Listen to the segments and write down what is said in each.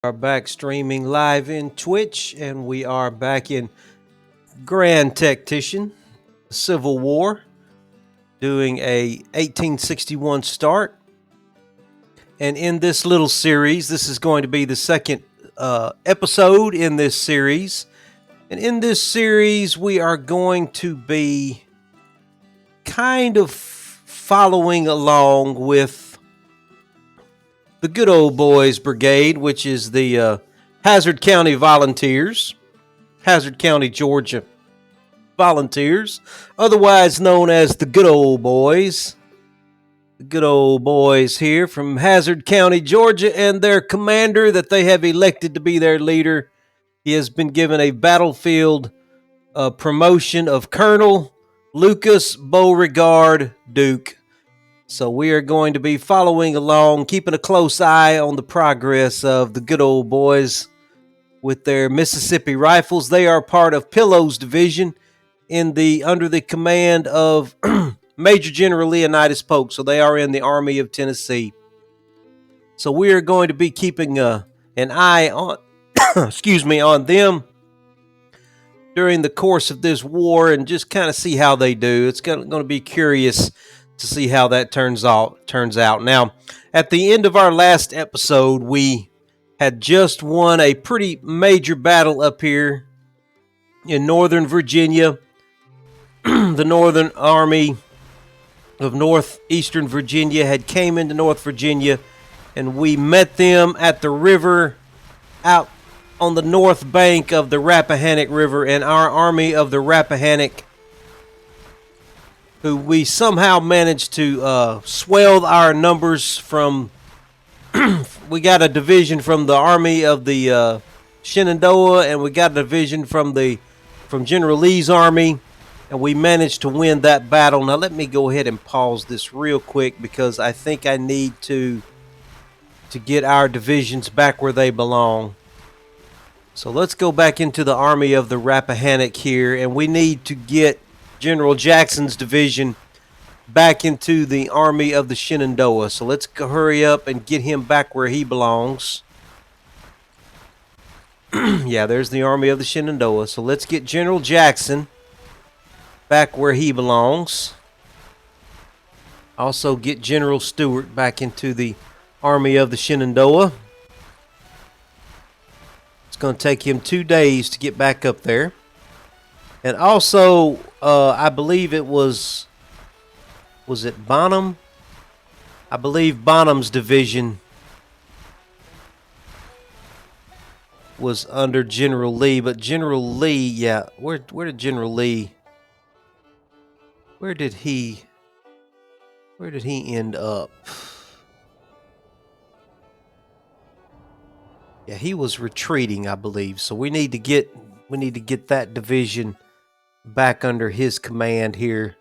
Are back streaming live in Twitch, and we are back in Grand Tactician, Civil War, doing a 1861 start. And in this little series, this is going to be the second episode in this series. And in this series, we are going to be kind of following along with the Good Old Boys Brigade, which is the Hazzard County Volunteers, Hazzard County, Georgia Volunteers, otherwise known as the Good Old Boys. The Good Old Boys here from Hazzard County, Georgia, and their commander that they have elected to be their leader. He has been given a battlefield promotion of Colonel Lucas Beauregard Duke. So we are going to be following along, keeping a close eye on the progress of the Good Old Boys with their Mississippi Rifles. They are part of Pillow's division under the command of Major General Leonidas Polk. So they are in the Army of Tennessee. So we are going to be keeping an eye on, on them during the course of this war and just kind of see how they do. It's going to be curious to see how that turns out. Now, at the end of our last episode, we had just won a pretty major battle up here in Northern Virginia. The Northern Army of Northeastern Virginia had came into North Virginia, and we met them at the river out on the north bank of the Rappahannock River, and our Army of the Rappahannock, who we somehow managed to swell our numbers from. We got a division from the Army of the Shenandoah, and we got a division from General Lee's army, and we managed to win that battle. Now let me go ahead and pause this real quick because I think I need to get our divisions back where they belong. So let's go back into the Army of the Rappahannock here, and we need to get General Jackson's division back into the Army of the Shenandoah. So let's hurry up and get him back where he belongs. Yeah, there's the Army of the Shenandoah. So let's get General Jackson back where he belongs. Also get General Stewart back into the Army of the Shenandoah. It's going to take him 2 days to get back up there. And also, I believe it was it Bonham? I believe Bonham's division was under General Lee, but General Lee, yeah, where did General Lee, where did he end up? Yeah, he was retreating, I believe. So we need to get that division back under his command here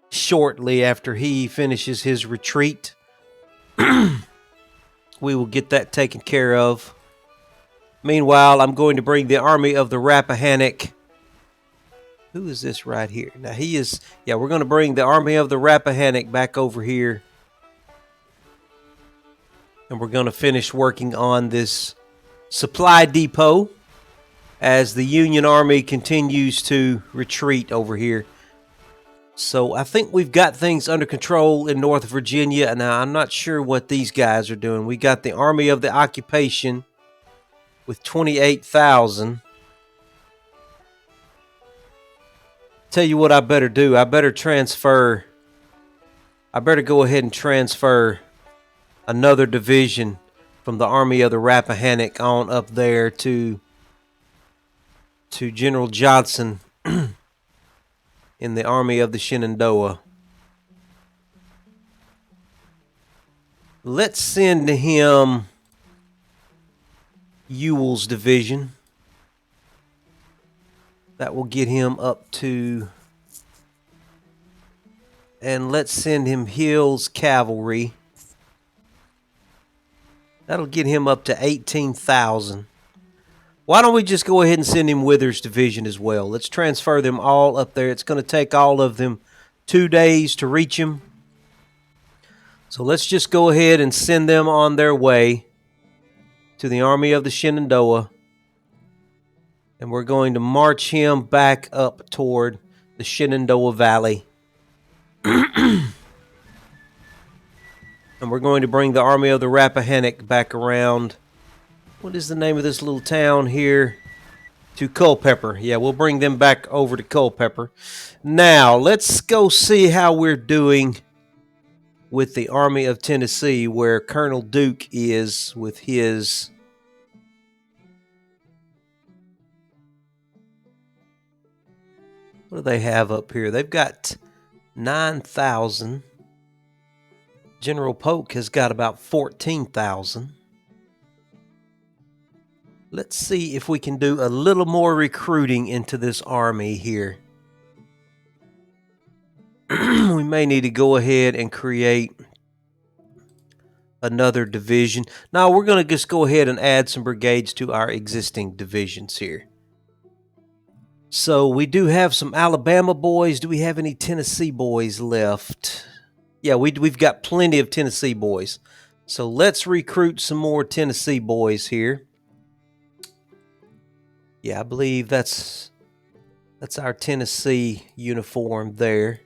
shortly after he finishes his retreat. We will get that taken care of. Meanwhile, I'm going to bring the Army of the Rappahannock. Who is this right here? Now we're going to bring the Army of the Rappahannock back over here. And we're going to finish working on this supply depot as the Union Army continues to retreat over here. So I think we've got things under control in North Virginia. Now, I'm not sure what these guys are doing. We got the Army of the Occupation with 28,000. Tell you what I better do. I better go ahead and transfer another division from the Army of the Rappahannock on up there to General Johnson in the Army of the Shenandoah. Let's send to him Ewell's division. That will get him up to, and let's send him Hill's cavalry. That'll get him up to 18,000. Why don't we just go ahead and send him Withers' division as well? Let's transfer them all up there. It's going to take all of them 2 days to reach him. So let's just go ahead and send them on their way. to the Army of the Shenandoah. And we're going to march him back up toward the Shenandoah Valley. And we're going to bring the Army of the Rappahannock back around. What is the name of this little town here? To Culpeper. Yeah, we'll bring them back over to Culpeper. Now, let's go see how we're doing with the Army of Tennessee, where Colonel Duke is with his... What do they have up here? They've got 9,000. General Polk has got about 14,000. Let's see if we can do a little more recruiting into this army here. We may need to go ahead and create another division. Now we're going to just go ahead and add some brigades to our existing divisions here. So we do have some Alabama boys. Do we have any Tennessee boys left? Yeah, we've got plenty of Tennessee boys. So let's recruit some more Tennessee boys here. Yeah, I believe that's our Tennessee uniform there.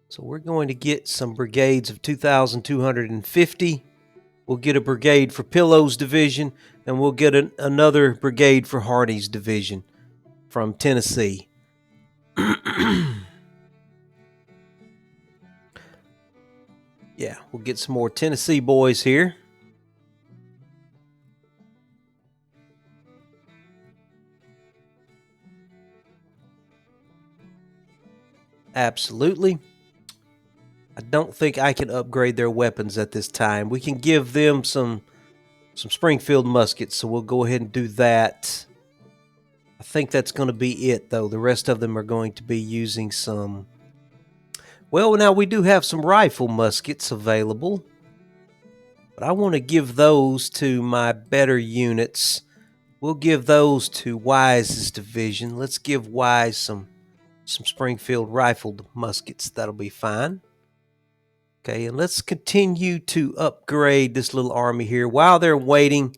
So we're going to get some brigades of 2,250. We'll get a brigade for Pillow's division, and we'll get another brigade for Hardy's division from Tennessee. Yeah, we'll get some more Tennessee boys here. Absolutely. I don't think I can upgrade their weapons at this time. We can give them some Springfield muskets, so we'll go ahead and do that. I think that's going to be it, though. The rest of them are going to be using some... Well, now we do have some rifle muskets available, but I want to give those to my better units. We'll give those to Wise's division. Let's give Wise some Springfield rifled muskets. That'll be fine. Okay, and let's continue to upgrade this little army here. While they're waiting,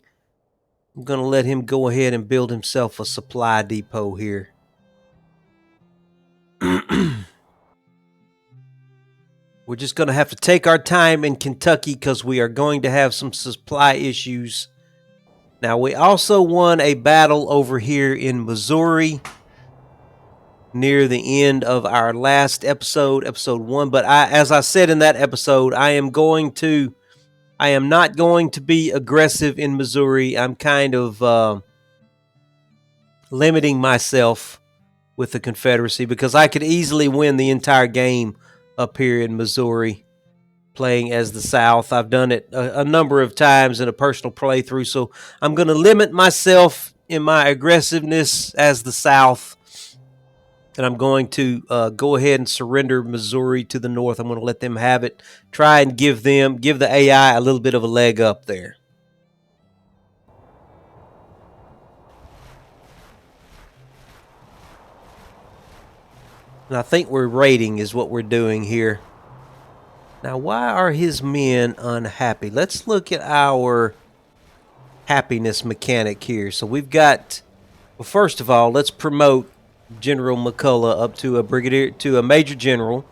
I'm going to let him go ahead and build himself a supply depot here. We're just going to have to take our time in Kentucky because we are going to have some supply issues. Now, we also won a battle over here in Missouri near the end of our last episode, episode 1. But as I said in that episode, I am not going to be aggressive in Missouri. I'm kind of limiting myself with the Confederacy because I could easily win the entire game up here in Missouri playing as the South. I've done it a number of times in a personal playthrough, so I'm going to limit myself in my aggressiveness as the South. And I'm going to go ahead and surrender Missouri to the North. I'm going to let them have it. Try and give the AI a little bit of a leg up there. And I think we're raiding is what we're doing here. Now, why are his men unhappy? Let's look at our happiness mechanic here. So we've got, well, first of all, let's promote General McCullough up to a major general.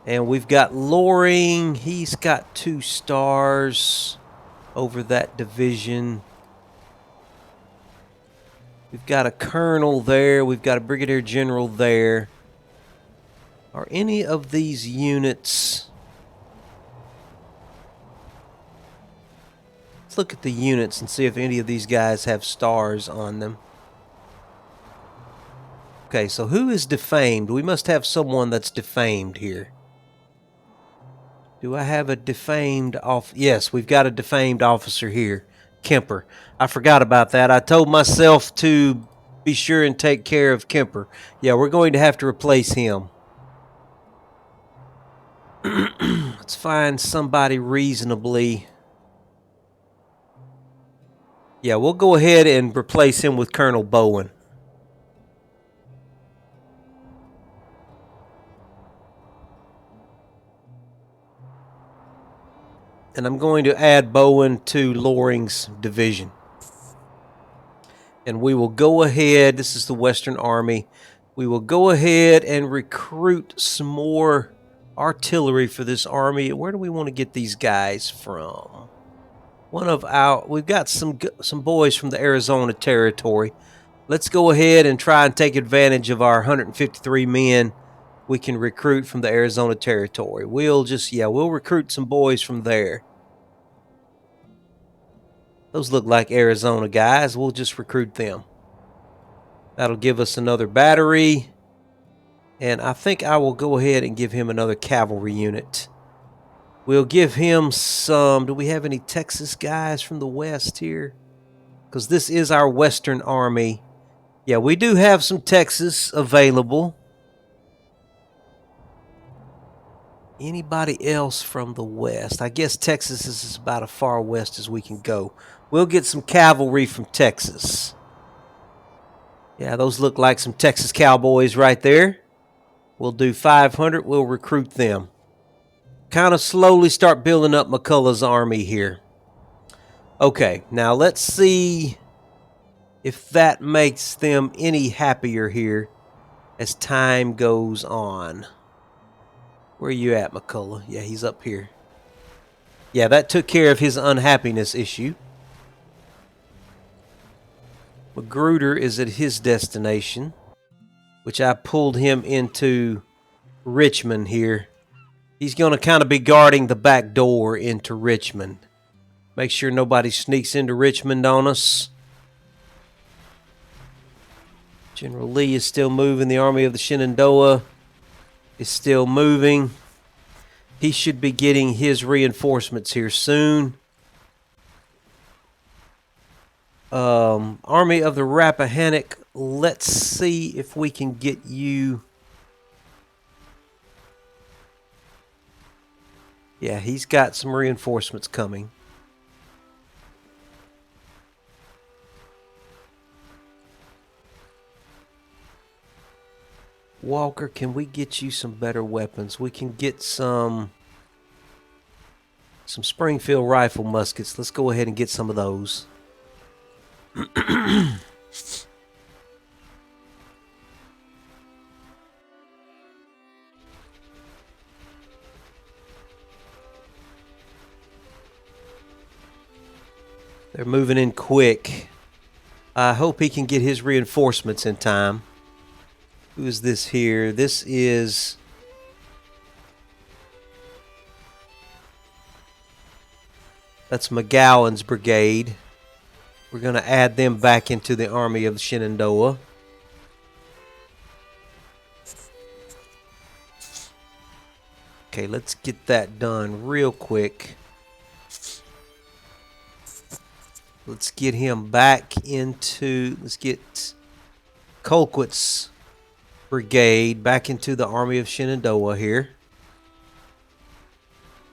And we've got Loring. He's got 2 stars over that division. We've got a colonel there. We've got a brigadier general there. Are any of these units... Let's look at the units and see if any of these guys have stars on them. Okay, so who is defamed? We must have someone that's defamed here. Do I have a defamed off? Yes, we've got a defamed officer here. Kemper. I forgot about that. I told myself to be sure and take care of Kemper. Yeah, we're going to have to replace him. Let's find somebody reasonably. Yeah, we'll go ahead and replace him with Colonel Bowen. And I'm going to add Bowen to Loring's division. And we will go ahead, this is the Western Army, we will go ahead and recruit some more artillery for this army. Where do we want to get these guys from? We've got some boys from the Arizona Territory. Let's go ahead and try and take advantage of our 153 men we can recruit from the Arizona Territory. We'll recruit some boys from there. Those look like Arizona guys. We'll just recruit them. That'll give us another battery. And I think I will go ahead and give him another cavalry unit. We'll give him some... Do we have any Texas guys from the west here? Because this is our Western Army. Yeah, we do have some Texas available. Anybody else from the west? I guess Texas is about as far west as we can go. We'll get some cavalry from Texas. Yeah, those look like some Texas cowboys right there. We'll do 500. We'll recruit them. Kind of slowly start building up McCullough's army here. Okay, now let's see if that makes them any happier here as time goes on. Where are you at, McCullough? Yeah, he's up here. Yeah, that took care of his unhappiness issue. Magruder is at his destination, which I pulled him into Richmond here. He's going to kind of be guarding the back door into Richmond. Make sure nobody sneaks into Richmond on us. General Lee is still moving. The Army of the Shenandoah is still moving. He should be getting his reinforcements here soon. Army of the Rappahannock, let's see if we can get you... Yeah, he's got some reinforcements coming. Walker, can we get you some better weapons? We can get some Springfield rifle muskets. Let's go ahead and get some of those. They're moving in quick. I hope he can get his reinforcements in time. Who is this here? This is... That's McGowan's brigade. We're going to add them back into the Army of the Shenandoah. Okay, let's get that done real quick. Let's get him back into... Let's get Colquitt's brigade back into the Army of Shenandoah here.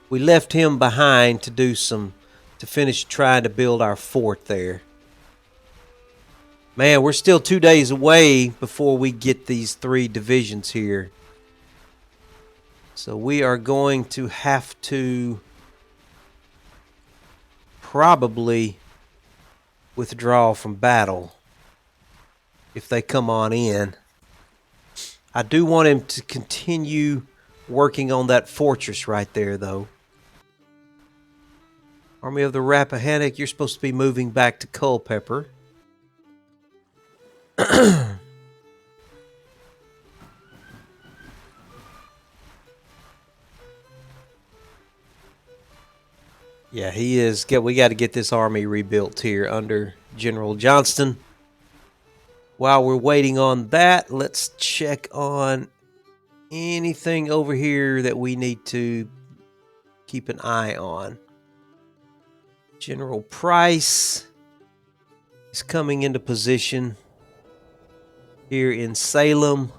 We left him behind to do to finish trying to build our fort there. Man, we're still 2 days away before we get these 3 divisions here. So we are going to have to probably withdraw from battle if they come on in. I do want him to continue working on that fortress right there, though. Army of the Rappahannock, you're supposed to be moving back to Culpeper. Yeah, he is. We got to get this army rebuilt here under General Johnston. While we're waiting on that, let's check on anything over here that we need to keep an eye on. General Price is coming into position here in Salem.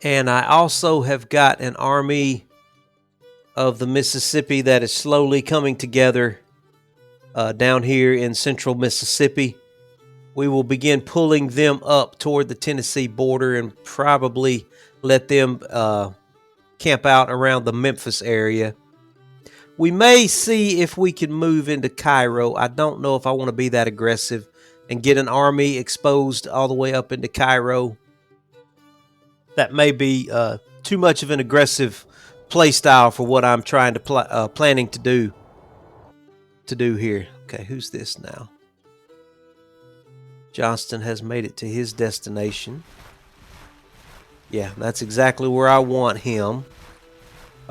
And I also have got an army of the Mississippi that is slowly coming together down here in central Mississippi. We will begin pulling them up toward the Tennessee border and probably let them camp out around the Memphis area. We may see if we can move into Cairo. I don't know if I want to be that aggressive and get an army exposed all the way up into Cairo. That may be too much of an aggressive play style for what I'm trying to planning to do here. Okay, who's this now? Johnston has made it to his destination. Yeah, that's exactly where I want him.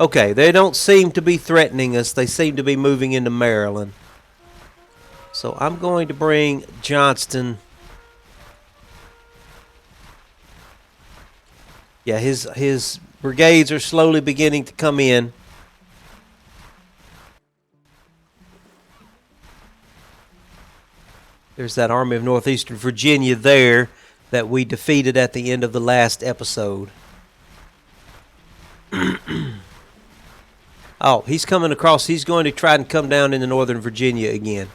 Okay, they don't seem to be threatening us. They seem to be moving into Maryland. So I'm going to bring Johnston. Yeah, his brigades are slowly beginning to come in. There's that Army of Northeastern Virginia there that we defeated at the end of the last episode. Oh, he's coming across. He's going to try and come down into Northern Virginia again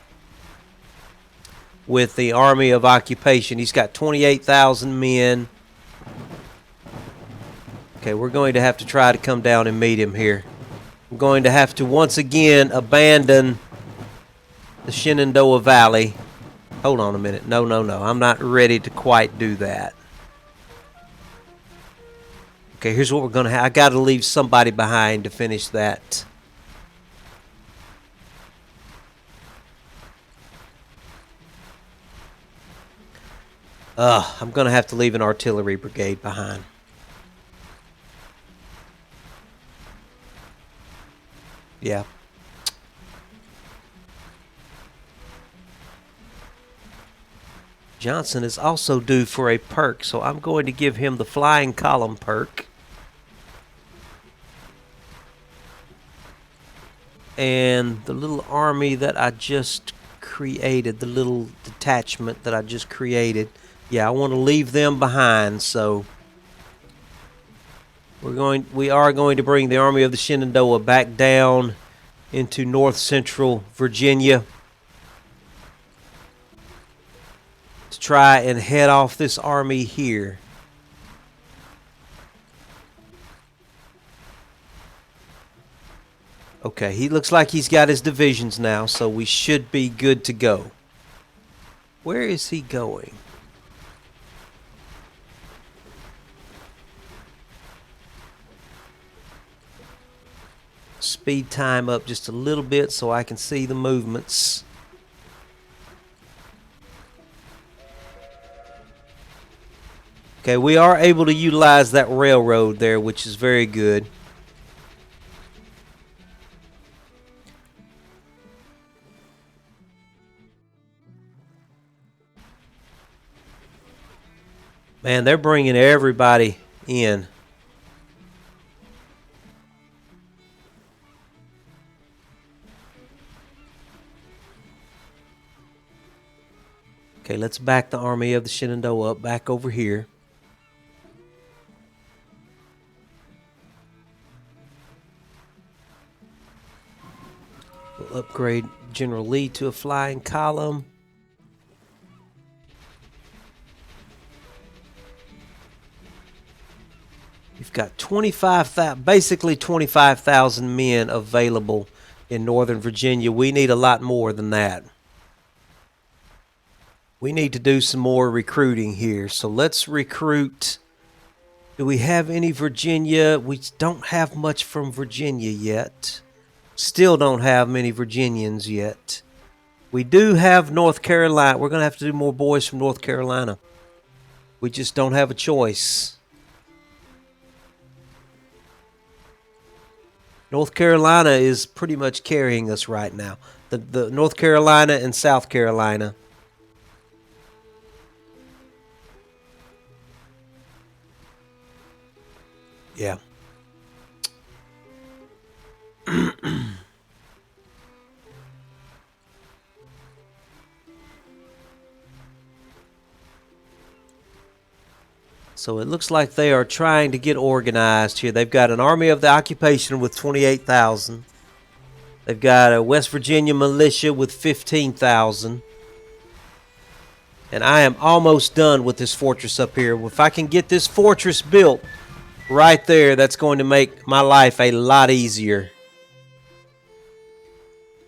with the Army of Occupation. He's got 28,000 men. Okay, we're going to have to try to come down and meet him here. I'm going to have to once again abandon the Shenandoah Valley. Hold on a minute. No. I'm not ready to quite do that. Okay, here's what we're going to have. I got to leave somebody behind to finish that. I'm going to have to leave an artillery brigade behind. Yeah. Johnson is also due for a perk, so I'm going to give him the flying column perk. And the little army that I just created, the little detachment that I just created, yeah, I want to leave them behind, so we are going to bring the Army of the Shenandoah back down into north central Virginia to try and head off this army here. Okay, he looks like he's got his divisions now, so we should be good to go. Where is he going? Speed time up just a little bit so I can see the movements. Okay, we are able to utilize that railroad there, which is very good. Man, they're bringing everybody in. Okay, let's back the Army of the Shenandoah up back over here. We'll upgrade General Lee to a flying column. We've got basically 25,000 men available in Northern Virginia. We need a lot more than that. We need to do some more recruiting here. So let's recruit. Do we have any Virginia? We don't have much from Virginia yet. Still don't have many Virginians yet. We do have North Carolina. We're going to have to do more boys from North Carolina. We just don't have a choice. North Carolina is pretty much carrying us right now. The North Carolina and South Carolina. Yeah. So it looks like they are trying to get organized here. They've got an Army of the Occupation with 28,000. They've got a West Virginia militia with 15,000. And I am almost done with this fortress up here. If I can get this fortress built, right there. That's going to make my life a lot easier.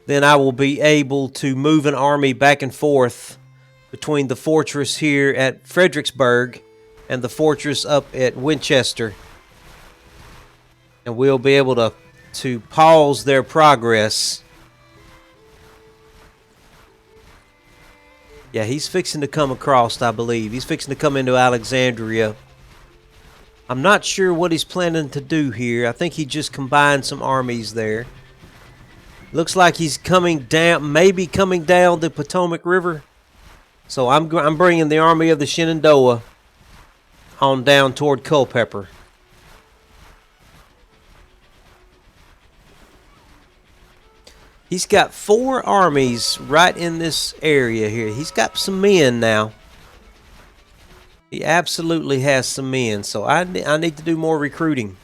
Then I will be able to move an army back and forth between the fortress here at Fredericksburg and the fortress up at Winchester. And we'll be able to pause their progress. Yeah, he's fixing to come across, I believe. He's fixing to come into Alexandria. I'm not sure what he's planning to do here. I think he just combined some armies there. Looks like he's coming down, maybe coming down the Potomac River. So I'm bringing the Army of the Shenandoah on down toward Culpeper. He's got 4 armies right in this area here. He's got some men now. He absolutely has some men. So I need to do more recruiting.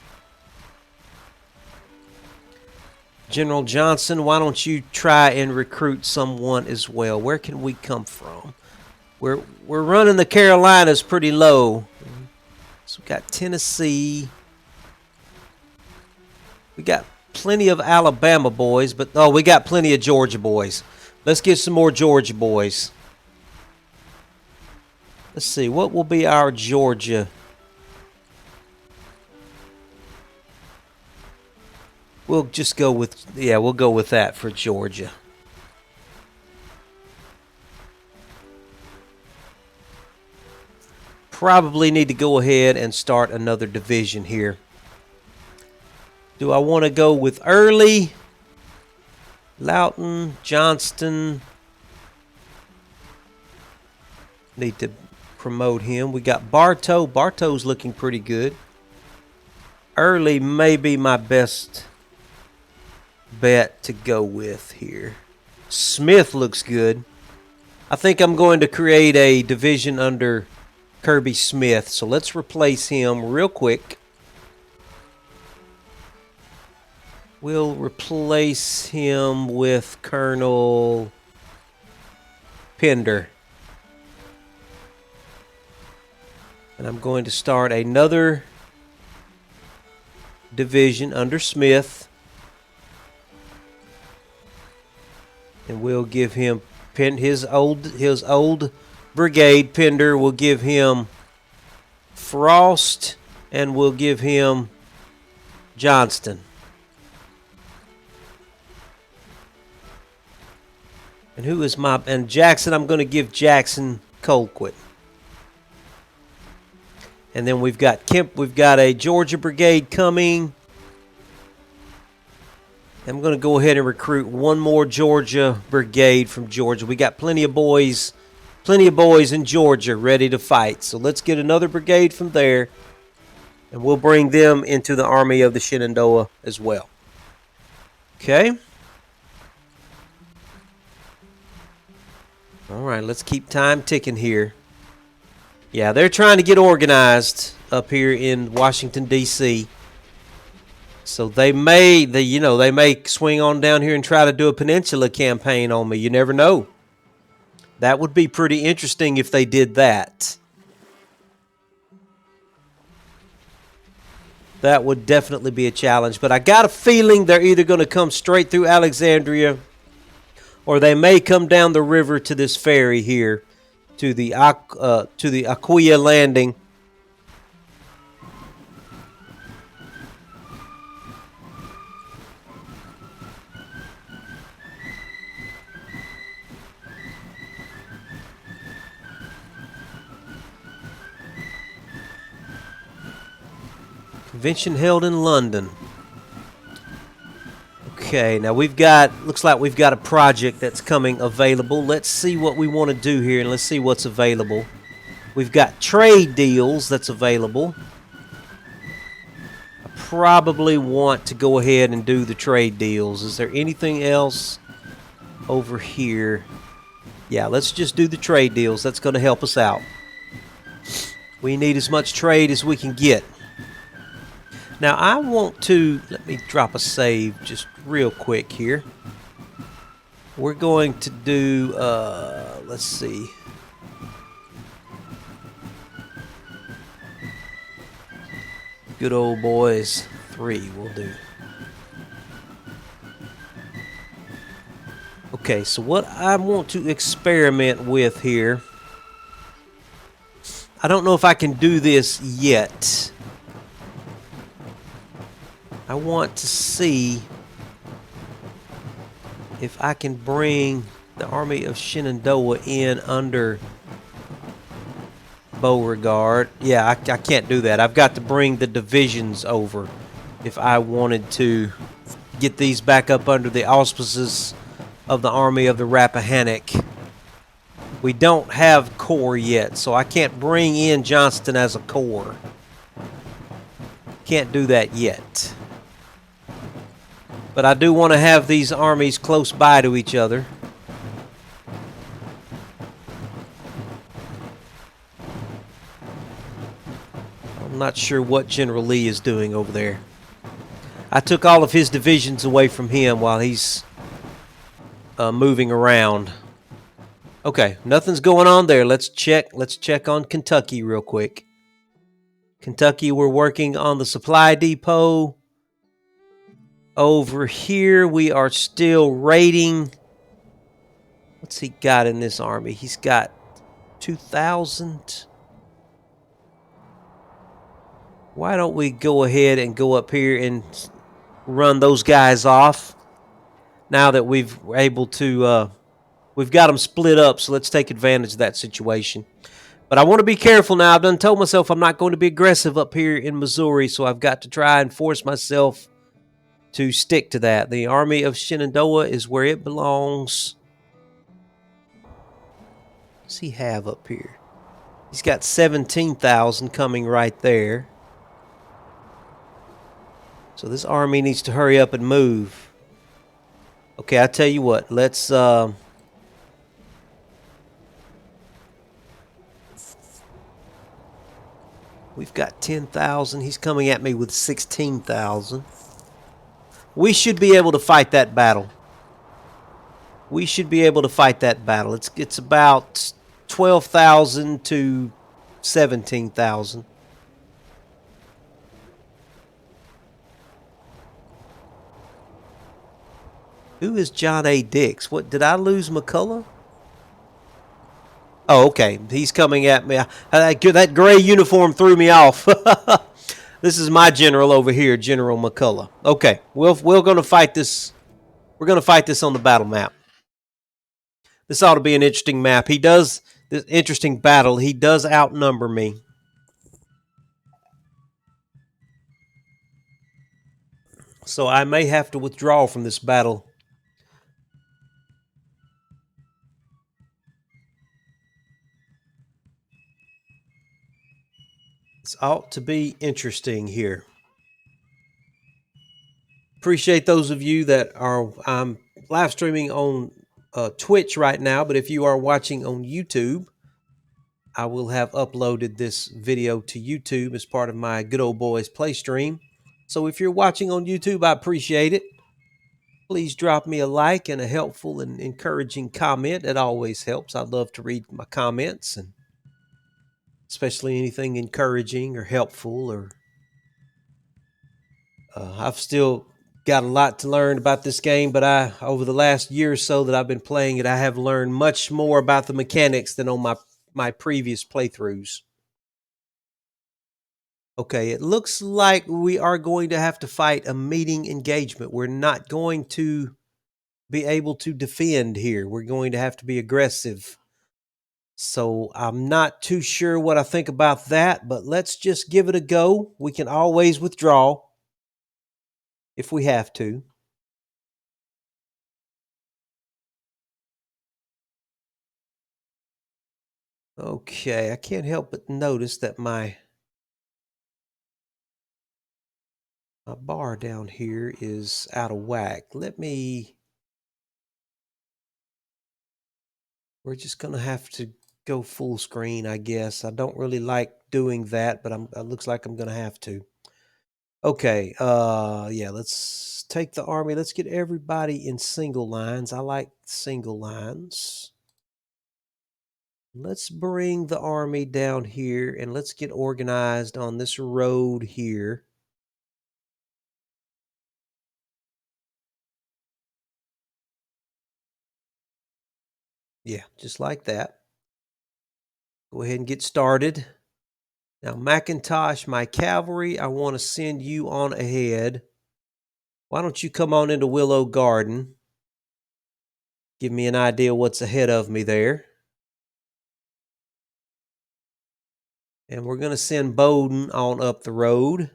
General Johnson, why don't you try and recruit someone as well? Where can we come from? We're running the Carolinas pretty low. So we got Tennessee. We got plenty of Alabama boys, but we got plenty of Georgia boys. Let's get some more Georgia boys. Let's see, what will be our Georgia? We'll just go with, we'll go with that for Georgia. Probably need to go ahead and start another division here. Do I want to go with Early, Loughton, Johnston? Need to promote him. We got Bartow. Bartow's looking pretty good. Early may be my best bet to go with here. Smith looks good. I think I'm going to create a division under Kirby Smith. So let's replace him real quick. We'll replace him with Colonel Pender. And I'm going to start another division under Smith. And we'll give him his old brigade. Pender will give him Frost, and we'll give him Johnston. And who is and Jackson? I'm going to give Jackson Colquitt. And then we've got Kemp. We've got a Georgia brigade coming. I'm going to go ahead and recruit one more Georgia brigade from Georgia. We got plenty of boys in Georgia ready to fight. So let's get another brigade from there, and we'll bring them into the Army of the Shenandoah as well. Okay. All right, let's keep time ticking here. Yeah, they're trying to get organized up here in Washington, D.C., so they may swing on down here and try to do a peninsula campaign on me. You never know. That would be pretty interesting if they did that. That would definitely be a challenge. But I got a feeling they're either going to come straight through Alexandria, or they may come down the river to this ferry here, to the Aquia Landing. Convention held in London. Okay, now looks like we've got a project that's coming available. Let's see what we want to do here, and let's see what's available. We've got trade deals that's available. I probably want to go ahead and do the trade deals. Is there anything else over here? Yeah, let's just do the trade deals. That's going to help us out. We need as much trade as we can get. Now, I want to, let me drop a save just real quick here. We're going to do, let's see. Good old boys. 3 will do. Okay, so what I want to experiment with here, I don't know if I can do this yet. I want to see if I can bring the army of Shenandoah in under Beauregard. Yeah, I can't do that. I've got to bring the divisions over if I wanted to get these back up under the auspices of the Army of the Rappahannock. We don't have corps yet, so I can't bring in Johnston as a corps. Can't do that yet. But I do want to have these armies close by to each other. I'm not sure what General Lee is doing over there. I took all of his divisions away from him while he's moving around. Okay, nothing's going on there. Let's check on Kentucky real quick. Kentucky, we're working on the supply depot. Over here, we are still raiding. What's he got in this army? He's got 2,000. Why don't we go ahead and go up here and run those guys off? Now that we're able to, we've got them split up, so let's take advantage of that situation. But I want to be careful now. I've done told myself I'm not going to be aggressive up here in Missouri, so I've got to try and force myself to stick to that. The Army of Shenandoah is where it belongs. What's he have up here? He's got 17,000 coming right there. So this army needs to hurry up and move. Okay, I tell you what. Let's we've got 10,000. He's coming at me with 16,000. We should be able to fight that battle. We should be able to fight that battle. It's about 12,000 to 17,000. Who is John A. Dix? What, did I lose McCullough? Oh, okay. He's coming at me. That gray uniform threw me off. This is my general over here, General McCullough. Okay, we're going to fight this. We're going to fight this on the battle map. This ought to be an interesting map. He does this interesting battle. He does outnumber me. So I may have to withdraw from this battle. This ought to be interesting here. Appreciate those of you that are live streaming on Twitch right now, but if you are watching on YouTube, I will have uploaded this video to YouTube as part of my Good Old Boys play stream. So if you're watching on YouTube, I appreciate it. Please drop me a like and a helpful and encouraging comment. It always helps. I love to read my comments, and especially anything encouraging or helpful. Or I've still got a lot to learn about this game, but over the last year or so that I've been playing it, I have learned much more about the mechanics than on my previous playthroughs. Okay, it looks like we are going to have to fight a meeting engagement. We're not going to be able to defend here. We're going to have to be aggressive. So I'm not too sure what I think about that, but let's just give it a go. We can always withdraw if we have to. Okay, I can't help but notice that my bar down here is out of whack. We're just going to have to go full screen, I guess. I don't really like doing that, but it looks like I'm going to have to. Okay, yeah, let's take the army. Let's get everybody in single lines. I like single lines. Let's bring the army down here and let's get organized on this road here. Yeah, just like that. Go ahead and get started. Now, McIntosh, my cavalry, I want to send you on ahead. Why don't you come on into Willow Garden? Give me an idea what's ahead of me there. And we're going to send Bowden on up the road.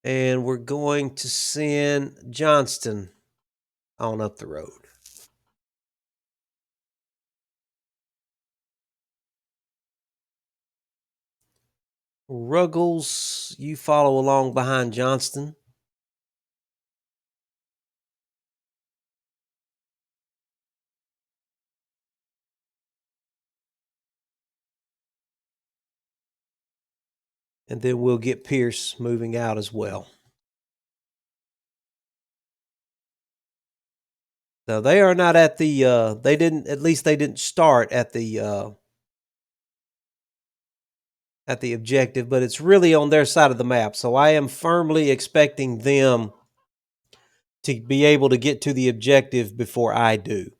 And we're going to send Johnston on up the road. Ruggles, you follow along behind Johnston. And then we'll get Pierce moving out as well. No, they are not at the, they didn't start at the objective, but it's really on their side of the map. So I am firmly expecting them to be able to get to the objective before I do.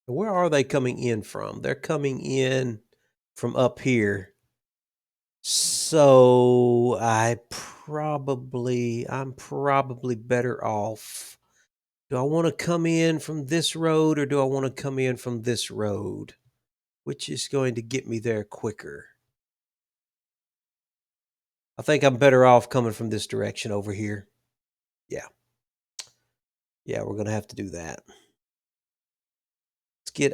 Where are they coming in from? They're coming in from up here. So I'm probably better off. Do I want to come in from this road or do I want to come in from this road? Which is going to get me there quicker? I think I'm better off coming from this direction over here. Yeah. Yeah, we're going to have to do that. Let's get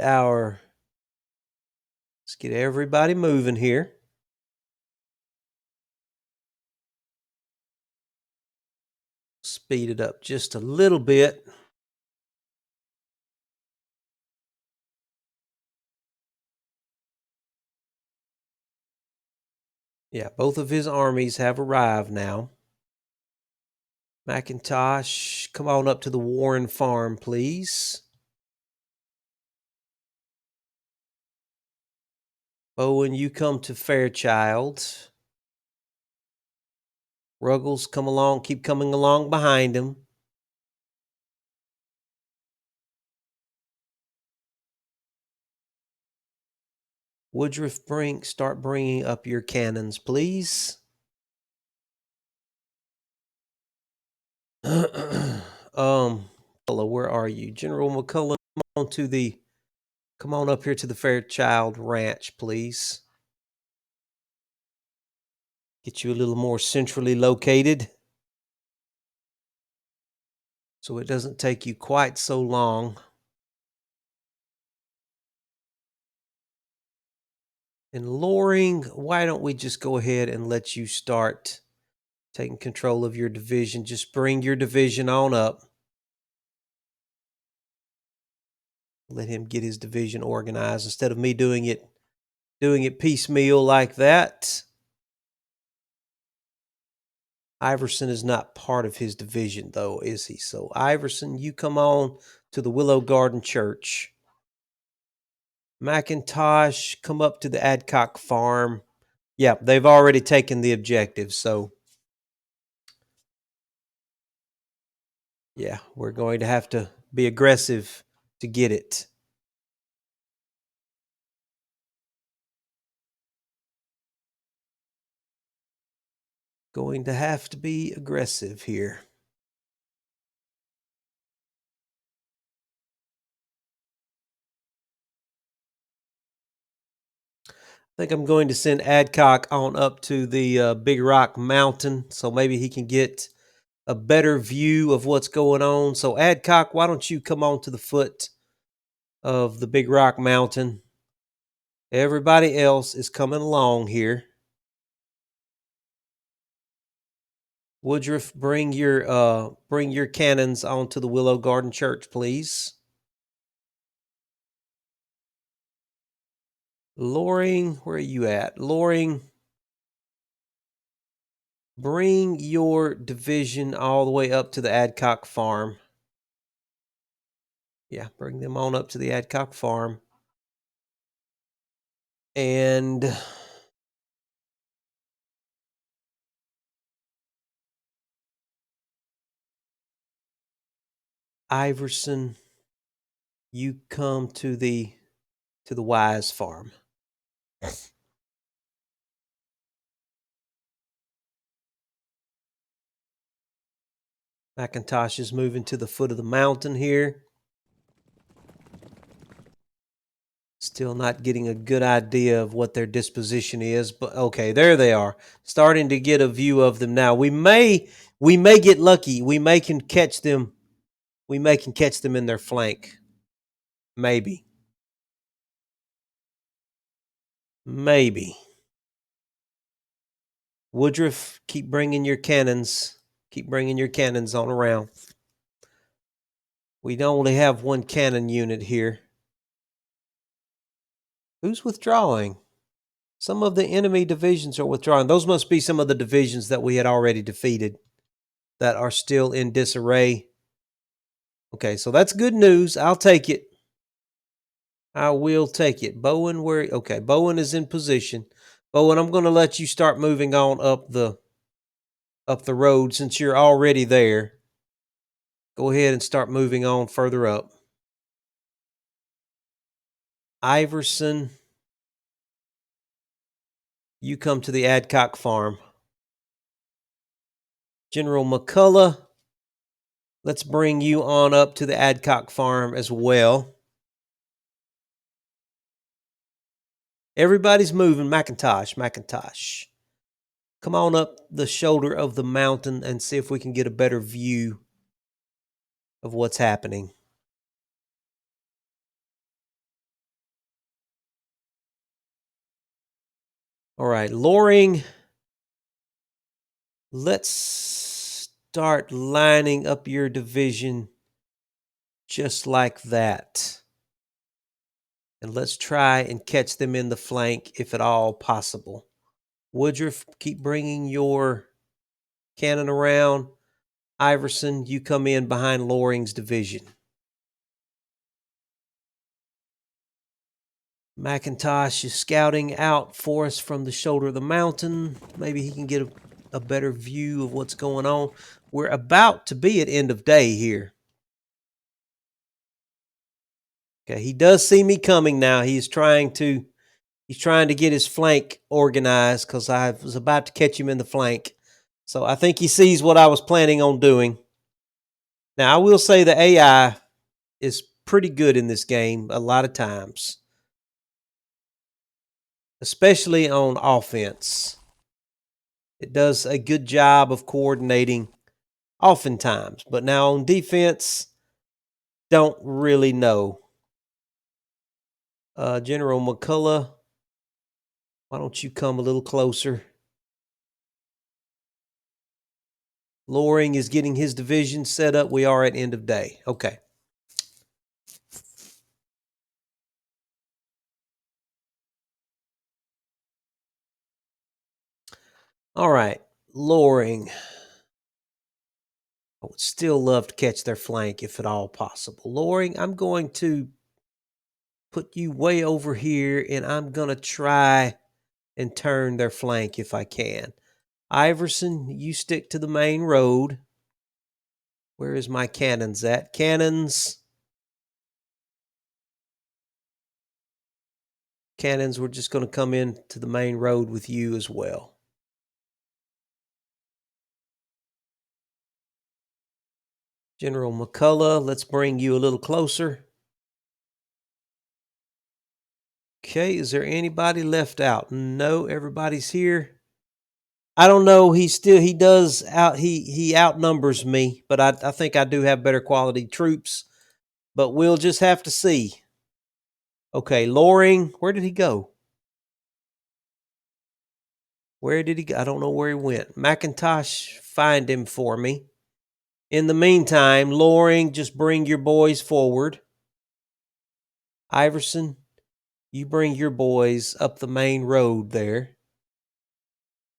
everybody moving here. Speed it up just a little bit. Yeah, both of his armies have arrived now. McIntosh, come on up to the Warren Farm, please. Owen, you come to Fairchild. Ruggles, come along, keep coming along behind him. Woodruff, start bringing up your cannons, please. Hello, where are you? General McCullough, come on up here to the Fairchild Ranch, please. Get you a little more centrally located so it doesn't take you quite so long. And Loring, why don't we just go ahead and let you start taking control of your division? Just bring your division on up. Let him get his division organized instead of me doing it piecemeal like that. Iverson is not part of his division, though, is he? So, Iverson, you come on to the Willow Garden Church. McIntosh, come up to the Adcock Farm. Yeah, they've already taken the objective, so yeah, we're going to have to be aggressive to get it. Going to have to be aggressive here. I think I'm going to send Adcock on up to the Big Rock Mountain so maybe he can get a better view of what's going on. So, Adcock, why don't you come on to the foot of the Big Rock Mountain? Everybody else is coming along here. Woodruff, bring your cannons onto the Willow Garden Church, please. Loring, where are you at? Loring, bring your division all the way up to the Adcock Farm. Yeah, bring them on up to the Adcock Farm. And Iverson, you come to the Wise farm. McIntosh is moving to the foot of the mountain here. Still not getting a good idea of what their disposition is, but okay, there they are. Starting to get a view of them now. We may get lucky. We may can catch them in their flank. Maybe. Woodruff, keep bringing your cannons. Keep bringing your cannons on around. We only have one cannon unit here. Who's withdrawing? Some of the enemy divisions are withdrawing. Those must be some of the divisions that we had already defeated that are still in disarray. Okay, so that's good news. I'll take it. I will take it. Bowen, okay, Bowen is in position. Bowen, I'm going to let you start moving on up the road since you're already there. Go ahead and start moving on further up. Iverson, you come to the Adcock farm. General McCullough, let's bring you on up to the Adcock farm as well. Everybody's moving. McIntosh. Come on up the shoulder of the mountain and see if we can get a better view of what's happening. All right, Loring, let's start lining up your division just like that. And let's try and catch them in the flank if at all possible. Woodruff, keep bringing your cannon around. Iverson, you come in behind Loring's division. McIntosh is scouting out for us from the shoulder of the mountain. Maybe he can get a better view of what's going on. We're about to be at end of day here. Okay, he does see me coming now. He's trying to get his flank organized because I was about to catch him in the flank. So I think he sees what I was planning on doing. Now, I will say the AI is pretty good in this game a lot of times, especially on offense. It does a good job of coordinating oftentimes, but now on defense, don't really know. General McCullough, why don't you come a little closer? Loring is getting his division set up. We are at end of day. Okay. All right. Loring. I would still love to catch their flank if at all possible. Loring, I'm going to put you way over here, and I'm going to try and turn their flank if I can. Iverson, you stick to the main road. Where is my cannons at? Cannons, we're just going to come in to the main road with you as well. General McCullough, let's bring you a little closer. Okay, is there anybody left out? No, everybody's here. I don't know. He outnumbers me, but I think I do have better quality troops. But we'll just have to see. Okay, Loring, where did he go? Where did he go? I don't know where he went. McIntosh, find him for me. In the meantime, Loring, just bring your boys forward. Iverson, you bring your boys up the main road there.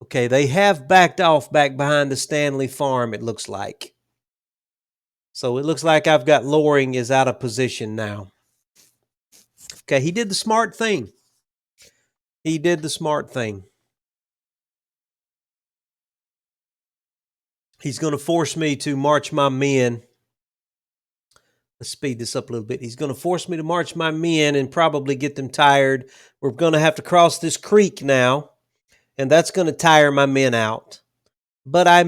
Okay, they have backed off back behind the Stanley farm, it looks like. So it looks like I've got Loring is out of position now. Okay, he did the smart thing. He's going to force me to march my men Let's speed this up a little bit. He's going to force me to march my men and probably get them tired. We're going to have to cross this creek now, and that's going to tire my men out. But I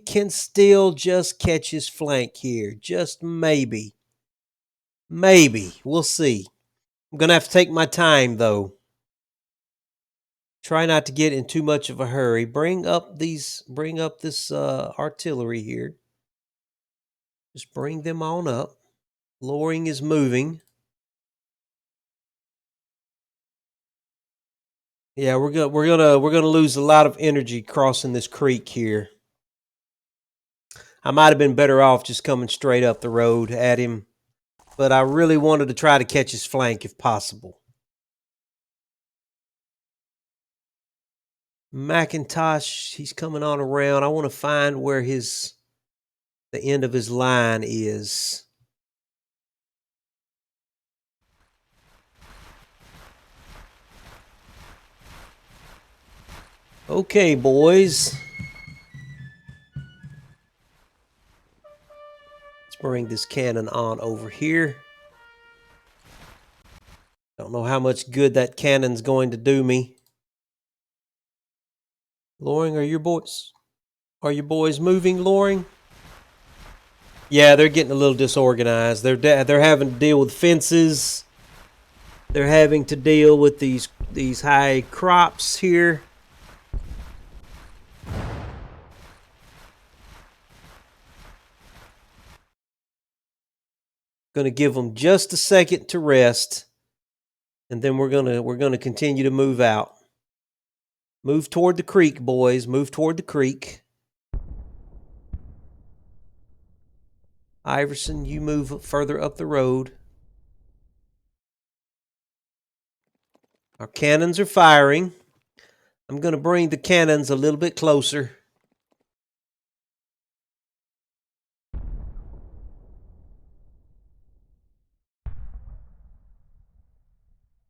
can still just catch his flank here. Just maybe. Maybe. We'll see. I'm going to have to take my time, though. Try not to get in too much of a hurry. Bring up this artillery here. Just bring them on up. Loring is moving. Yeah, we're gonna lose a lot of energy crossing this creek here. I might have been better off just coming straight up the road at him, but I really wanted to try to catch his flank if possible. McIntosh, he's coming on around. I want to find where the end of his line is. Okay, boys. Let's bring this cannon on over here. Don't know how much good that cannon's going to do me. Loring, are your boys moving, Loring? Yeah, they're getting a little disorganized. They're having to deal with fences. They're having to deal with these high crops here. Going to give them just a second to rest, and then we're gonna continue to move out. Move toward the creek, boys. Move toward the creek. Iverson, you move further up the road. Our cannons are firing. I'm going to bring the cannons a little bit closer.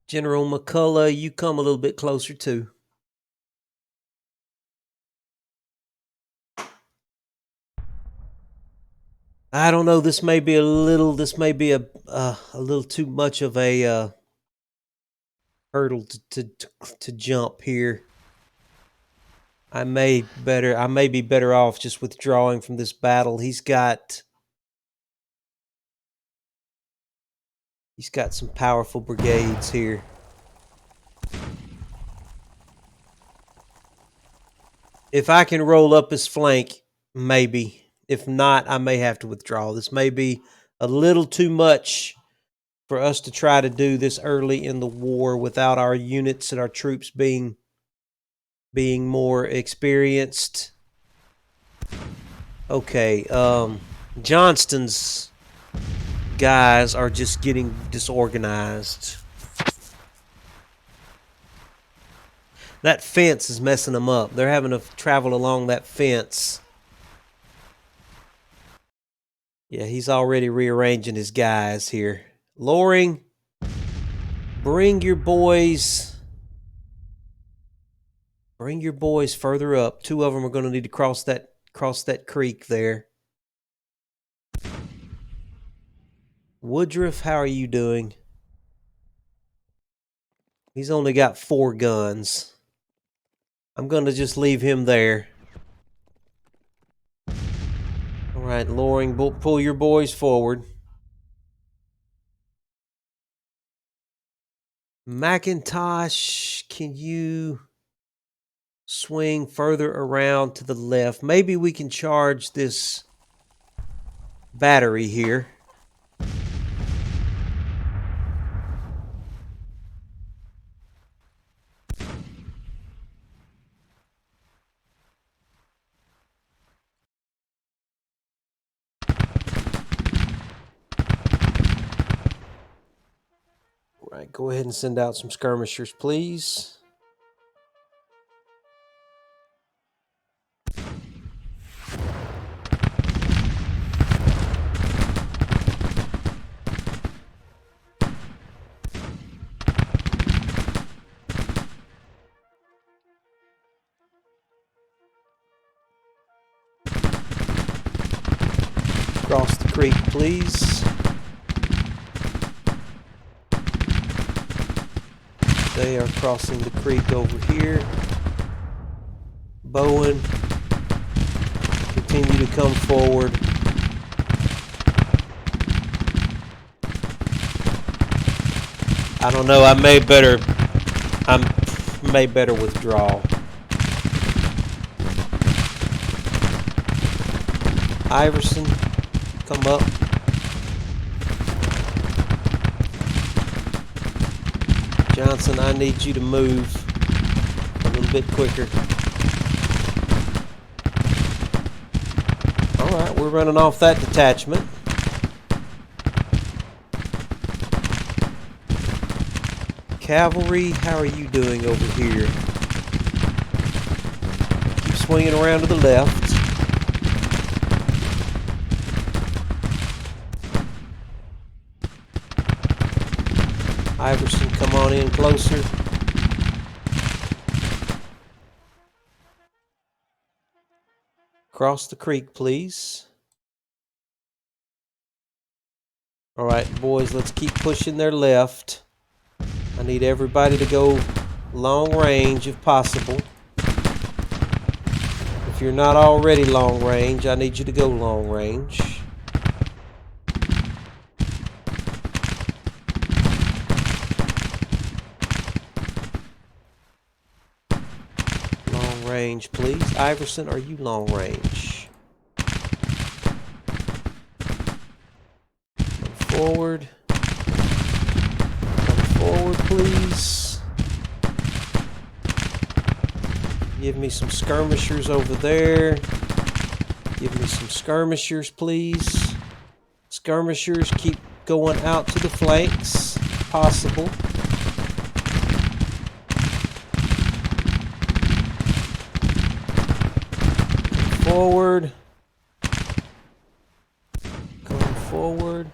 General McCullough, you come a little bit closer too. I don't know. This may be a little too much of a hurdle to jump here. I may be better off just withdrawing from this battle. He's got some powerful brigades here. If I can roll up his flank, maybe. If not, I may have to withdraw. This may be a little too much for us to try to do this early in the war without our units and our troops being more experienced. Okay, Johnston's guys are just getting disorganized. That fence is messing them up. They're having to travel along that fence. Yeah, he's already rearranging his guys here. Loring, bring your boys further up. Two of them are going to need to cross that creek there. Woodruff, how are you doing? He's only got 4 guns. I'm going to just leave him there. All right, Loring, pull your boys forward. McIntosh, can you swing further around to the left? Maybe we can charge this battery here. All right, go ahead and send out some skirmishers, please. Cross the creek, please. They are crossing the creek over here. Bowen, continue to come forward. I don't know, I may better withdraw. Iverson, come up. Johnson, I need you to move a little bit quicker. Alright, we're running off that detachment. Cavalry, how are you doing over here? Keep swinging around to the left. Iverson, come on in closer. Cross the creek, please. All right, boys, let's keep pushing their left. I need everybody to go long range if possible. If you're not already long range, I need you to go long range. Long range, please. Iverson, are you long range? Come forward. Come forward, please. Give me some skirmishers over there. Give me some skirmishers, please. Skirmishers, keep going out to the flanks, if possible. Forward. Come forward.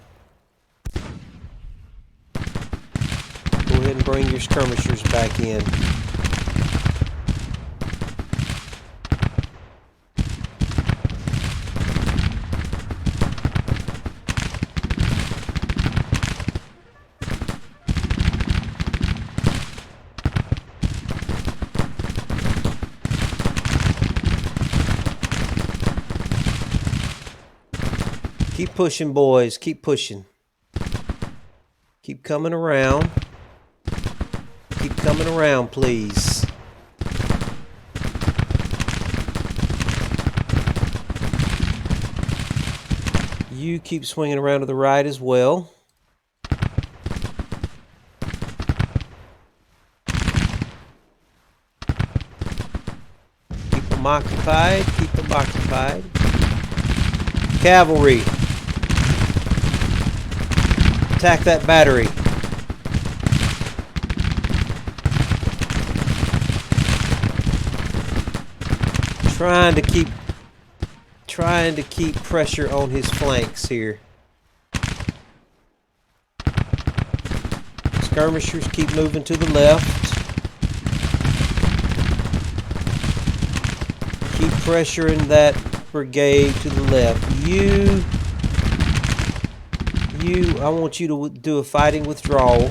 Go ahead and bring your skirmishers back in. Keep pushing, boys. Keep pushing. Keep coming around. Keep coming around, please. You keep swinging around to the right as well. Keep them occupied. Keep them occupied. Cavalry. Attack that battery. Trying to keep pressure on his flanks here. Skirmishers keep moving to the left. Keep pressuring that brigade to the left. I want you to do a fighting withdrawal.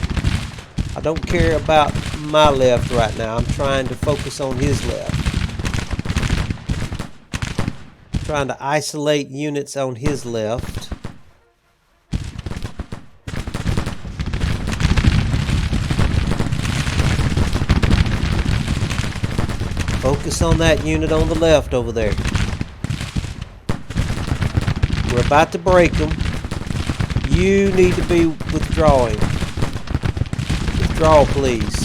I don't care about my left right now. I'm trying to focus on his left. Trying to isolate units on his left. Focus on that unit on the left over there. We're about to break them. You need to be withdrawing. Withdraw, please.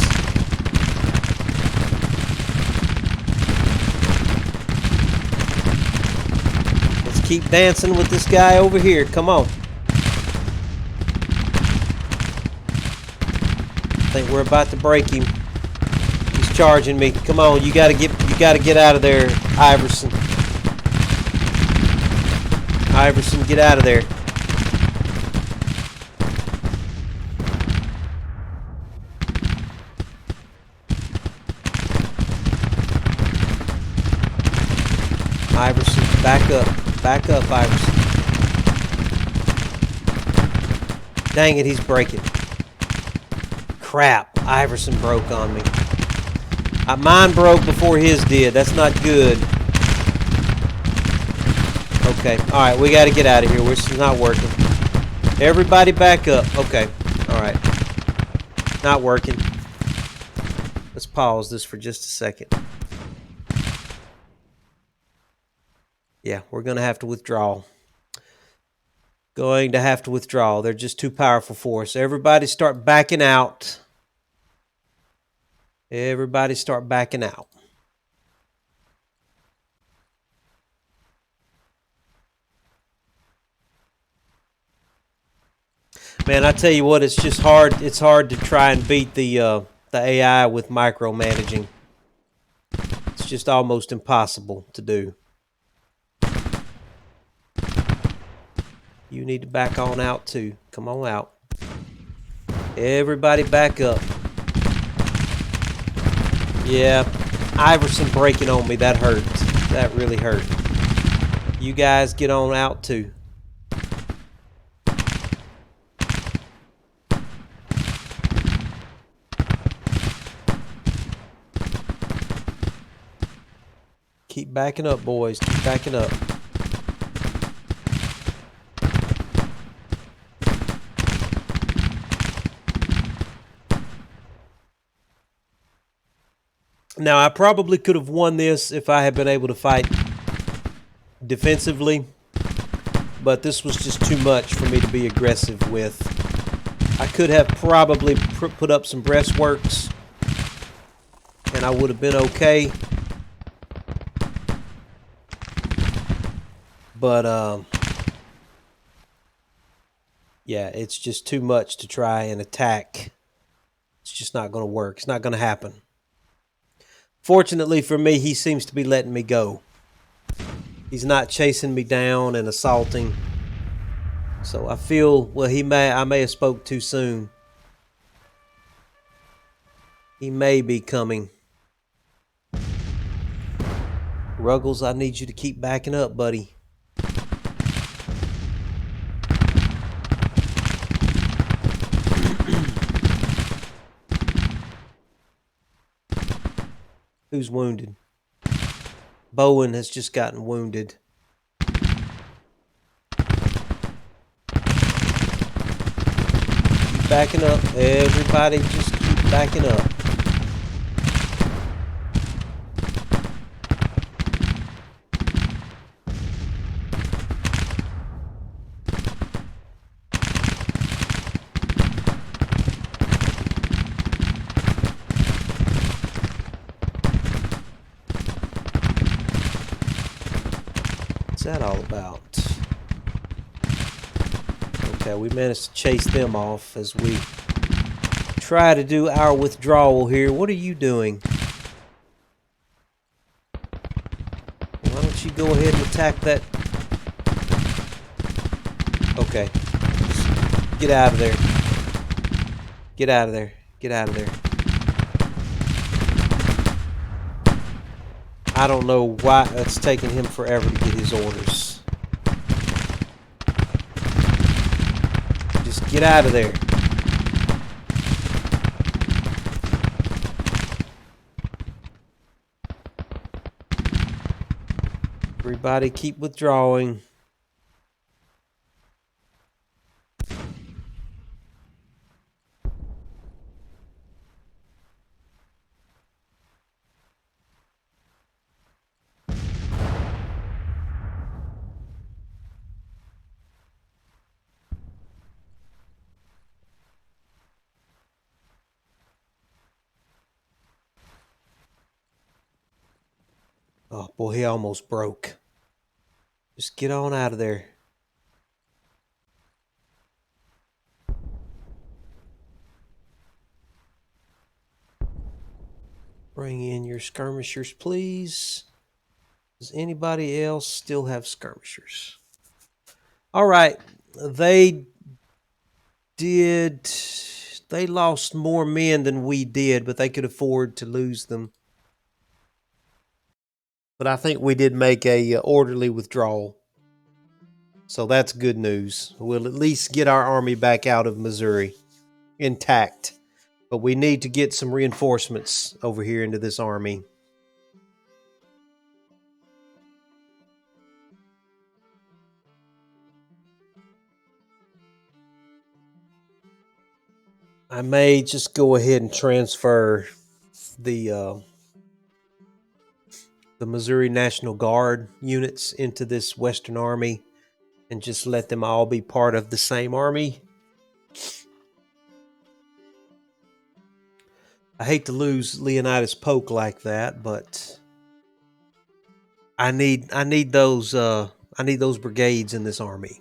Let's keep dancing with this guy over here. Come on. I think we're about to break him. He's charging me. Come on, you gotta get out of there, Iverson. Iverson, get out of there. Iverson, back up. Back up, Iverson. Dang it, he's breaking. Crap. Iverson broke on me. Mine broke before his did. That's not good. Okay. All right. We got to get out of here. This is not working. Everybody back up. Okay. All right. Not working. Let's pause this for just a second. Yeah, we're going to have to withdraw. Going to have to withdraw. They're just too powerful for us. Everybody start backing out. Everybody start backing out. Man, I tell you what, it's just hard. It's hard to try and beat the AI with micromanaging. It's just almost impossible to do. You need to back on out too. Come on out. Everybody back up. Yeah, Iverson breaking on me. That hurt. That really hurt. You guys get on out too. Keep backing up, boys. Keep backing up. Now, I probably could have won this if I had been able to fight defensively, but this was just too much for me to be aggressive with. I could have probably put up some breastworks, and I would have been okay. But, yeah, it's just too much to try and attack. It's just not going to work. It's not going to happen. Fortunately for me, he seems to be letting me go. He's not chasing me down and assaulting. So I feel, well, I may have spoke too soon. He may be coming. Ruggles, I need you to keep backing up, buddy. Who's wounded? Bowen has just gotten wounded. Keep backing up. Everybody just keep backing up. What's that all about? Okay, we managed to chase them off as we try to do our withdrawal here. What are you doing? Why don't you go ahead and attack that? Okay. Just get out of there. Get out of there. Get out of there. I don't know why it's taking him forever to get his orders. Just get out of there. Everybody keep withdrawing. Oh boy, he almost broke. Just get on out of there. Bring in your skirmishers, please. Does anybody else still have skirmishers? All right. They lost more men than we did, but they could afford to lose them. But I think we did make a orderly withdrawal. So that's good news. We'll at least get our army back out of Missouri intact. But we need to get some reinforcements over here into this army. I may just go ahead and transfer the Missouri National Guard units into this Western Army and just let them all be part of the same army. I hate to lose Leonidas Polk like that, but I need those brigades in this army.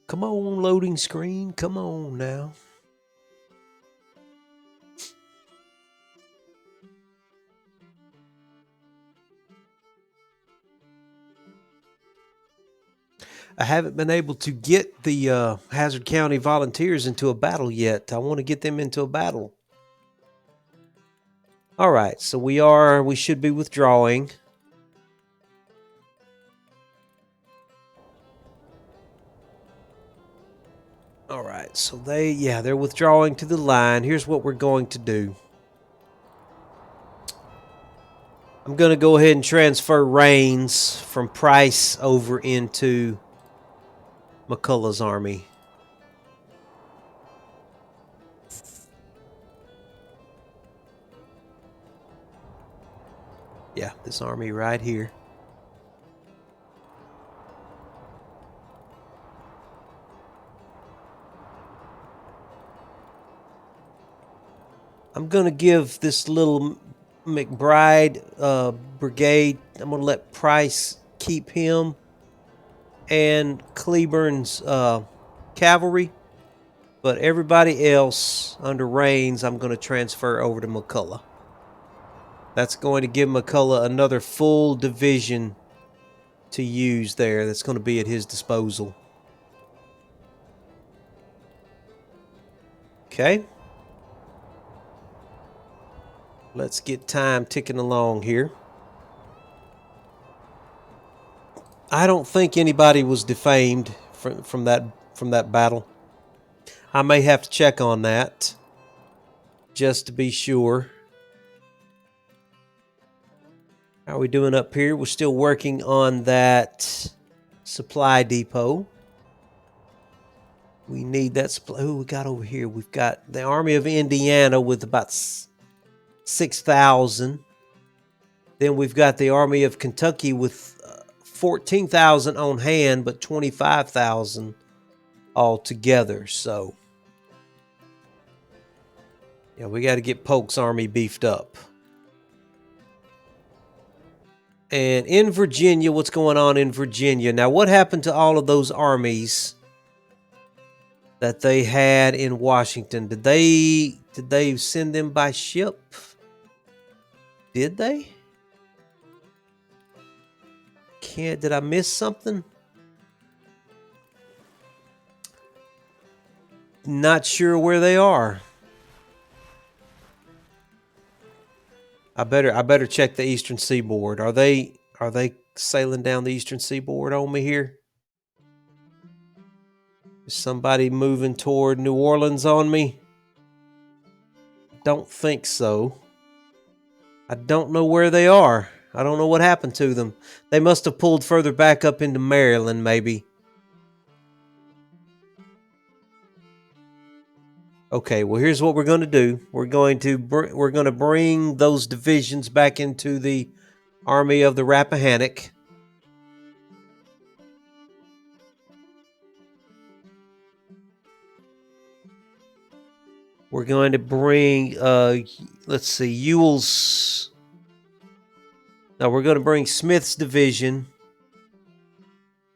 Come on, loading screen. Come on now. I haven't been able to get the Hazzard County Volunteers into a battle yet. I want to get them into a battle. All right, so we should be withdrawing. All right, so they're withdrawing to the line. Here's what we're going to do. I'm going to go ahead and transfer Rains from Price over into McCullough's army. Yeah, this army right here. I'm going to give this little McBride brigade, I'm going to let Price keep him and Cleburne's cavalry. But everybody else under Rains, I'm going to transfer over to McCullough. That's going to give McCullough another full division to use there. That's going to be at his disposal. Okay. Let's get time ticking along here. I don't think anybody was defamed from that battle. I may have to check on that just to be sure. How are we doing up here? We're still working on that supply depot. We need that supply. Oh, we got over here. We've got the Army of Indiana with about 6,000. Then we've got the Army of Kentucky with 14,000 on hand, but 25,000 altogether. So, yeah, we got to get Polk's army beefed up. And in Virginia, what's going on in Virginia? Now, what happened to all of those armies that they had in Washington? Did they send them by ship? Did they? Did I miss something? Not sure where they are. I better check the eastern seaboard. Are they sailing down the eastern seaboard on me here? Is somebody moving toward New Orleans on me? Don't think so. I don't know where they are. I don't know what happened to them. They must have pulled further back up into Maryland, maybe. Okay, well, here's what we're going to do. We're going to bring those divisions back into the Army of the Rappahannock. We're going to bring, let's see, Ewell's. Now we're going to bring Smith's division.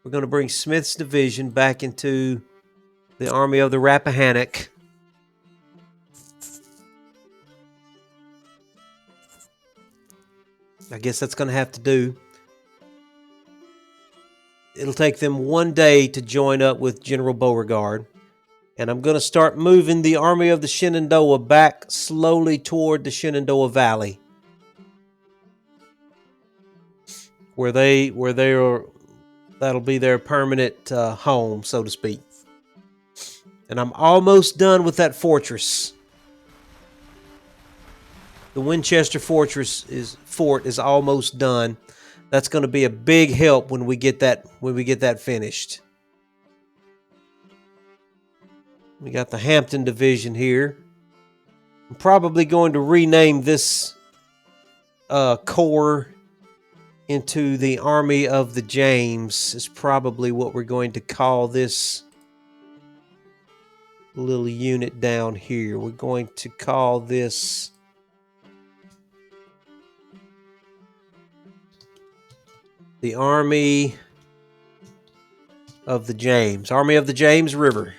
We're going to bring Smith's division back into the Army of the Rappahannock. I guess that's going to have to do. It'll take them one day to join up with General Beauregard. And I'm going to start moving the Army of the Shenandoah back slowly toward the Shenandoah Valley, where they are That'll be their permanent home, so to speak. And I'm almost done with that fortress. The Winchester fort is almost done. That's going to be a big help when we get that finished. We got the Hampton Division here. I'm probably going to rename this corps into the Army of the James. Is probably what we're going to call this little unit down here. We're going to call this the Army of the James. Army of the James River.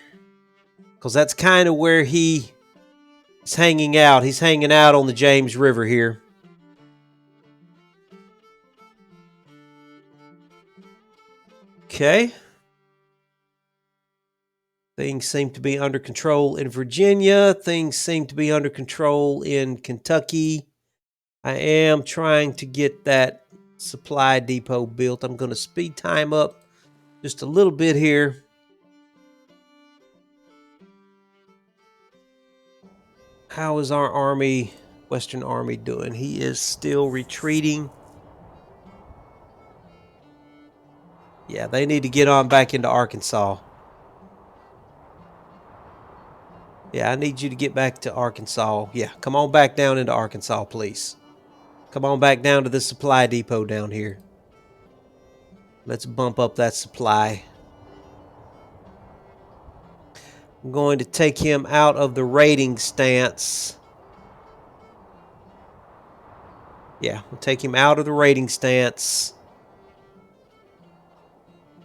Because that's kind of where he's hanging out. He's hanging out on the James River here. Okay. Things seem to be under control in Virginia. Things seem to be under control in Kentucky. I am trying to get that supply depot built. I'm going to speed time up just a little bit here. How is our army, Western Army, doing? He is still retreating. Yeah, they need to get on back into Arkansas. Yeah, I need you to get back to Arkansas. Yeah, come on back down into Arkansas, please. Come on back down to the supply depot down here. Let's bump up that supply. I'm going to take him out of the raiding stance. Yeah, we'll take him out of the raiding stance.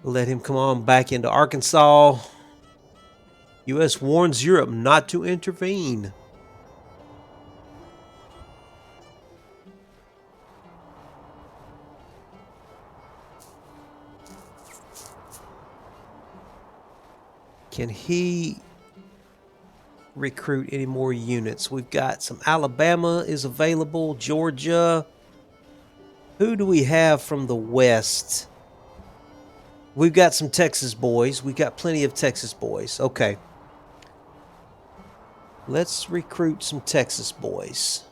Let him come on back into Arkansas. U.S. warns Europe not to intervene. Can he recruit any more units? We've got some Alabama is available, Georgia. Who do we have from the West? We've got some Texas boys. We've got plenty of Texas boys. Okay. Let's recruit some Texas boys.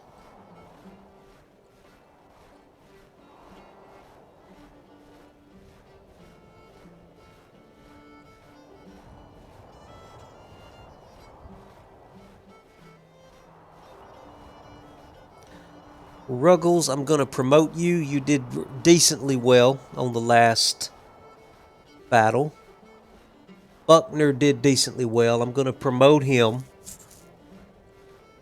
Ruggles, I'm going to promote you. You did decently well on the last battle. Buckner did decently well. I'm going to promote him.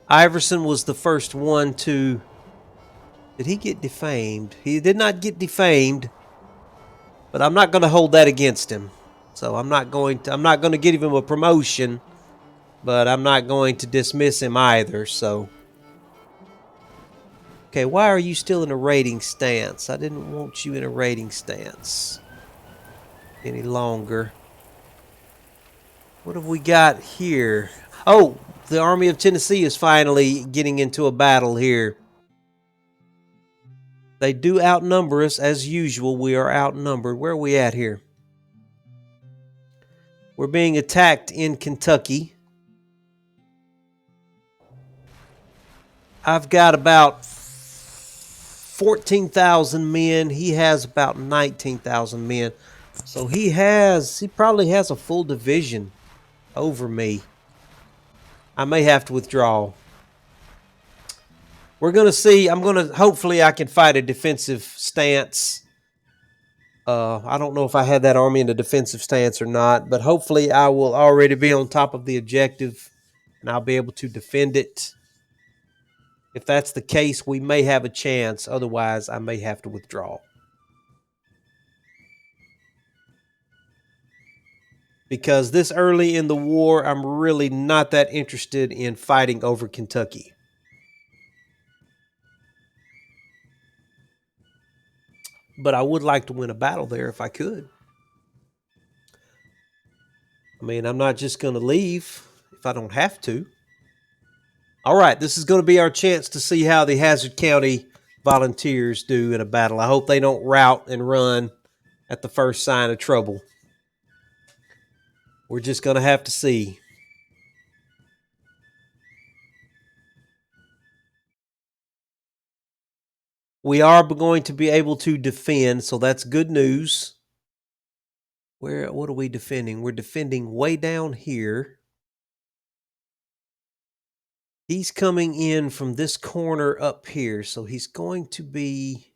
Iverson was the first one to... Did he get defamed? He did not get defamed, but I'm not going to hold that against him. So I'm not going to give him a promotion, but I'm not going to dismiss him either, so... Okay, why are you still in a raiding stance? I didn't want you in a raiding stance any longer. What have we got here? Oh, the Army of Tennessee is finally getting into a battle here. They do outnumber us, as usual. We are outnumbered. Where are we at here? We're being attacked in Kentucky. I've got about 14,000 men. He has about 19,000 men. So he probably has a full division over me. I may have to withdraw. We're going to see. Hopefully I can fight a defensive stance. I don't know if I had that army in a defensive stance or not, but hopefully I will already be on top of the objective and I'll be able to defend it. If that's the case, we may have a chance. Otherwise, I may have to withdraw. Because this early in the war, I'm really not that interested in fighting over Kentucky. But I would like to win a battle there if I could. I mean, I'm not just going to leave if I don't have to. All right, this is going to be our chance to see how the Hazzard County Volunteers do in a battle. I hope they don't rout and run at the first sign of trouble. We're just going to have to see. We are going to be able to defend, so that's good news. What are we defending? We're defending way down here. He's coming in from this corner up here, so he's going to be...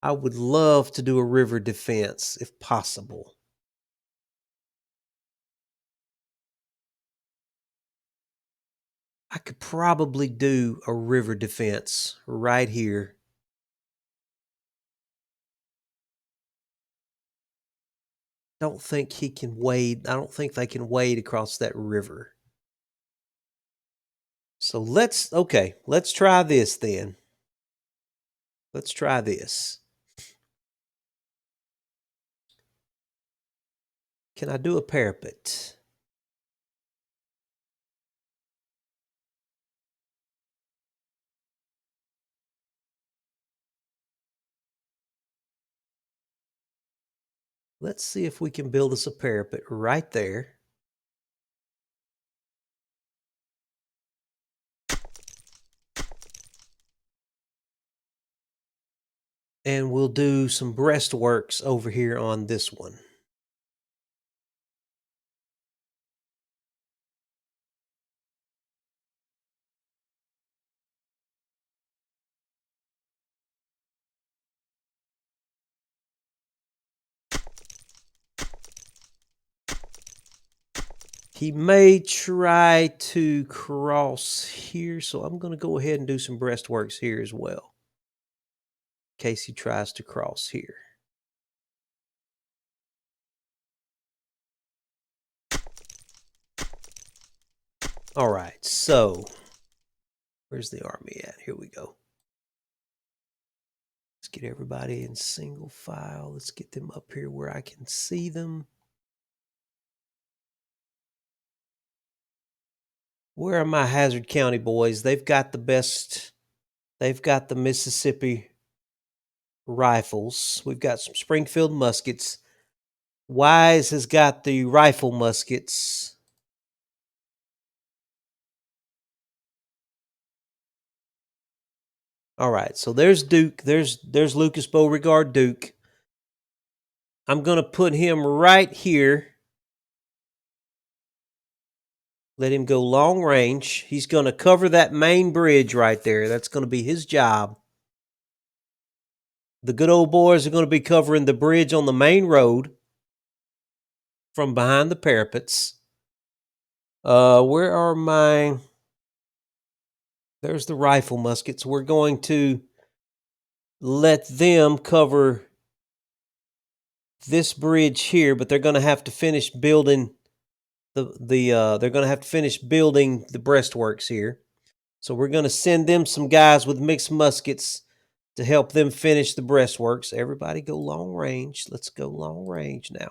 I would love to do a river defense if possible. I could probably do a river defense right here. Don't think he can wade. I don't think they can wade across that river. So let's try this then. Let's try this. Can I do a parapet? Let's see if we can build us a parapet right there. And we'll do some breastworks over here on this one. He may try to cross here, so I'm going to go ahead and do some breastworks here as well, in case he tries to cross here. All right, so where's the army at? Here we go. Let's get everybody in single file. Let's get them up here where I can see them. Where are my Hazzard County boys? They've got the best. They've got the Mississippi rifles. We've got some Springfield muskets. Wise has got the rifle muskets. All right, so there's Duke. There's Lucas Beauregard Duke. I'm going to put him right here. Let him go long range. He's going to cover that main bridge right there. That's going to be his job. The good old boys are going to be covering the bridge on the main road from behind the parapets. Where are my... There's the rifle muskets. We're going to let them cover this bridge here, but they're going to have to finish building they're going to have to finish building the breastworks here. So we're going to send them some guys with mixed muskets to help them finish the breastworks. Everybody go long range. Let's go long range now.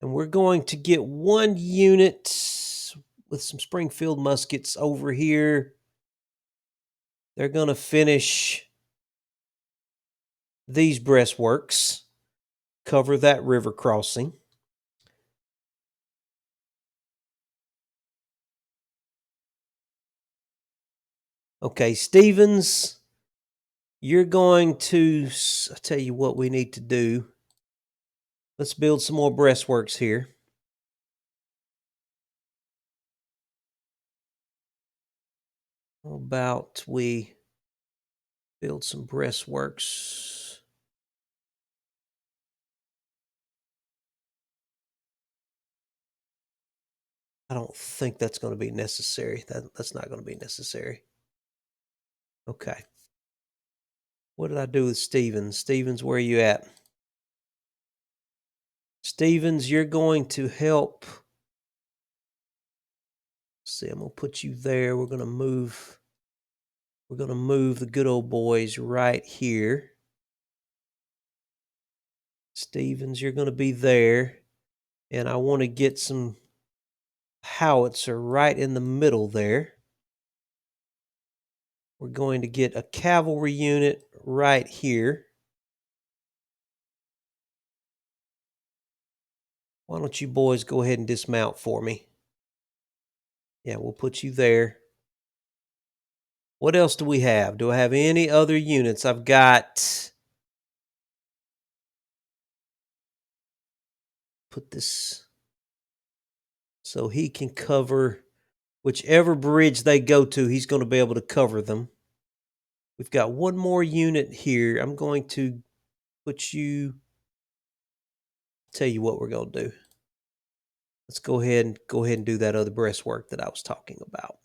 And we're going to get one unit with some Springfield muskets over here. They're going to finish these breastworks, cover that river crossing. Okay, Stevens, you're going to... I'll tell you what we need to do. Let's build some more breastworks here. How about we build some breastworks? I don't think that's going to be necessary. That's not going to be necessary. Okay. What did I do with Stevens? Stevens, where are you at? Stevens, you're going to help. See, I'm going to put you there. We're going to move the good old boys right here. Stevens, you're going to be there. And I want to get some howitzer right in the middle there. We're going to get a cavalry unit right here. Why don't you boys go ahead and dismount for me? Yeah, we'll put you there. What else do we have? Do I have any other units? I've got... Put this so he can cover whichever bridge they go to, he's going to be able to cover them. We've got one more unit here. I'm going to put you... Tell you what we're going to do. Let's go ahead and do that other breastwork that I was talking about.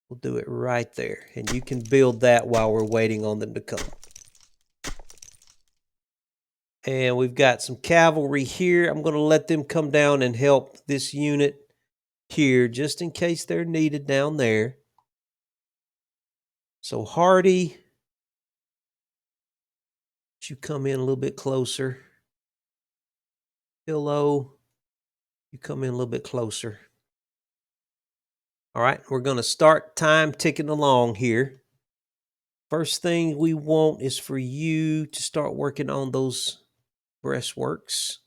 We'll do it right there. And you can build that while we're waiting on them to come. And we've got some cavalry here. I'm going to let them come down and help this unit here, just in case they're needed down there. So Hardy, you come in a little bit closer. Pillow, you come in a little bit closer. All right, we're going to start time ticking along here. First thing we want is for you to start working on those breastworks.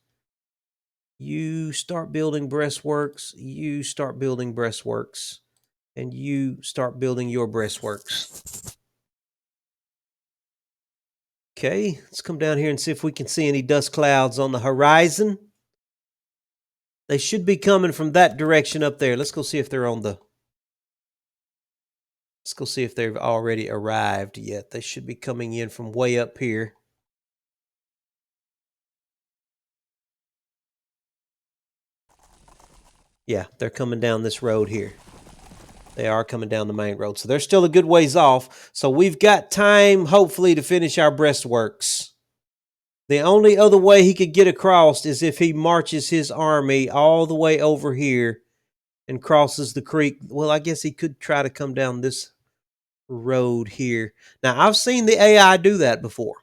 You start building breastworks. You start building breastworks. And you start building your breastworks. Okay, let's come down here and see if we can see any dust clouds on the horizon. They should be coming from that direction up there. Let's go see if they're on the... Let's go see if they've already arrived yet. They should be coming in from way up here. Yeah, they're coming down this road here. They are coming down the main road. So they're still a good ways off. So we've got time, hopefully, to finish our breastworks. The only other way he could get across is if he marches his army all the way over here and crosses the creek. Well, I guess he could try to come down this road here. Now, I've seen the AI do that before.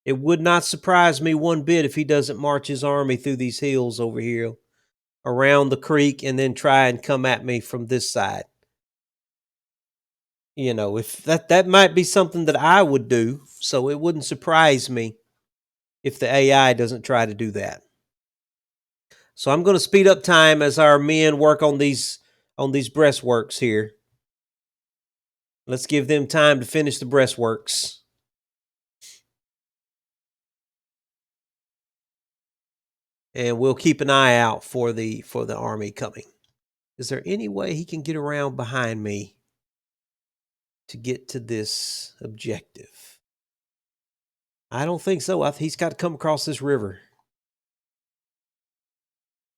It would not surprise me one bit if he doesn't march his army through these hills over here, around the creek, and then try and come at me from this side. You know, if that might be something that I would do, so it wouldn't surprise me if the AI doesn't try to do that. So I'm going to speed up time as our men work on these breastworks here. Let's give them time to finish the breastworks. And we'll keep an eye out for the army coming. Is there any way he can get around behind me to get to this objective? I don't think so. He's got to come across this river.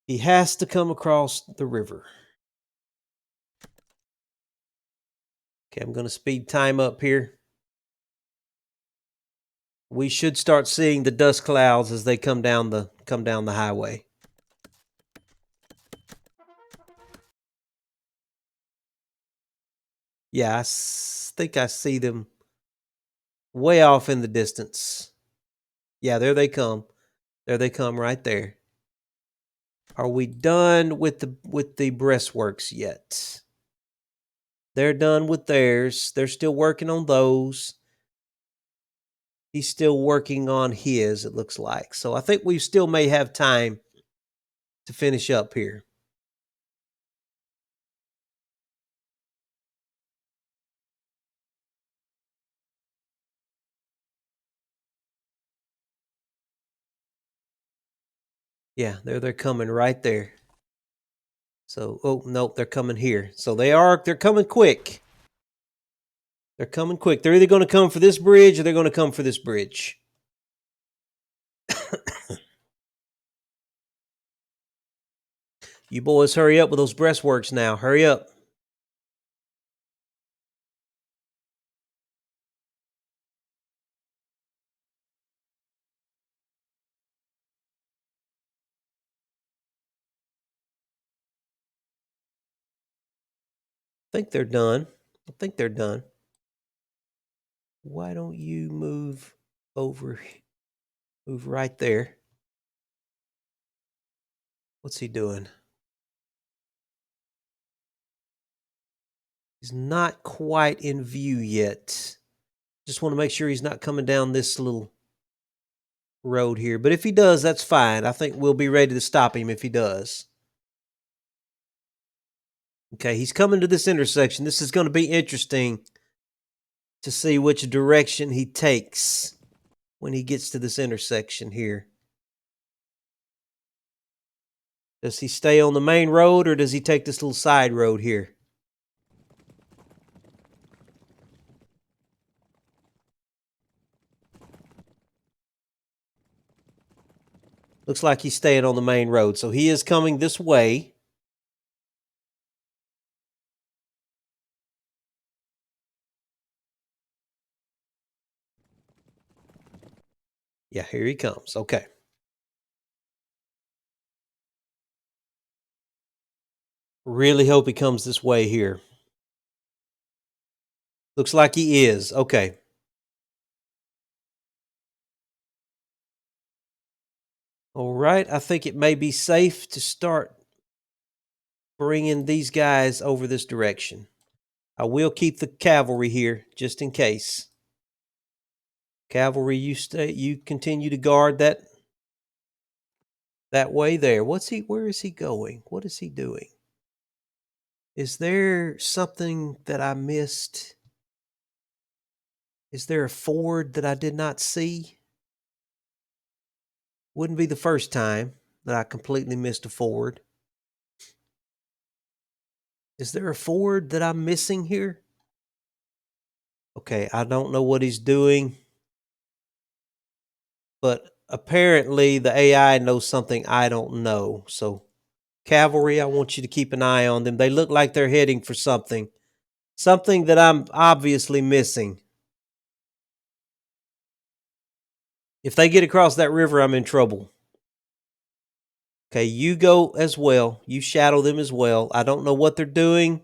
He has to come across the river. Okay, I'm going to speed time up here. We should start seeing the dust clouds as they come down the highway. Yeah, I think I see them way off in the distance. Yeah, there they come. There they come right there. Are we done with the breastworks yet? They're done with theirs. They're still working on those. He's still working on his, it looks like. So I think we still may have time to finish up here. Yeah, they're coming right there. So, oh, nope, they're coming here. So they're coming quick. They're coming quick. They're either going to come for this bridge or they're going to come for this bridge. You boys hurry up with those breastworks now. Hurry up. I think they're done. I think they're done. Why don't you move over? Move right there. What's he doing? He's not quite in view yet. Just want to make sure he's not coming down this little road here. But if he does, that's fine. I think we'll be ready to stop him if he does. Okay, he's coming to this intersection. This is going to be interesting to see which direction he takes when he gets to this intersection here. Does he stay on the main road or does he take this little side road here? Looks like he's staying on the main road. So he is coming this way. Yeah, here he comes. Okay. Really hope he comes this way here. Looks like he is. Okay. All right. I think it may be safe to start bringing these guys over this direction. I will keep the cavalry here just in case. Cavalry, you continue to guard that way there. Where is he going? What is he doing? Is there something that I missed? Is there a ford that I did not see? Wouldn't be the first time that I completely missed a ford. Is there a ford that I'm missing here? Okay, I don't know what he's doing, but apparently the AI knows something I don't know. So, cavalry, I want you to keep an eye on them. They look like they're heading for something that I'm obviously missing. If they get across that river, I'm in trouble. Okay, you go as well. You shadow them as well. I don't know what they're doing,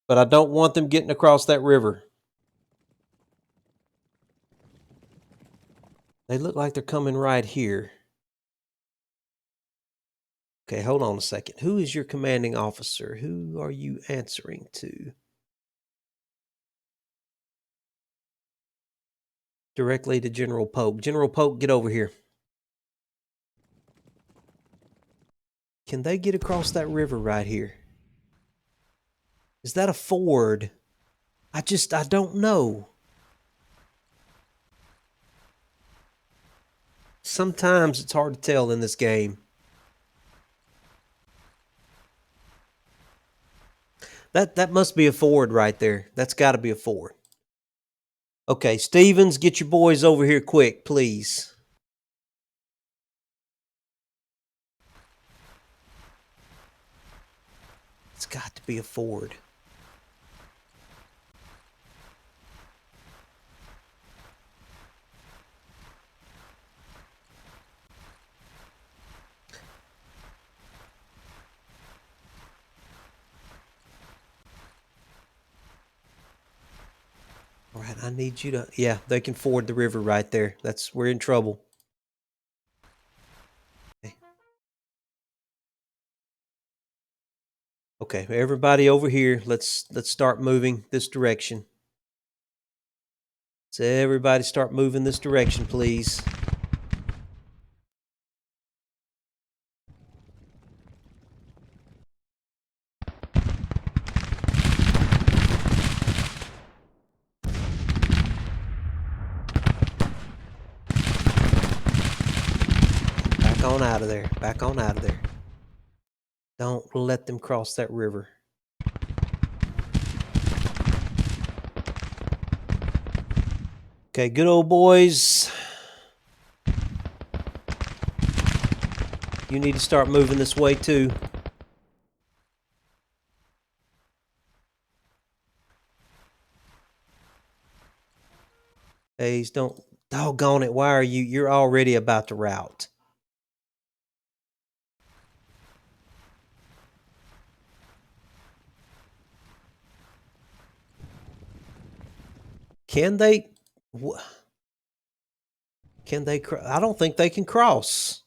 but I don't want them getting across that river. They look like they're coming right here. Okay, hold on a second. Who is your commanding officer? Who are you answering to? Directly to General Polk. General Polk, get over here. Can they get across that river right here? Is that a ford? I don't know. Sometimes it's hard to tell in this game. That must be a ford right there. That's got to be a ford. Okay, Stevens, get your boys over here quick, please. It's got to be a ford. All right, I need you to... Yeah, they can ford the river right there. We're in trouble. Okay, everybody over here. Let's start moving this direction. So everybody start moving this direction, please. Back on out of there. Back on out of there. Don't let them cross that river. Okay, good old boys. You need to start moving this way too. Hey, don't... Doggone it, why are you... You're already about to rout. Can they... Can they... I don't think they can cross.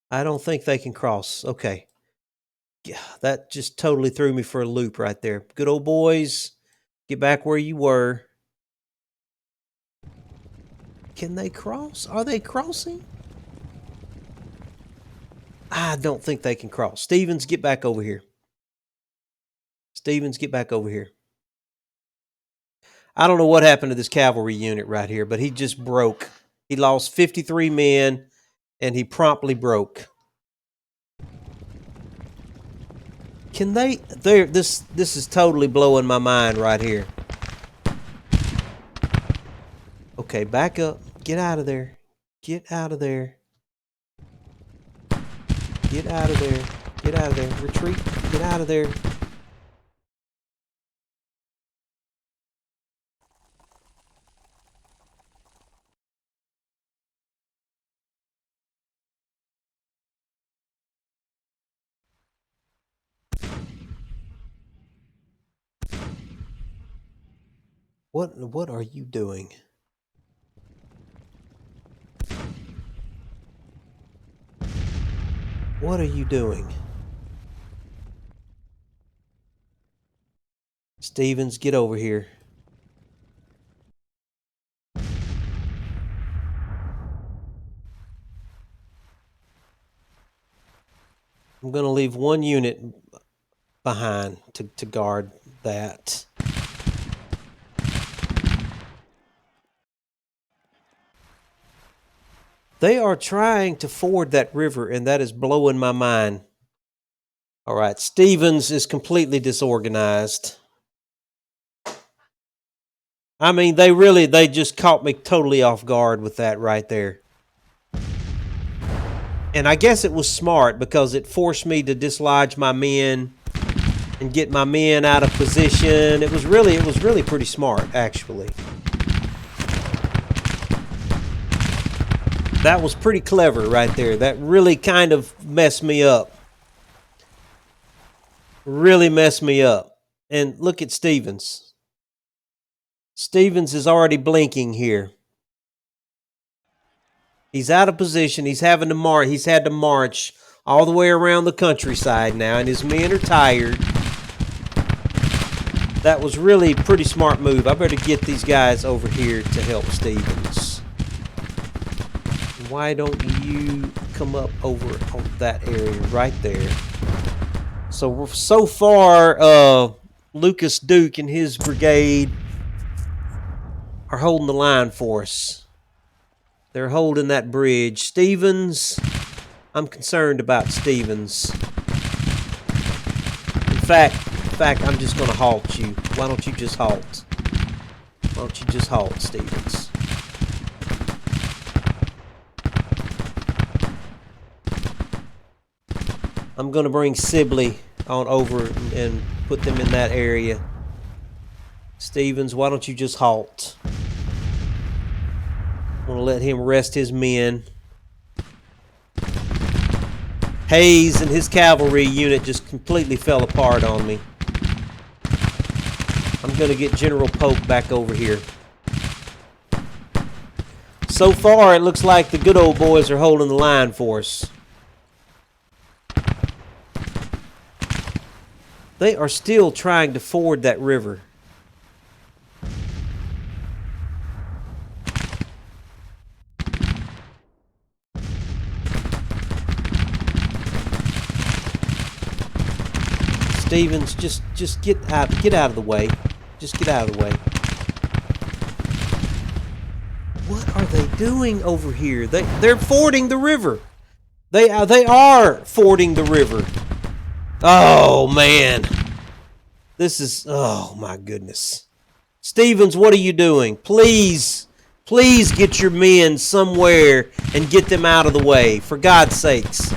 I don't think they can cross. Okay. Yeah, that just totally threw me for a loop right there. Good old boys, get back where you were. Can they cross? Are they crossing? I don't think they can cross. Stevens, get back over here. Stevens, get back over here. I don't know what happened to this cavalry unit right here, but he just broke. He lost 53 men, and he promptly broke. Can they? This is totally blowing my mind right here. Okay, back up. Get out of there. Get out of there. Get out of there. Get out of there. Retreat. Get out of there. What are you doing? What are you doing? Stevens, get over here. I'm going to leave one unit behind to guard that. They are trying to ford that river, and that is blowing my mind. All right, Stevens is completely disorganized. I mean, they just caught me totally off guard with that right there. And I guess it was smart because it forced me to dislodge my men and get my men out of position. It was really pretty smart, actually. That was pretty clever right there. That really kind of messed me up. Really messed me up. And look at Stevens. Stevens is already blinking here. He's out of position. He's having to march. He's had to march all the way around the countryside now, and his men are tired. That was really a pretty smart move. I better get these guys over here to help Stevens. Why don't you come up over on that area right there? So far, Lucas Duke and his brigade are holding the line for us. They're holding that bridge. Stevens, I'm concerned about Stevens. In fact, I'm just going to halt you. Why don't you just halt? Why don't you just halt, Stevens? I'm going to bring Sibley on over and put them in that area. Stevens, why don't you just halt? I'm going to let him rest his men. Hayes and his cavalry unit just completely fell apart on me. I'm going to get General Pope back over here. So far, it looks like the good old boys are holding the line for us. They are still trying to ford that river. Stevens, just get out of the way. Just get out of the way. What are they doing over here? They're fording the river. They are fording the river. Oh man. This is, oh my goodness. Stevens, what are you doing? Please get your men somewhere and get them out of the way, for God's sakes.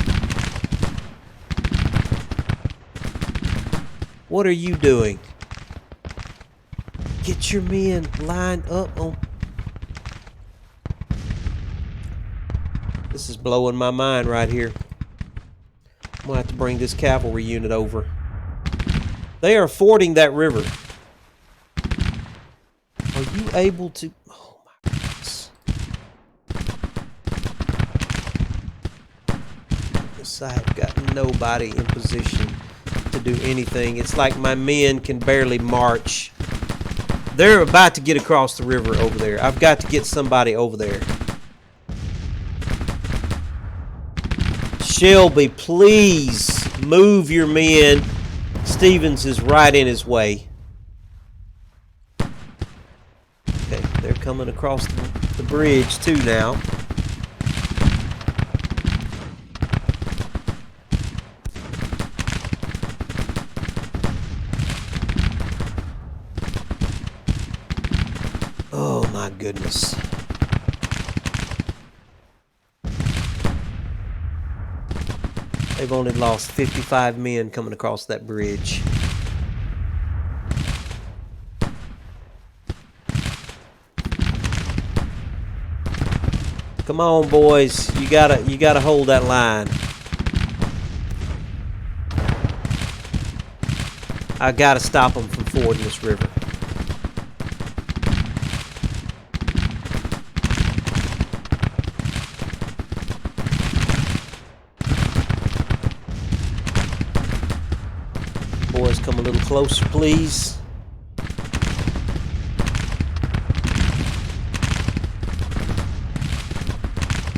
What are you doing? Get your men lined up on... This is blowing my mind right here. I'm going to have to bring this cavalry unit over. They are fording that river. Are you able to... Oh my goodness. This side got nobody in position. to do anything. It's like my men can barely march. They're about to get across the river over there. I've got to get somebody over there. Shelby, please move your men. Stevens is right in his way. Okay, they're coming across the bridge too now. Oh my goodness. They've only lost 55 men coming across that bridge. Come on, boys. You gotta hold that line. I gotta stop them from fording this river. Boys, come a little closer, please.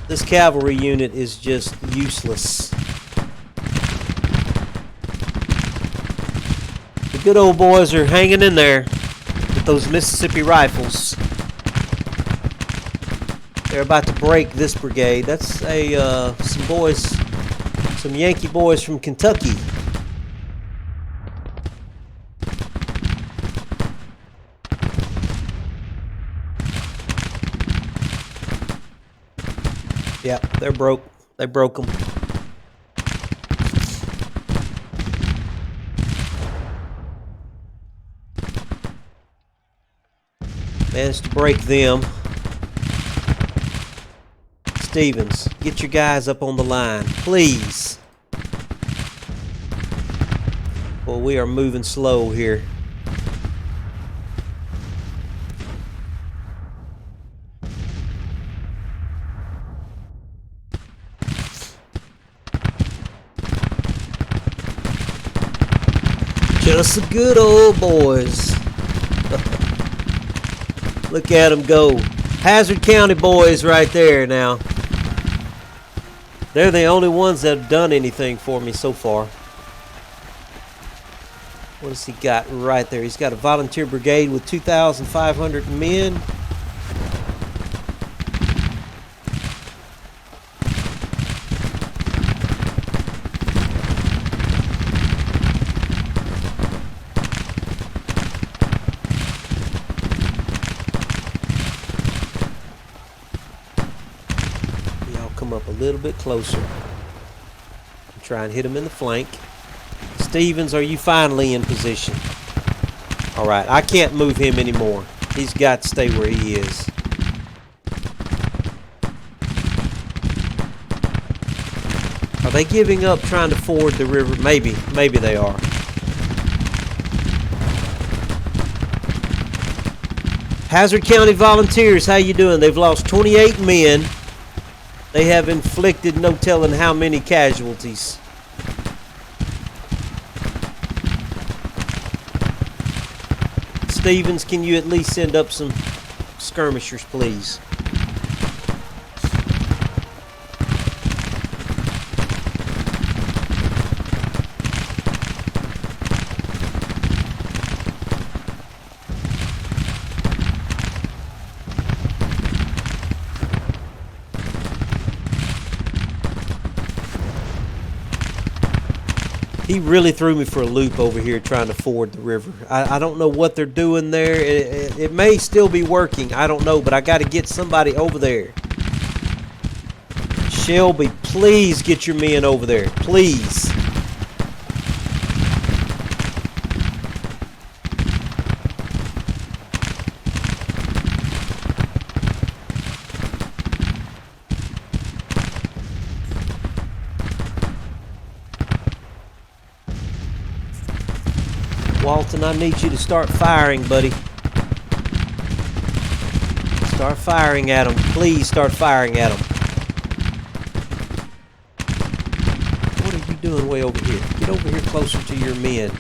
This cavalry unit is just useless. The good old boys are hanging in there with those Mississippi rifles. They're about to break this brigade. That's some boys, some Yankee boys from Kentucky. Yeah, they're broke. They broke them. Managed to break them. Stevens, get your guys up on the line, please. Well, we are moving slow here. Just the good old boys. Look at them go. Hazzard County boys right there now. They're the only ones that have done anything for me so far. What has he got right there? He's got a volunteer brigade with 2,500 men. Up a little bit closer and try and hit him in the flank. Stevens, are you finally in position? All right, I can't move him anymore. He's got to stay where he is. Are they giving up trying to ford the river? Maybe they are. Hazzard County Volunteers, how you doing? They've lost 28 men. They have inflicted no telling how many casualties. Stevens, can you at least send up some skirmishers, please? He really threw me for a loop over here trying to ford the river. I don't know what they're doing there. It may still be working. I don't know, but I got to get somebody over there. Shelby, please get your men over there. Please. Walton, I need you to start firing, buddy. Start firing at them. Please start firing at them. What are you doing way over here? Get over here closer to your men.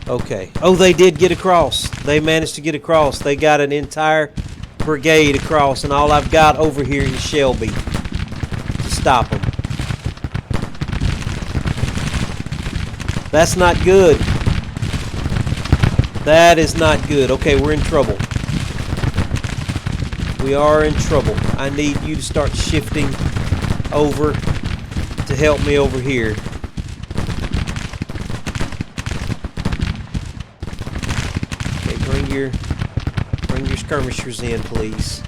Okay. Oh, they did get across. They managed to get across. They got an entire brigade across, and all I've got over here is Shelby to stop them. That's not good. That is not good. Okay, we're in trouble. We are in trouble. I need you to start shifting over to help me over here. Okay, bring your skirmishers in, please.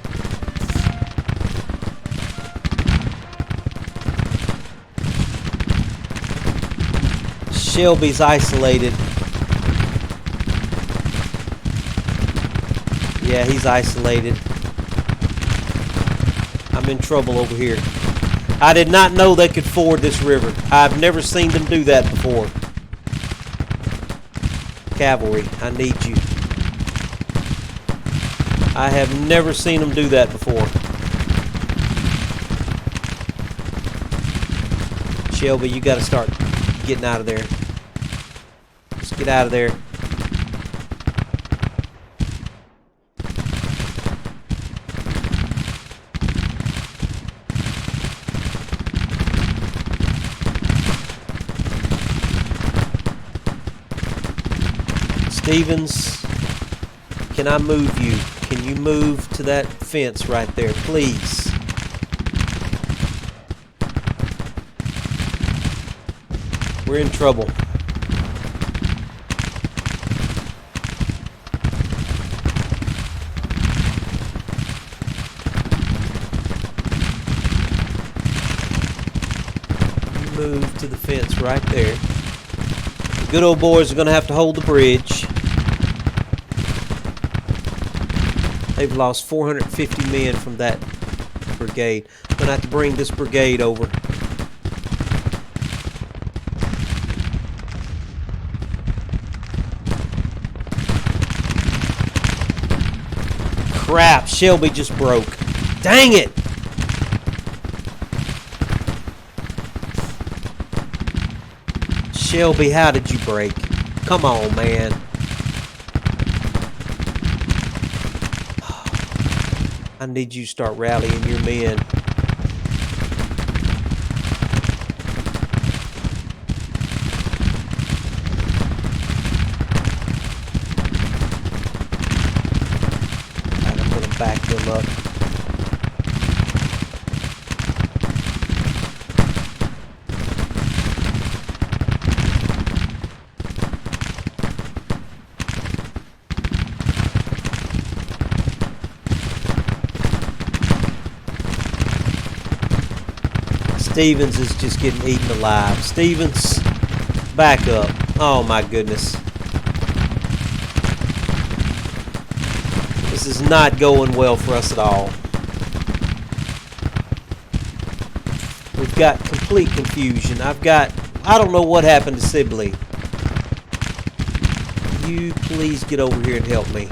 Shelby's isolated. Yeah, he's isolated. I'm in trouble over here. I did not know they could ford this river. I've never seen them do that before. Cavalry, I need you. I have never seen them do that before. Shelby, you got to start getting out of there. Just get out of there. Stevens, can I move you? Can you move to that fence right there, please? We're in trouble. You move to the fence right there. The good old boys are going to have to hold the bridge. They've lost 450 men from that brigade. I'm going to have to bring this brigade over. Crap, Shelby just broke. Dang it! Shelby, how did you break? Come on, man. I need you to start rallying your men. I'm going to back them up. Stevens is just getting eaten alive. Stevens, back up. Oh my goodness. This is not going well for us at all. We've got complete confusion. I don't know what happened to Sibley. You please get over here and help me.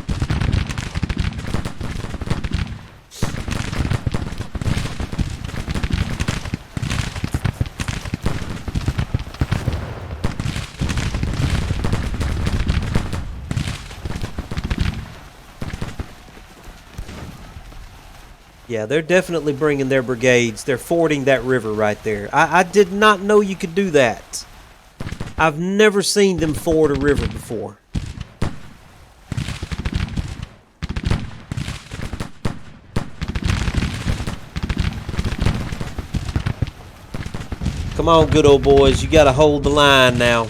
Yeah, they're definitely bringing their brigades. They're fording that river right there. I did not know you could do that. I've never seen them ford a river before. Come on, good old boys. You got to hold the line now.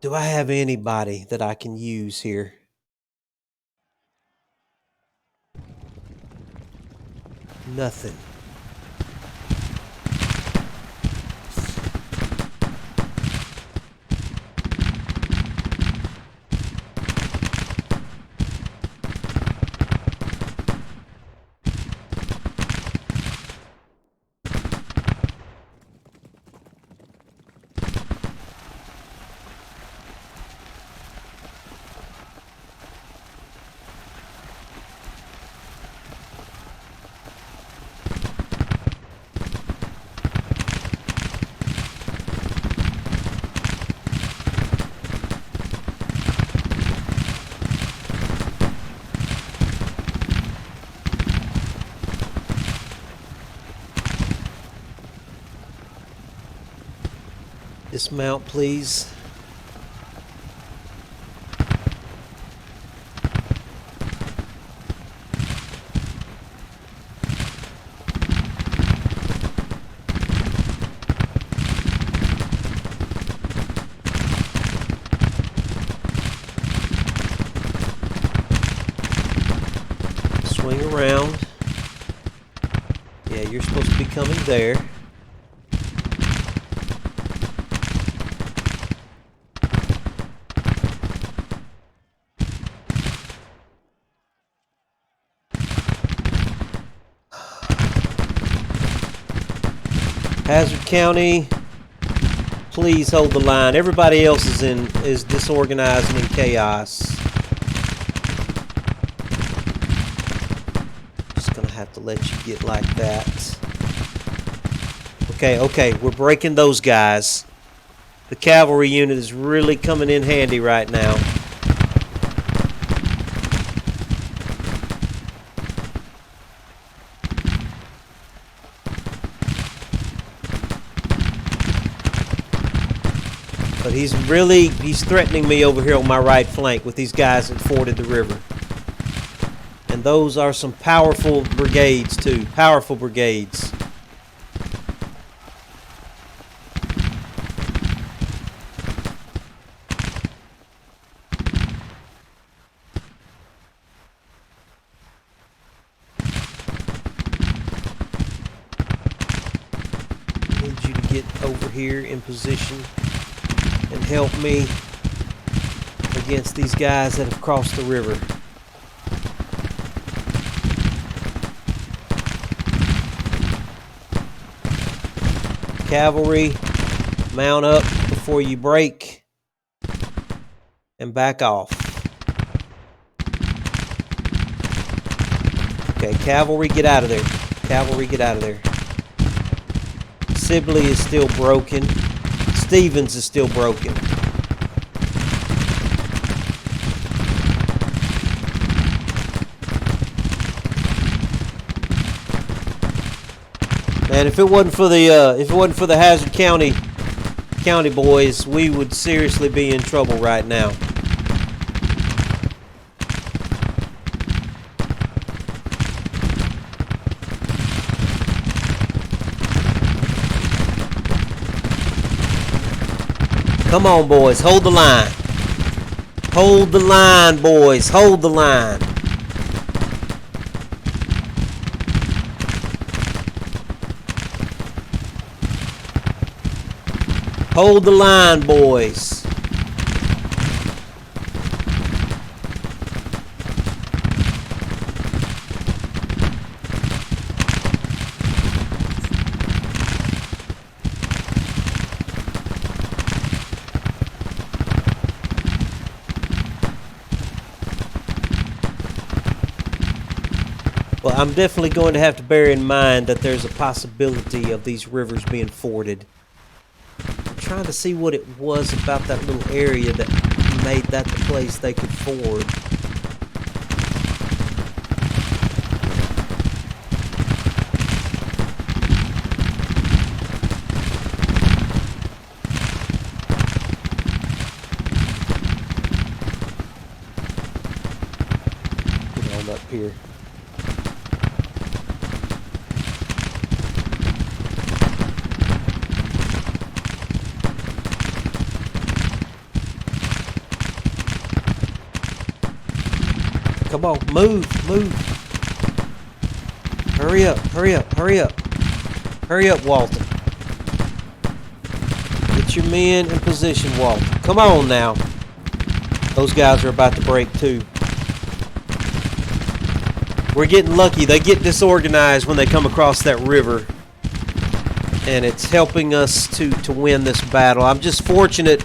Do I have anybody that I can use here? Nothing. Dismount, please. Swing around. Yeah, you're supposed to be coming there. Hazzard County, please hold the line. Everybody else is disorganized and in chaos. Just gonna have to let you get like that. Okay, we're breaking those guys. The cavalry unit is really coming in handy right now. But he's threatening me over here on my right flank with these guys that forded the river. And those are some powerful brigades too. Powerful brigades. I need you to get over here in position and help me against these guys that have crossed the river. Cavalry, mount up before you break and back off. Okay, cavalry, get out of there. Cavalry, get out of there. Sibley is still broken. Stevens is still broken. Man, if it wasn't for the Hazzard County boys, we would seriously be in trouble right now. Come on, boys. Hold the line. Hold the line, boys. Hold the line. Hold the line, boys. Well, I'm definitely going to have to bear in mind that there's a possibility of these rivers being forded. I'm trying to see what it was about that little area that made that the place they could ford. Get on up here. Come on, move. Hurry up. Hurry up, Walton. Get your men in position, Walton. Come on now. Those guys are about to break too. We're getting lucky. They get disorganized when they come across that river. And it's helping us to win this battle. I'm just fortunate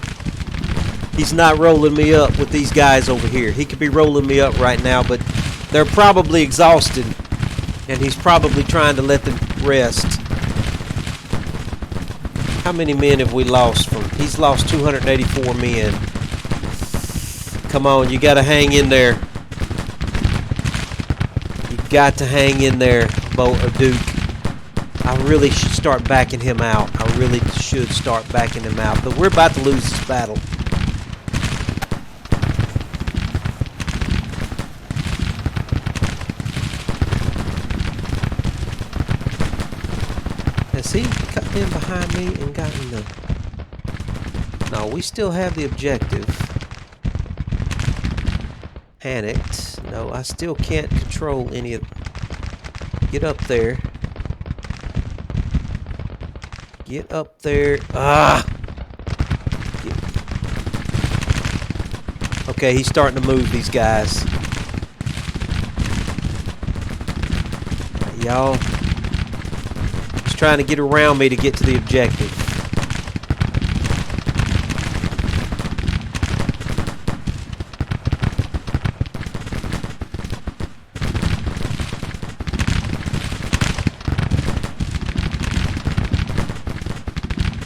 he's not rolling me up with these guys over here. He could be rolling me up right now, but they're probably exhausted, and he's probably trying to let them rest. How many men have we lost from? He's lost 284 men. Come on, you got to hang in there. You got to hang in there, Duke. I really should start backing him out. I really should start backing them out. But we're about to lose this battle. Has he cut in behind me and gotten the... No, we still have the objective. Panicked. No, I still can't control any of... Get up there. Get up there. Ah! Okay, he's starting to move these guys. Y'all... He's trying to get around me to get to the objective.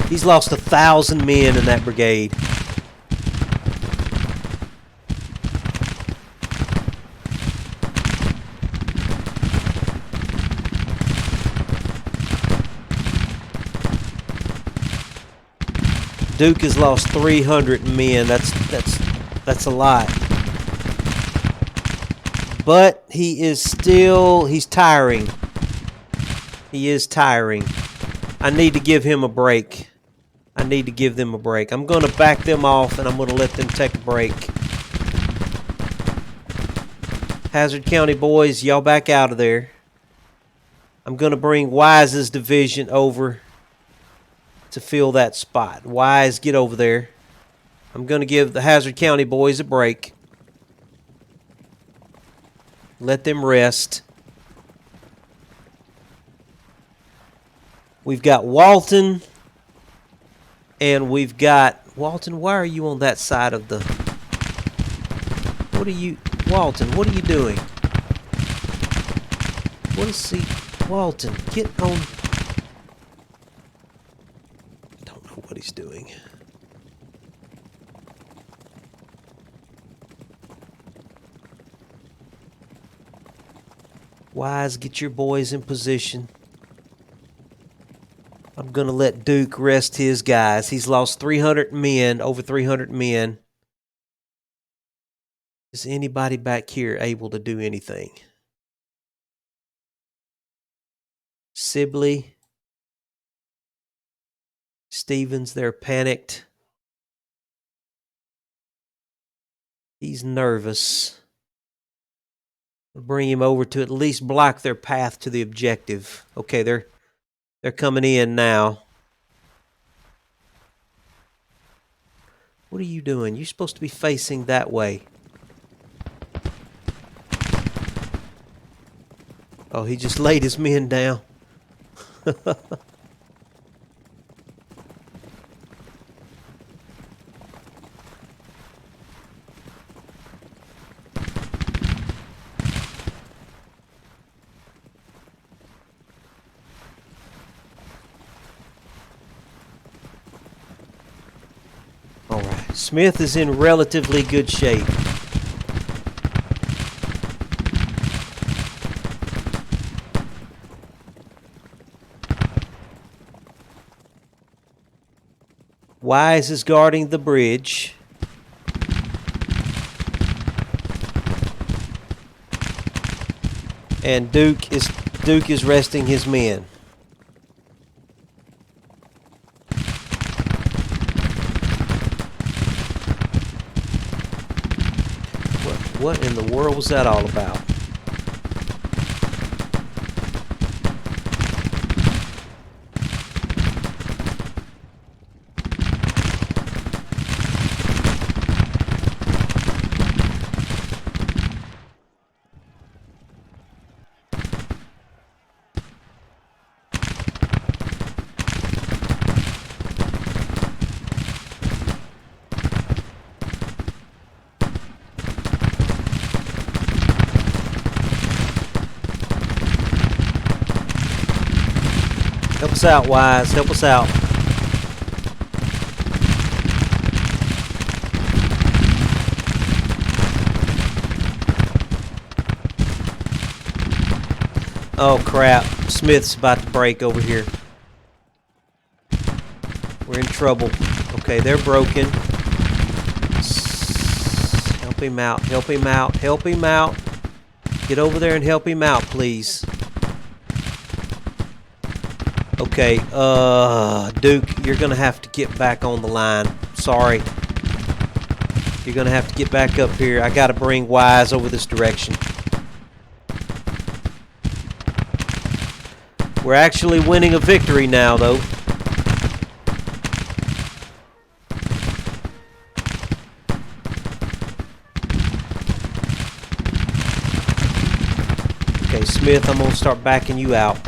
He's lost 1,000 men in that brigade. Duke has lost 300 men. That's a lot. But he's tiring. He is tiring. I need to give him a break. I need to give them a break. I'm going to back them off and I'm going to let them take a break. Hazzard County boys, y'all back out of there. I'm going to bring Wise's division over to fill that spot. Wise, get over there. I'm going to give the Hazzard County boys a break. Let them rest. We've got Walton. And we've got... Walton, why are you on that side of the... What are you... Walton, what are you doing? What is he... Walton, get on... I don't know what he's doing. Wise, get your boys in position. I'm going to let Duke rest his guys. He's lost 300 men, over 300 men. Is anybody back here able to do anything? Sibley, Stevens, they're panicked. He's nervous. I'll bring him over to at least block their path to the objective. Okay, they're coming in now. What are you doing? You're supposed to be facing that way. Oh, he just laid his men down. All right, Smith is in relatively good shape. Wise is guarding the bridge. And Duke is resting his men. What in the world was that all about? Help us out, Wise. Help us out. Oh, crap. Smith's about to break over here. We're in trouble. Okay, they're broken. Help him out. Help him out. Help him out. Get over there and help him out, please. Okay, Duke, you're gonna have to get back on the line. Sorry. You're gonna have to get back up here. I gotta bring Wise over this direction. We're actually winning a victory now, though. Okay, Smith, I'm gonna start backing you out.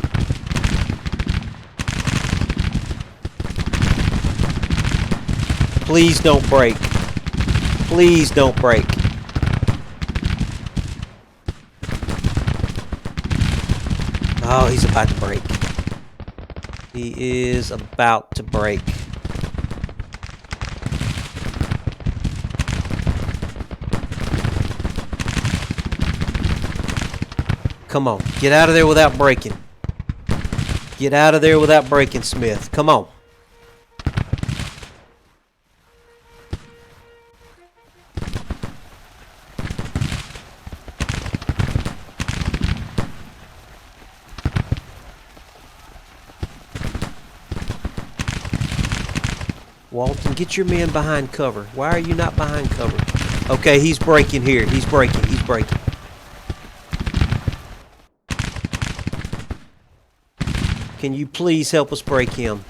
Please don't break. Please don't break. Oh, he's about to break. He is about to break. Come on. Get out of there without breaking. Get out of there without breaking, Smith. Come on. Walton, get your men behind cover. Why are you not behind cover? Okay, he's breaking here. He's breaking. He's breaking. Can you please help us break him?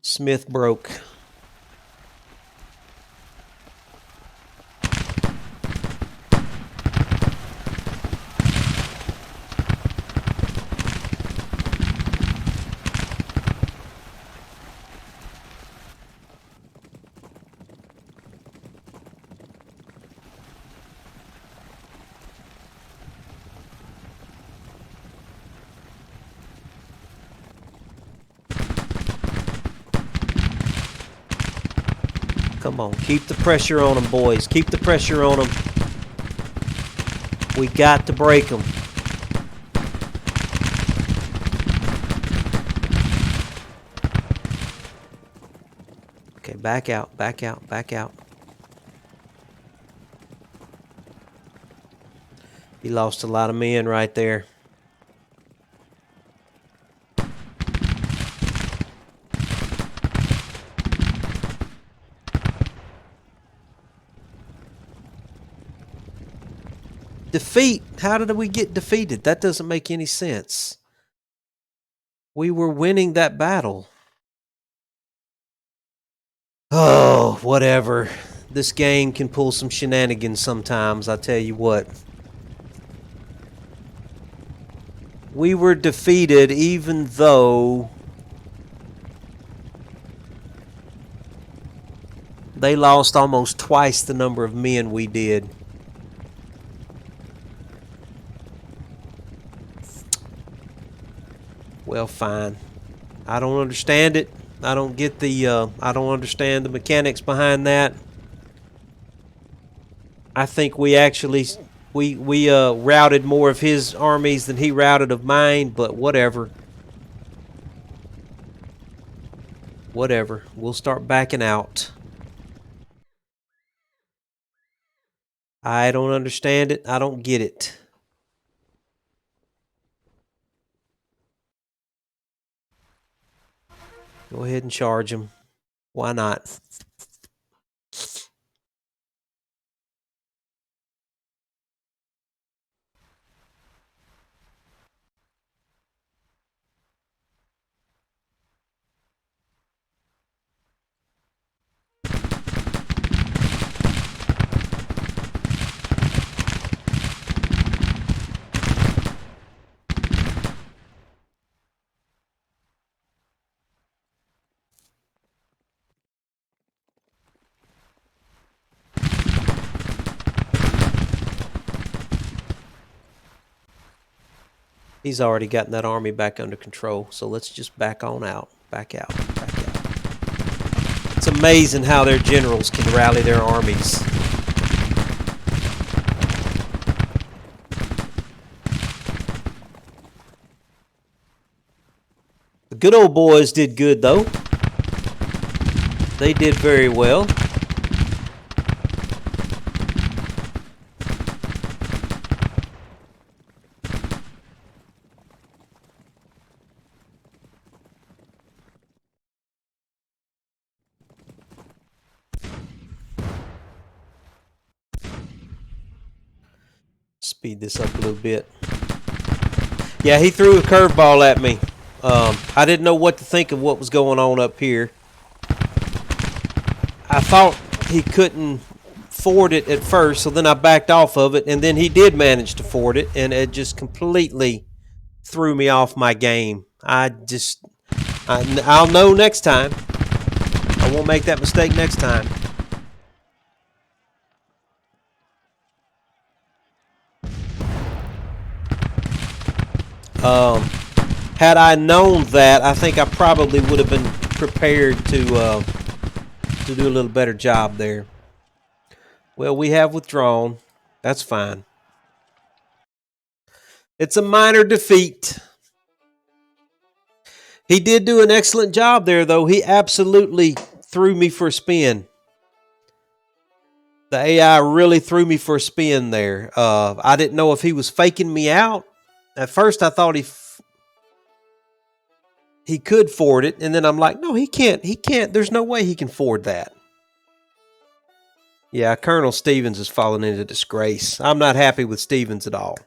Smith broke. Come on, keep the pressure on them, boys. Keep the pressure on them. We got to break them. Okay, back out, back out, back out. He lost a lot of men right there. Defeat? How did we get defeated? That doesn't make any sense. We were winning that battle. Oh, whatever. This game can pull some shenanigans sometimes, I tell you what. We were defeated even though they lost almost twice the number of men we did. Well, fine. I don't understand it. I don't get the, I don't understand the mechanics behind that. I think we actually, we routed more of his armies than he routed of mine, but whatever. Whatever. We'll start backing out. I don't understand it. I don't get it. Go ahead and charge him. Why not? He's already gotten that army back under control, so let's just back on out. Back out. Back out. It's amazing how their generals can rally their armies. good old boys did good, though. They did very well. Speed this up a little bit. Yeah, he threw a curveball at me. I didn't know what to think of what was going on up here. I thought he couldn't ford it at first, so then I backed off of it, and then he did manage to ford it, and it just completely threw me off my game. I'll know next time. I won't make that mistake next time. Had I known that, I think I probably would have been prepared to do a little better job there. Well, we have withdrawn. That's fine. It's a minor defeat. He did do an excellent job there, though. He absolutely threw me for a spin. The AI really threw me for a spin there. I didn't know if he was faking me out. At first, I thought he could ford it, and then I'm like, no, he can't. He can't. There's no way he can ford that. Yeah, Colonel Stevens has fallen into disgrace. I'm not happy with Stevens at all.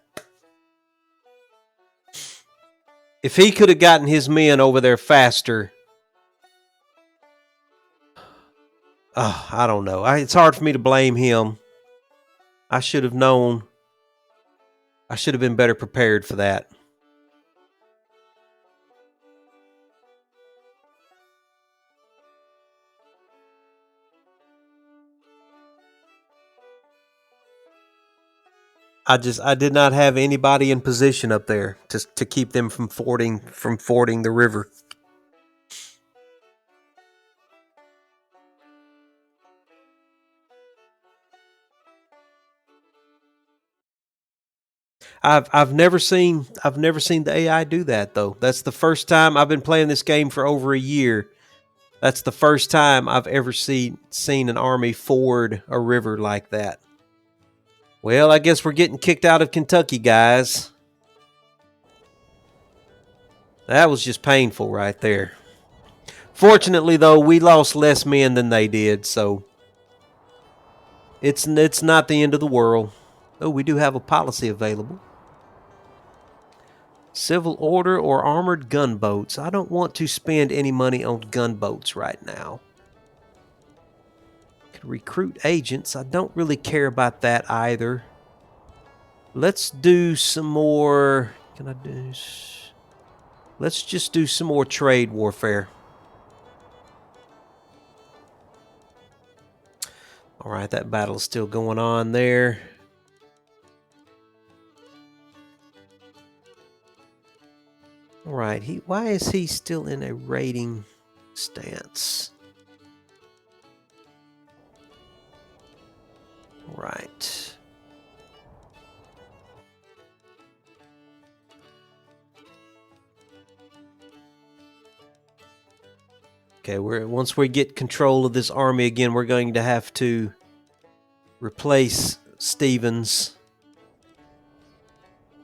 If he could have gotten his men over there faster, I don't know. It's hard for me to blame him. I should have known. I should have been better prepared for that. I did not have anybody in position up there to keep them from fording the river. I've never seen the AI do that, though. That's the first time. I've been playing this game for over a year. That's the first time I've ever seen an army ford a river like that. Well, I guess we're getting kicked out of Kentucky, guys. That was just painful right there. Fortunately, though, we lost less men than they did, so it's not the end of the world. Oh, we do have a policy available. Civil order or armored gunboats. I don't want to spend any money on gunboats right now. Could recruit agents. I don't really care about that either. Let's do some more. Let's just do some more trade warfare. All right, that battle's still going on there. All right, why is he still in a raiding stance? All right. Okay, once we get control of this army again, we're going to have to replace Stevens.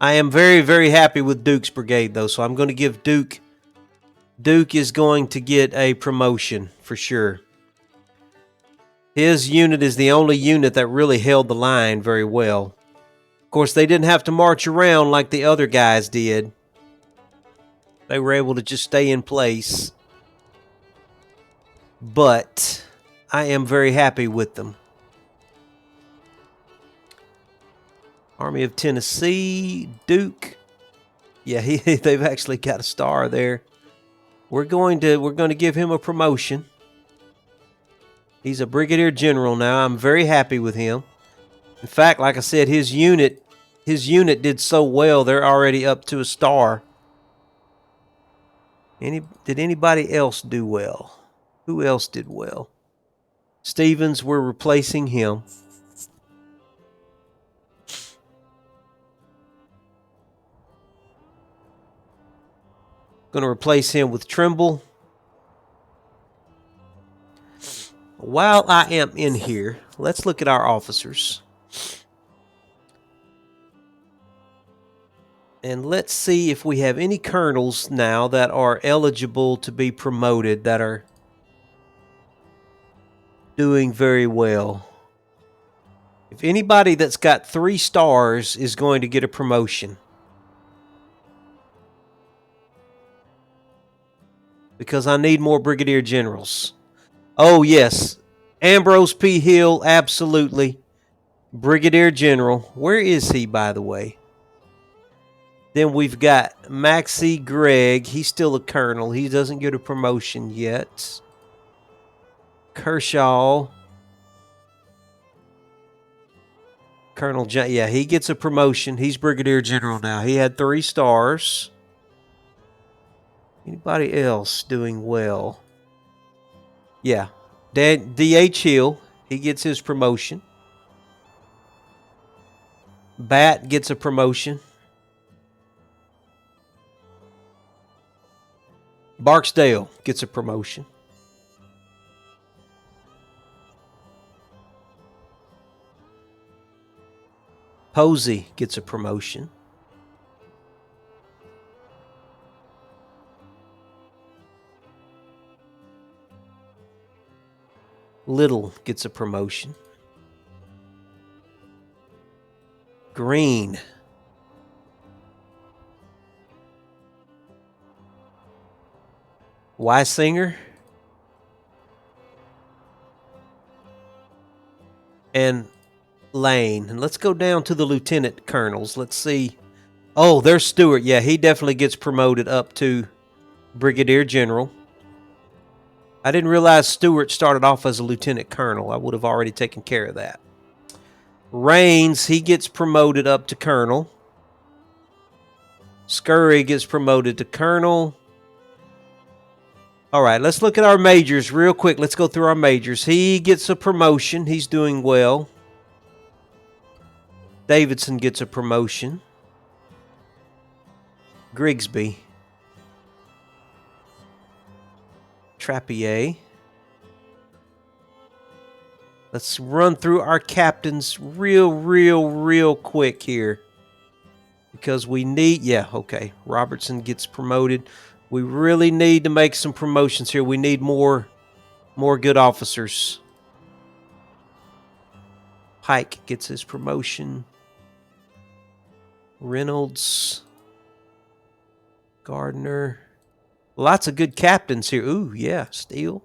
I am very, very happy with Duke's brigade, though, so I'm going to give Duke. Duke is going to get a promotion for sure. His unit is the only unit that really held the line very well. Of course, they didn't have to march around like the other guys did. They were able to just stay in place. But I am very happy with them. Army of Tennessee, Duke. Yeah, they've actually got a star there. We're going to give him a promotion. He's a brigadier general now. I'm very happy with him. In fact, like I said, his unit did so well. They're already up to a star. Did anybody else do well? Who else did well? Stevens, we're replacing him. Going to replace him with Trimble. While I am in here, let's look at our officers. And let's see if we have any colonels now that are eligible to be promoted that are doing very well. If anybody that's got 3 stars is going to get a promotion. Because I need more brigadier generals. Oh, yes. Ambrose P. Hill, absolutely. Brigadier General. Where is he, by the way? Then we've got Maxie Gregg. He's still a colonel. He doesn't get a promotion yet. Kershaw. Colonel John. Yeah, he gets a promotion. He's Brigadier General now. He had 3 stars. Anybody else doing well? Yeah. D.H. Hill. He gets his promotion. Bat gets a promotion. Barksdale gets a promotion. Posey gets a promotion. Little gets a promotion. Green. Weisinger. And Lane. And let's go down to the lieutenant colonels. Let's see. Oh, there's Stewart. Yeah, he definitely gets promoted up to Brigadier General. I didn't realize Stewart started off as a lieutenant colonel. I would have already taken care of that. Raines, he gets promoted up to colonel. Scurry gets promoted to colonel. All right, let's look at our majors real quick. Let's go through our majors. He gets a promotion. He's doing well. Davidson gets a promotion. Grigsby. Trappier. Let's run through our captains real quick here. Because we need... Yeah, okay. Robertson gets promoted. We really need to make some promotions here. We need more good officers. Pike gets his promotion. Reynolds. Gardner. Lots of good captains here. Ooh, yeah, Steele.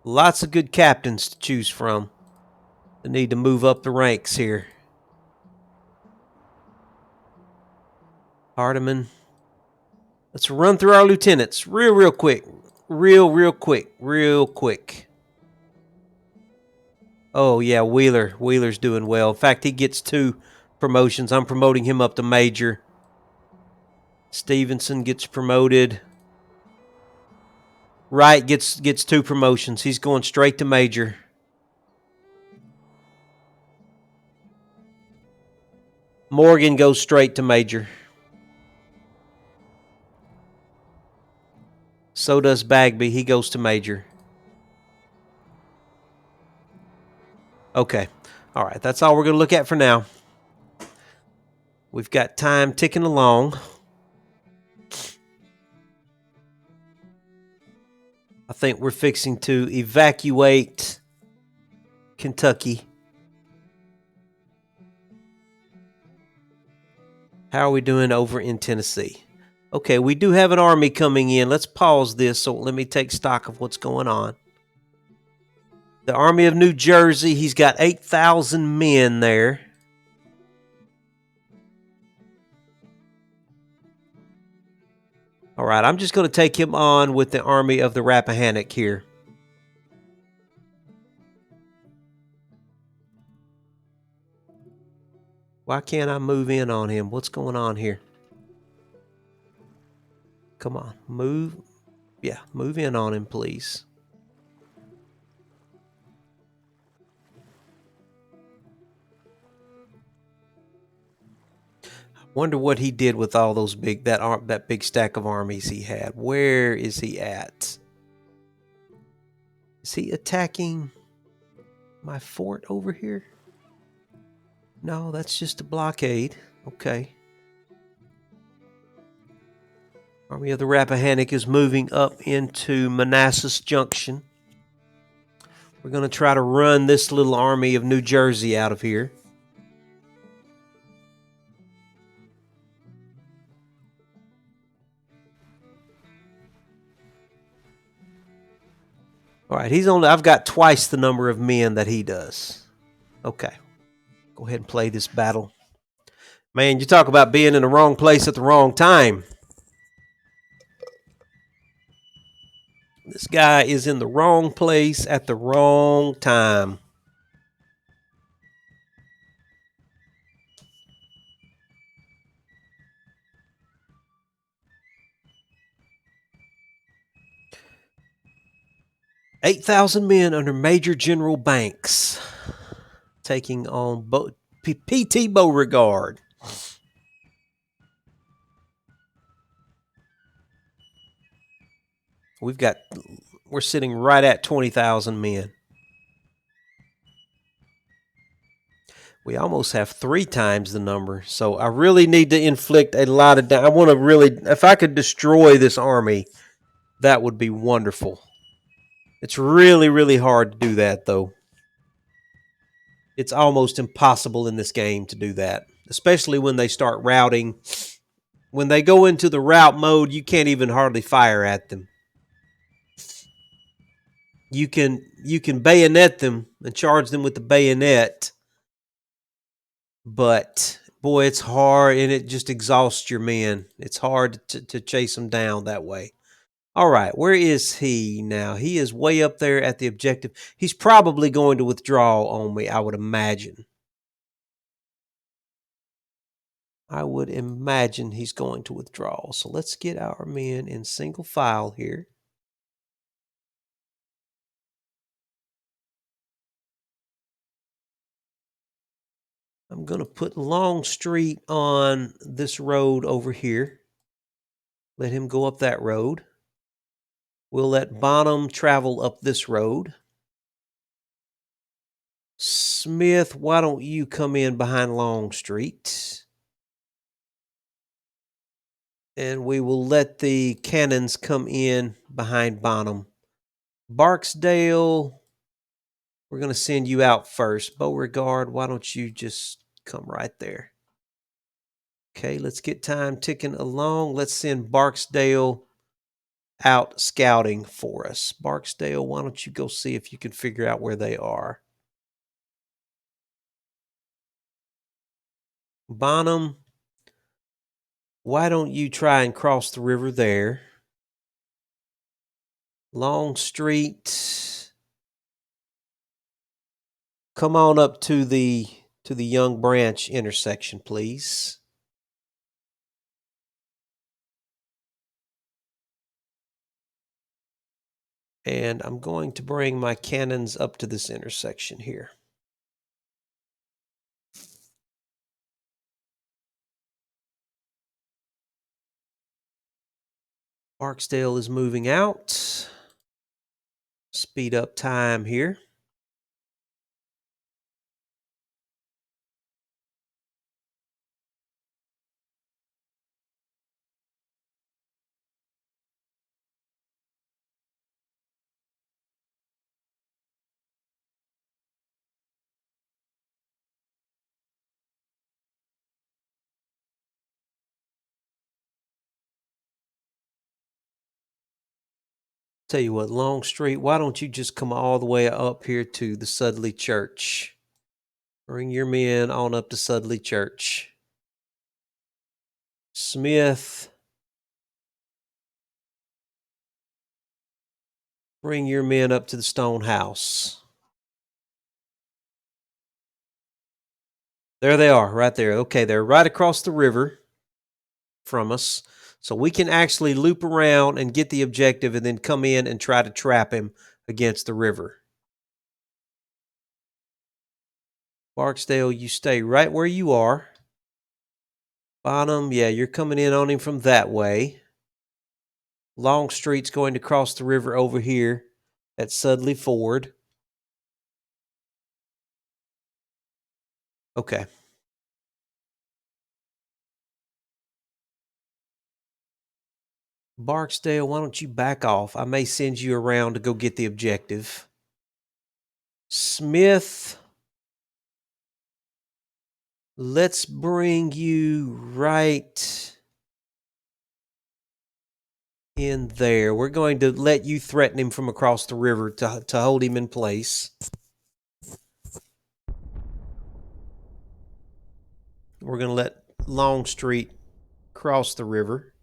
Lots of good captains to choose from. They need to move up the ranks here. Hardiman. Let's run through our lieutenants real quick. Real quick. Oh, yeah, Wheeler. Wheeler's doing well. In fact, he gets 2 promotions. I'm promoting him up to major. Stevenson gets promoted. Wright gets 2 promotions. He's going straight to major. Morgan goes straight to major. So does Bagby. He goes to major. Okay. All right. That's all we're going to look at for now. We've got time ticking along. I think we're fixing to evacuate Kentucky. How are we doing over in Tennessee? Okay, we do have an army coming in. Let's pause this. So let me take stock of what's going on. The Army of New Jersey, he's got 8,000 men there. All right, I'm just going to take him on with the Army of the Rappahannock here. Why can't I move in on him? What's going on here? Come on, move. Yeah, move in on him, please. Wonder what he did with all those that big stack of armies he had. Where is he at? Is he attacking my fort over here? No, that's just a blockade. Okay. Army of the Rappahannock is moving up into Manassas Junction. We're going to try to run this little army of New Jersey out of here. All right, I've got twice the number of men that he does. Okay. Go ahead and play this battle. Man, you talk about being in the wrong place at the wrong time. This guy is in the wrong place at the wrong time. $8,000 men under Major General Banks taking on P.T. Beauregard. We're sitting right at 20,000 men. We almost have 3 times the number. So I really need to inflict a lot of damage. I want to really, if I could destroy this army, that would be wonderful. It's really, really hard to do that, though. It's almost impossible in this game to do that, especially when they start routing. When they go into the route mode, you can't even hardly fire at them. You can bayonet them and charge them with the bayonet, but boy, it's hard and it just exhausts your men. It's hard to chase them down that way. All right, where is he now? He is way up there at the objective. He's probably going to withdraw on me, I would imagine. I would imagine he's going to withdraw. So let's get our men in single file here. I'm going to put Longstreet on this road over here. Let him go up that road. We'll let Bonham travel up this road. Smith, why don't you come in behind Longstreet? And we will let the cannons come in behind Bonham. Barksdale, we're going to send you out first. Beauregard, why don't you just come right there? Okay, let's get time ticking along. Let's send Barksdale out scouting for us. Barksdale, why don't you go see if you can figure out where they are? Bonham, why don't you try and cross the river there? Longstreet, come on up to the Young Branch intersection, please. And I'm going to bring my cannons up to this intersection here. Barksdale is moving out. Speed up time here. Tell you what, Longstreet, why don't you just come all the way up here to the Sudley Church? Bring your men on up to Sudley Church. Smith, bring your men up to the Stone House. There they are, right there. Okay, they're right across the river from us. So we can actually loop around and get the objective and then come in and try to trap him against the river. Barksdale, you stay right where you are. Bonham, yeah, you're coming in on him from that way. Longstreet's going to cross the river over here at Sudley Ford. Okay. Barksdale, why don't you back off? I may send you around to go get the objective. Smith, let's bring you right in there. We're going to let you threaten him from across the river to hold him in place. We're going to let Longstreet cross the river.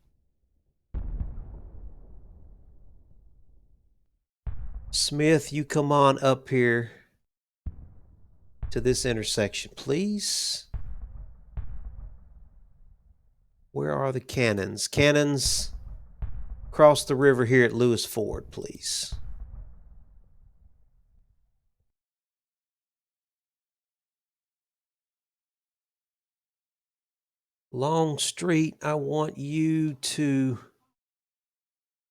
Smith, you come on up here to this intersection, please. Where are the cannons? Cannons, cross the river here at Lewis Ford, please. Longstreet, I want you to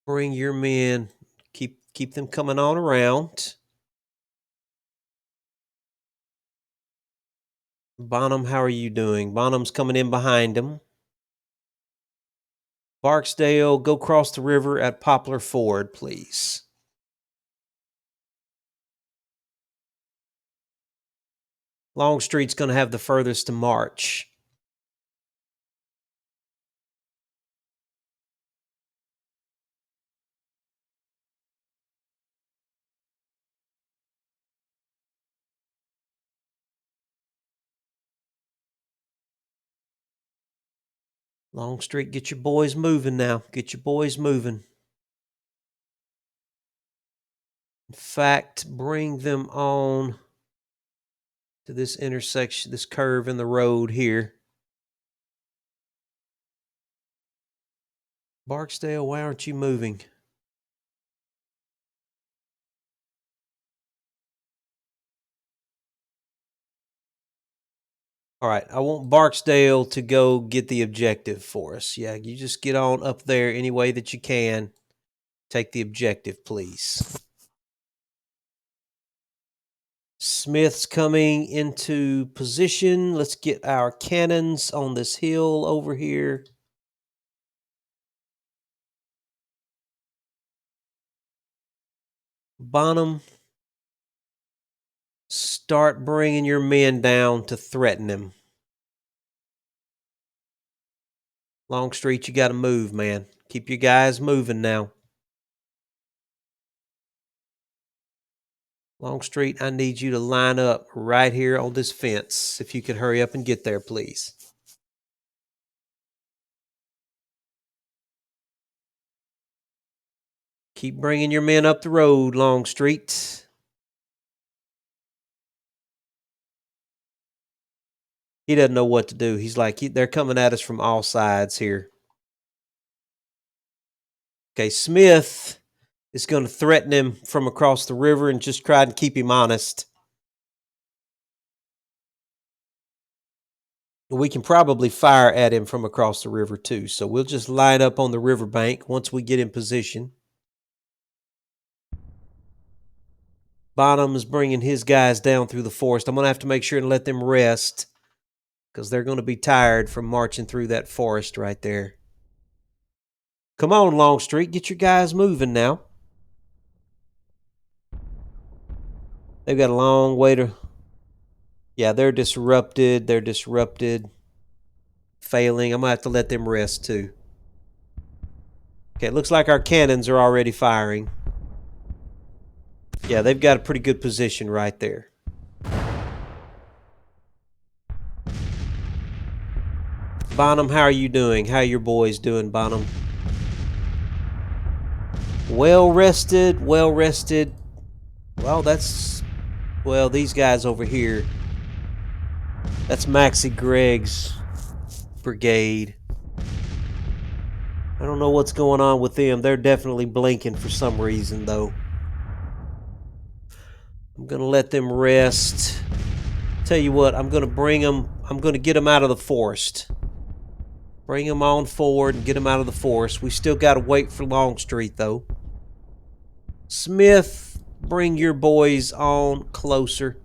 bring your men, keep them coming on around. Bonham, how are you doing? Bonham's coming in behind him. Barksdale, go cross the river at Poplar Ford, please. Longstreet's going to have the furthest to march. Longstreet, get your boys moving now. Get your boys moving. In fact, bring them on to this intersection, this curve in the road here. Barksdale, why aren't you moving? All right, I want Barksdale to go get the objective for us. Yeah, you just get on up there any way that you can. Take the objective, please. Smith's coming into position. Let's get our cannons on this hill over here. Bonham, start bringing your men down to threaten him. Longstreet, you got to move, man. Keep your guys moving now. Longstreet, I need you to line up right here on this fence. If you could hurry up and get there, please. Keep bringing your men up the road, Longstreet. He doesn't know what to do. He's like, they're coming at us from all sides here. Okay, Smith is going to threaten him from across the river and just try to keep him honest. We can probably fire at him from across the river too, so we'll just line up on the riverbank once we get in position. Bonham is bringing his guys down through the forest. I'm going to have to make sure and let them rest because they're going to be tired from marching through that forest right there. Come on, Longstreet, get your guys moving now. They've got a long way to... Yeah, they're disrupted. They're disrupted. Failing. I'm going to have to let them rest too. Okay, it looks like our cannons are already firing. Yeah, they've got a pretty good position right there. Bonham, how are you doing? How are your boys doing, Bonham? Well rested, well rested. Well, that's... Well, these guys over here. That's Maxie Gregg's brigade. I don't know what's going on with them. They're definitely blinking for some reason, though. I'm going to let them rest. Tell you what, I'm going to bring them... I'm going to get them out of the forest. Bring them on forward and get them out of the forest. We still got to wait for Longstreet, though. Smith, bring your boys on closer.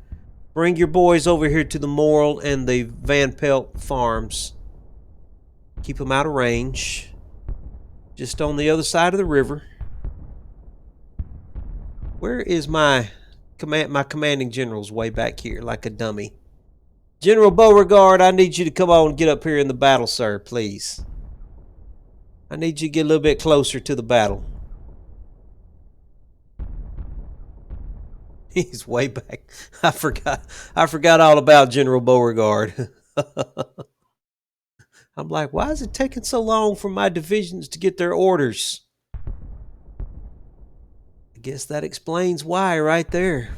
Bring your boys over here to the Morrill and the Van Pelt farms. Keep them out of range. Just on the other side of the river. Where is my commanding general's way back here, like a dummy? General Beauregard, I need you to come on and get up here in the battle, sir, please. I need you to get a little bit closer to the battle. He's way back. I forgot all about General Beauregard. I'm like, why is it taking so long for my divisions to get their orders? I guess that explains why right there.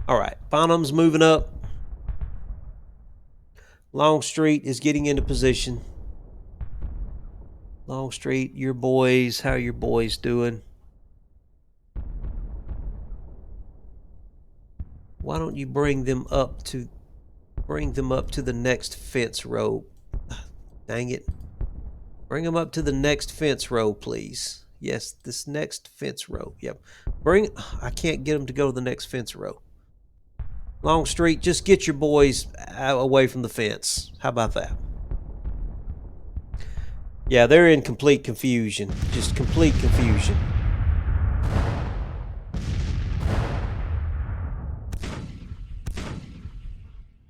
All right, Bonham's moving up. Longstreet is getting into position. Longstreet, your boys, how are your boys doing? Why don't you bring them up to the next fence row? Dang it. Bring them up to the next fence row, please. Yes, this next fence row. Yep. I can't get them to go to the next fence row. Longstreet, just get your boys away from the fence. How about that? Yeah, they're in complete confusion. Just complete confusion.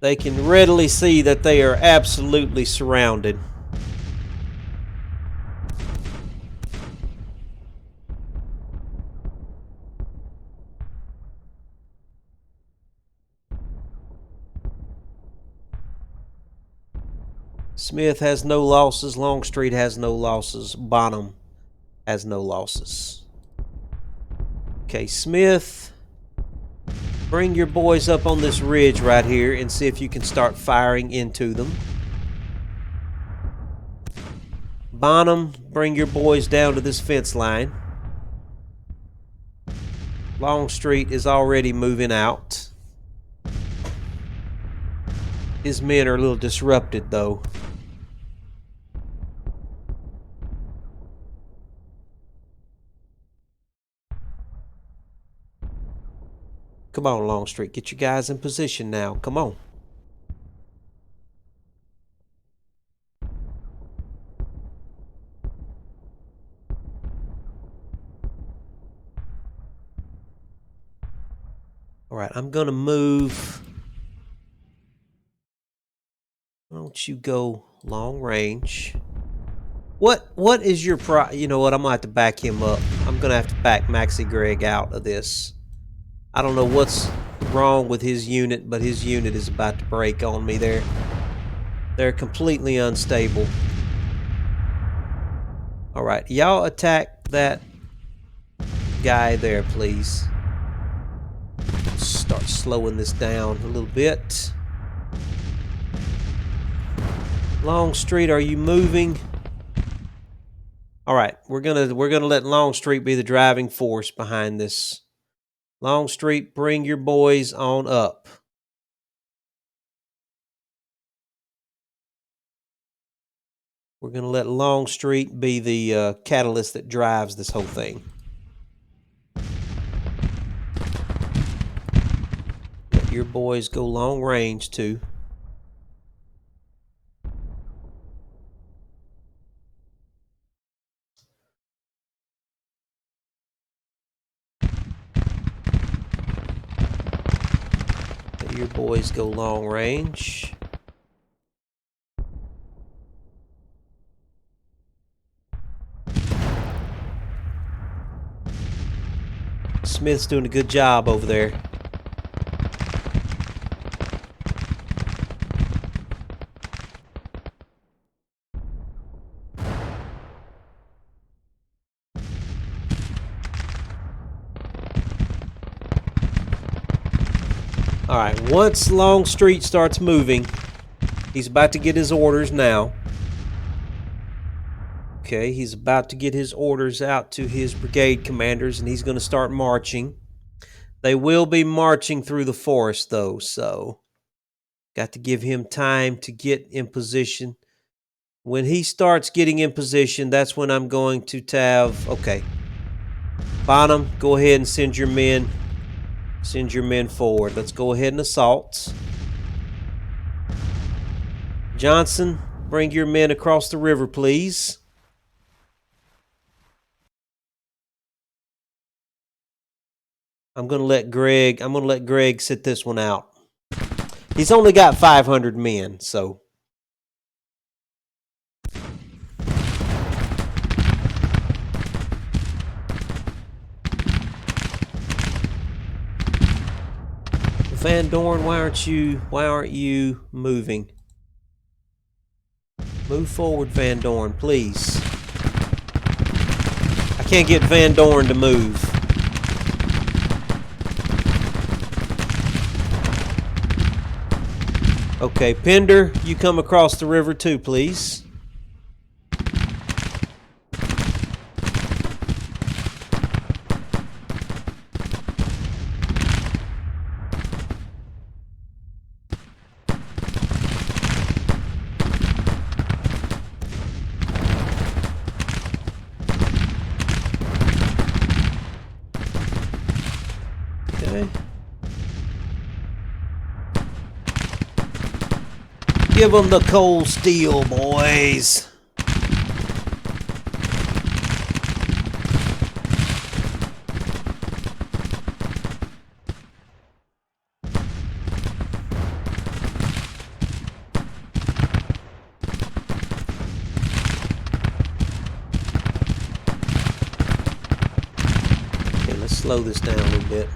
They can readily see that they are absolutely surrounded. Smith has no losses. Longstreet has no losses. Bonham has no losses. Okay, Smith, bring your boys up on this ridge right here and see if you can start firing into them. Bonham, bring your boys down to this fence line. Longstreet is already moving out. His men are a little disrupted, though. Come on, Longstreet. Get your guys in position now. Come on. All right, I'm going to move. Why don't you go long range? What is your you know what? I'm going to have to back him up. I'm going to have to back Maxie Gregg out of this. I don't know what's wrong with his unit, but his unit is about to break on me there. They're completely unstable. All right, y'all attack that guy there, please. Start slowing this down a little bit. Longstreet, are you moving? All right, we're gonna let Longstreet be the driving force behind this. Longstreet, bring your boys on up. We're gonna let Longstreet be the catalyst that drives this whole thing. Let your boys go long range too. Your boys go long range. Smith's doing a good job over there. All right, once Longstreet starts moving, he's about to get his orders now. Okay, he's about to get his orders out to his brigade commanders, and he's going to start marching. They will be marching through the forest, though, so Got to give him time to get in position. When he starts getting in position, that's when I'm going to tab. Okay. Bonham, go ahead and send your men. Send your men forward. Let's go ahead and assault. Johnson, bring your men across the river, please. I'm gonna let Greg sit this one out. He's only got 500 men, so. Van Dorn, why aren't you moving? Move forward, Van Dorn, please. I can't get Van Dorn to move. Okay, Pender, you come across the river too, please. Okay. Give them the cold steel, boys. Okay, let's slow this down a little bit.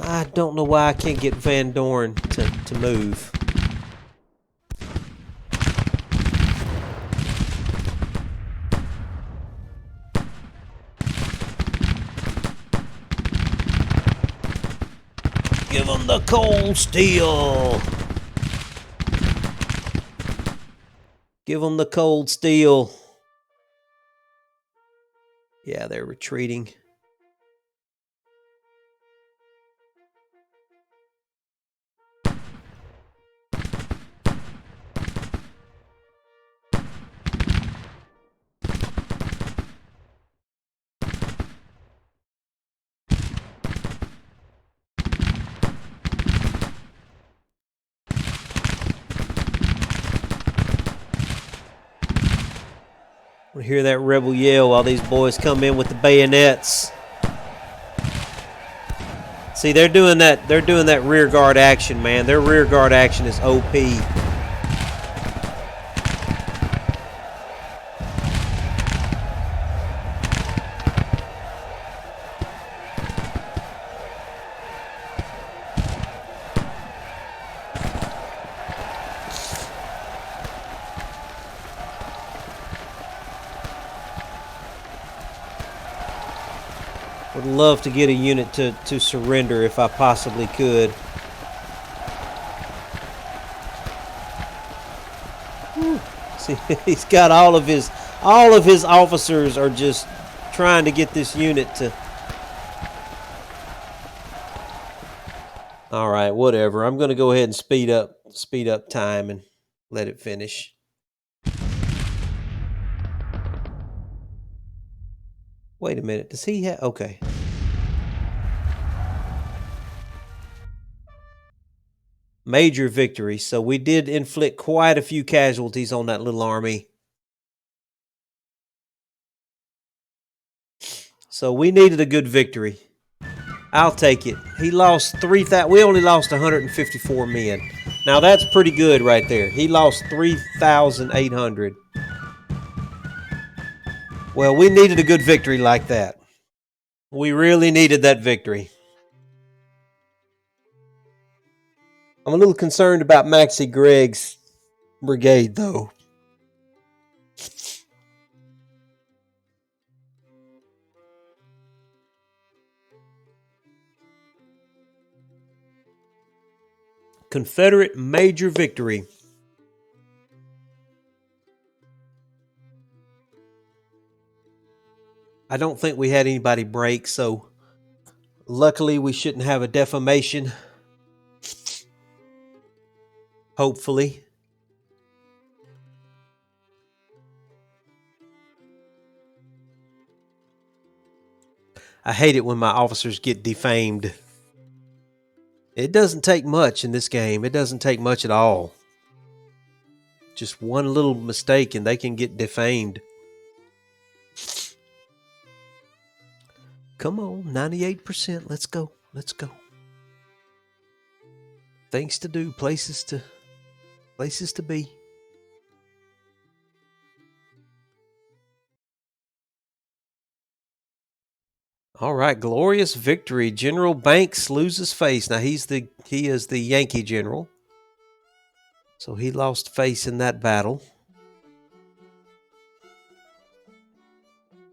I don't know why I can't get Van Dorn to move. Give him the cold steel. Give them the cold steel. Yeah, they're retreating. We hear that rebel yell while these boys come in with the bayonets. See, they're doing that rear guard action, man. Their rear guard action is OP. Would love to get a unit to surrender if I possibly could. Whew. See, he's got all of his officers are just trying to get this unit to. All right, whatever. I'm going to go ahead and speed up time and let it finish. Wait a minute. Does he have... Okay. Major victory. So we did inflict quite a few casualties on that little army. So we needed a good victory. I'll take it. He lost 3,000. We only lost 154 men. Now that's pretty good right there. He lost 3,800. Well, we needed a good victory like that. We really needed that victory. I'm a little concerned about Maxie Gregg's brigade, though. Confederate major victory. I don't think we had anybody break, so luckily we shouldn't have a defamation. Hopefully. I hate it when my officers get defamed. It doesn't take much in this game. It doesn't take much at all. Just one little mistake and they can get defamed. Come on, 98%. Let's go. Let's go. Things to do, places to be. All right, glorious victory. General Banks loses face. Now he is the Yankee general. So he lost face in that battle.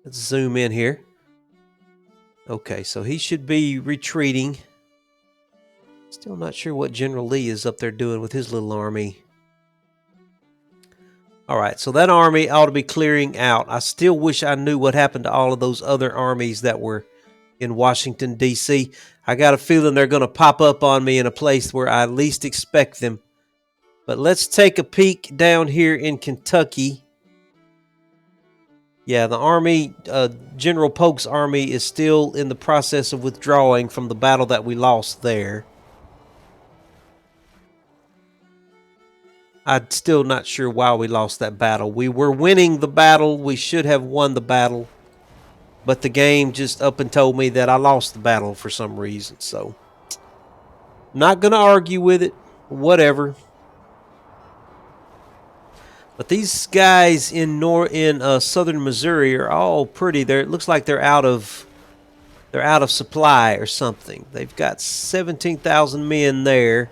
Let's zoom in here. Okay, so he should be retreating. Still not sure what General Lee is up there doing with his little army. All right, so that army ought to be clearing out. I still wish I knew what happened to all of those other armies that were in Washington, D.C. I got a feeling they're going to pop up on me in a place where I least expect them. But let's take a peek down here in Kentucky. Yeah, the army, General Polk's army is still in the process of withdrawing from the battle that we lost there. I'm still not sure why we lost that battle. We were winning the battle. We should have won the battle. But the game just up and told me that I lost the battle for some reason. So, not going to argue with it. Whatever. But these guys in southern Missouri are all pretty. It looks like they're out of supply or something. They've got 17,000 men there.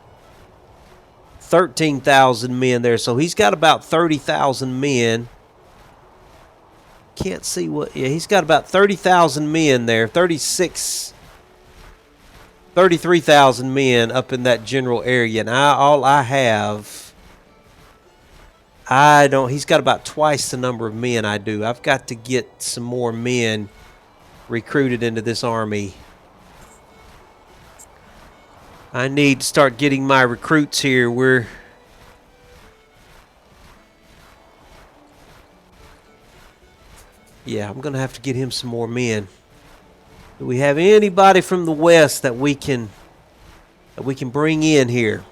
13,000 men there. So he's got about 30,000 men. Can't see what... Yeah, he's got about 30,000 men there. 33,000 men up in that general area. And all I have... He's got about twice the number of men I do. I've got to get some more men recruited into this army. I need to start getting my recruits here. Yeah, I'm going to have to get him some more men. Do we have anybody from the west that we can bring in here?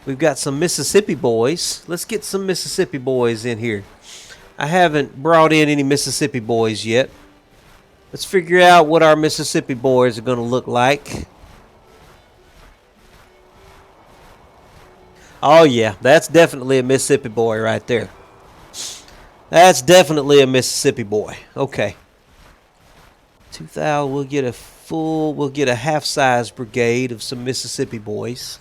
We've got some Mississippi boys. Let's get some Mississippi boys in here. I haven't brought in any Mississippi boys yet. Let's figure out what our Mississippi boys are going to look like. Oh, yeah. That's definitely a Mississippi boy right there. That's definitely a Mississippi boy. Okay. 2,000. We'll get a half-size brigade of some Mississippi boys.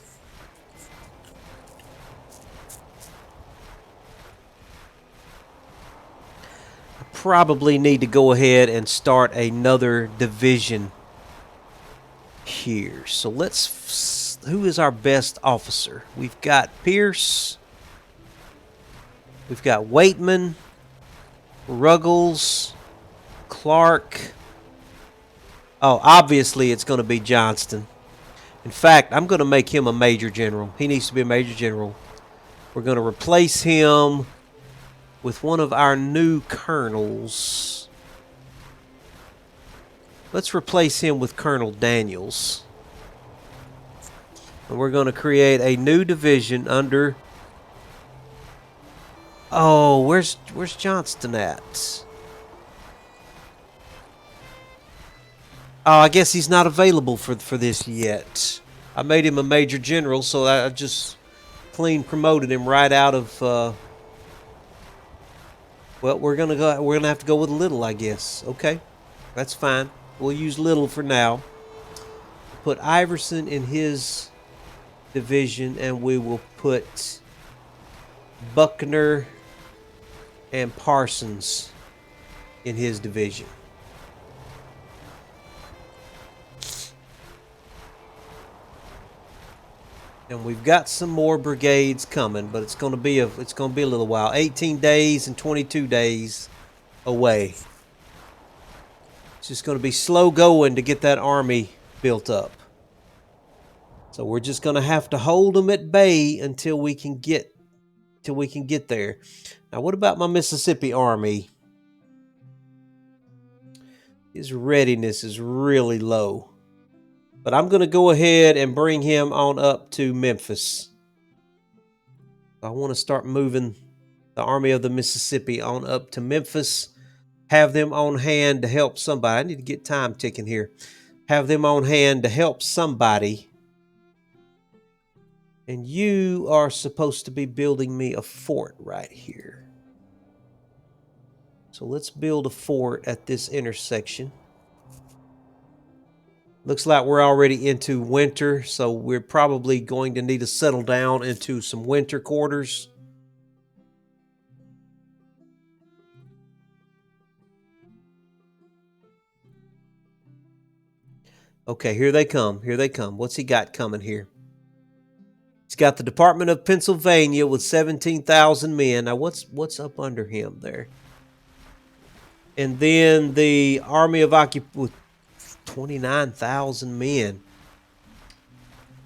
Probably need to go ahead and start another division here. So who is our best officer? We've got Pierce. We've got Waitman, Ruggles, Clark. Oh, obviously it's going to be Johnston. In fact, I'm going to make him a major general. He needs to be a major general. We're going to replace him with one of our new colonels. Let's replace him with Colonel Daniels. And we're going to create a new division under... Oh, where's Johnston at? Oh, I guess he's not available for this yet. I made him a major general, so I just clean promoted him right out of... Well, we're gonna have to go with Little, I guess. Okay, that's fine. We'll use Little for now. Put Iverson in his division, and we will put Buckner and Parsons in his division. And we've got some more brigades coming, but it's going to be a little while. 18 days and 22 days away. It's just going to be slow going to get that army built up. So we're just going to have to hold them at bay until we can get there. Now, what about my Mississippi army? His readiness is really low. But I'm going to go ahead and bring him on up to Memphis. I want to start moving the Army of the Mississippi on up to Memphis. Have them on hand to help somebody. I need to get time ticking here. Have them on hand to help somebody. And you are supposed to be building me a fort right here. So let's build a fort at this intersection. Looks like we're already into winter, so we're probably going to need to settle down into some winter quarters. Okay, here they come. Here they come. What's he got coming here? He's got the Department of Pennsylvania with 17,000 men. Now, what's up under him there? And then the Army of Occupation with 29,000 men.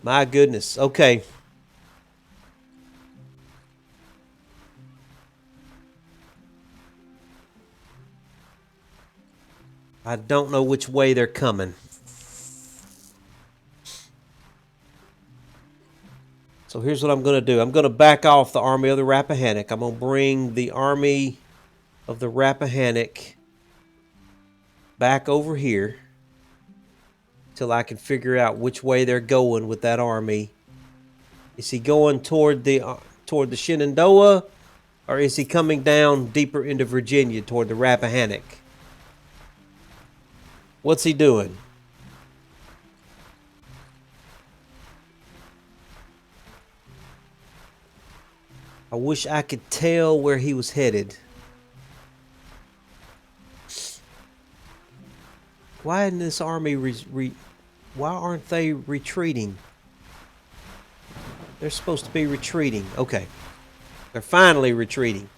My goodness. Okay. I don't know which way they're coming. So here's what I'm going to do. I'm going to back off the Army of the Rappahannock. I'm going to bring the Army of the Rappahannock back over here till I can figure out which way they're going with that army. Is he going toward the Shenandoah, or is he coming down deeper into Virginia toward the Rappahannock? What's he doing? I wish I could tell where he was headed. Why isn't this army why aren't they retreating? They're supposed to be retreating. Okay. They're finally retreating.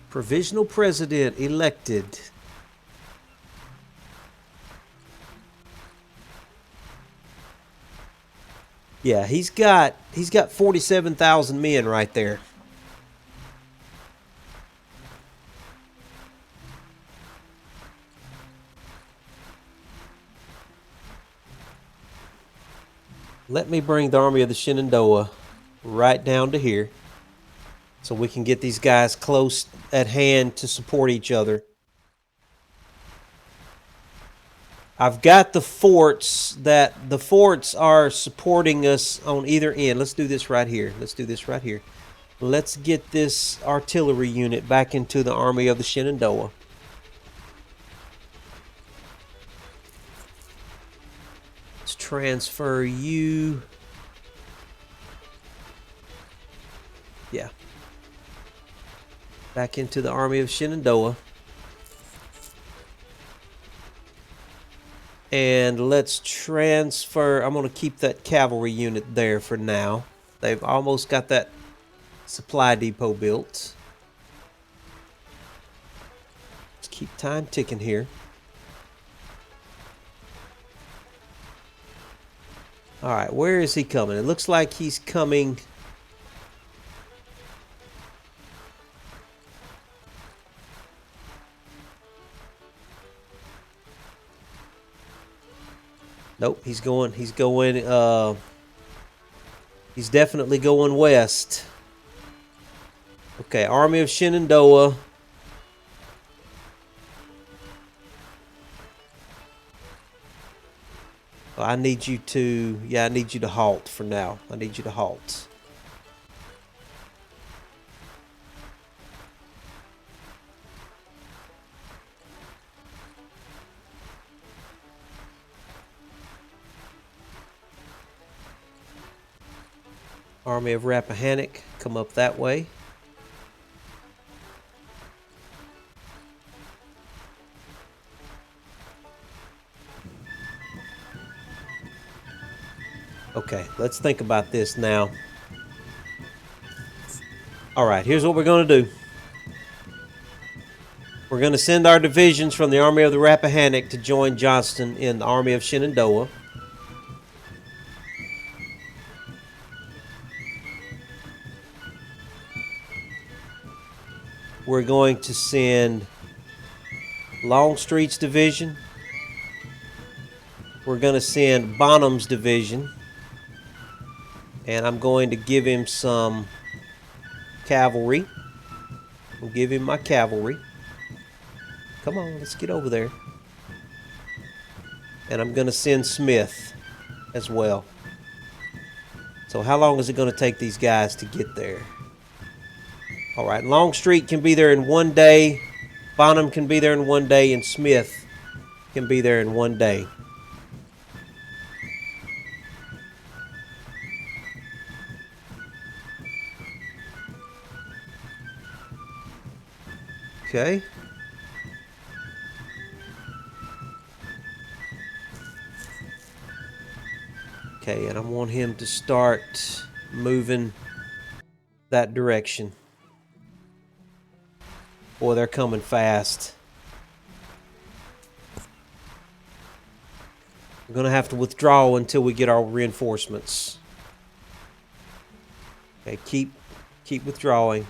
Provisional president elected. Yeah, he's got 47,000 men right there. Let me bring the Army of the Shenandoah right down to here so we can get these guys close at hand to support each other. I've got the forts are supporting us on either end. Let's do this right here. Let's get this artillery unit back into the Army of the Shenandoah. Let's transfer you. Yeah. Back into the Army of Shenandoah. And let's transfer. I'm going to keep that cavalry unit there for now. They've almost got that supply depot built. Let's keep time ticking here. All right, where is he coming? It looks like he's coming. Nope, he's definitely going west. Okay, Army of Shenandoah. I need you to halt for now. I need you to halt. Army of Rappahannock, come up that way. Okay, let's think about this now. All right, here's what we're going to do. We're going to send our divisions from the Army of the Rappahannock to join Johnston in the Army of Shenandoah. We're going to send Longstreet's division. We're going to send Bonham's division. And I'm going to give him some cavalry. I'll give him my cavalry. Come on, let's get over there. And I'm going to send Smith as well. So how long is it going to take these guys to get there? All right, Longstreet can be there in 1 day. Bonham can be there in 1 day. And Smith can be there in 1 day. Okay. Okay, and I want him to start moving that direction. Boy, they're coming fast. We're going to have to withdraw until we get our reinforcements. Okay, keep withdrawing.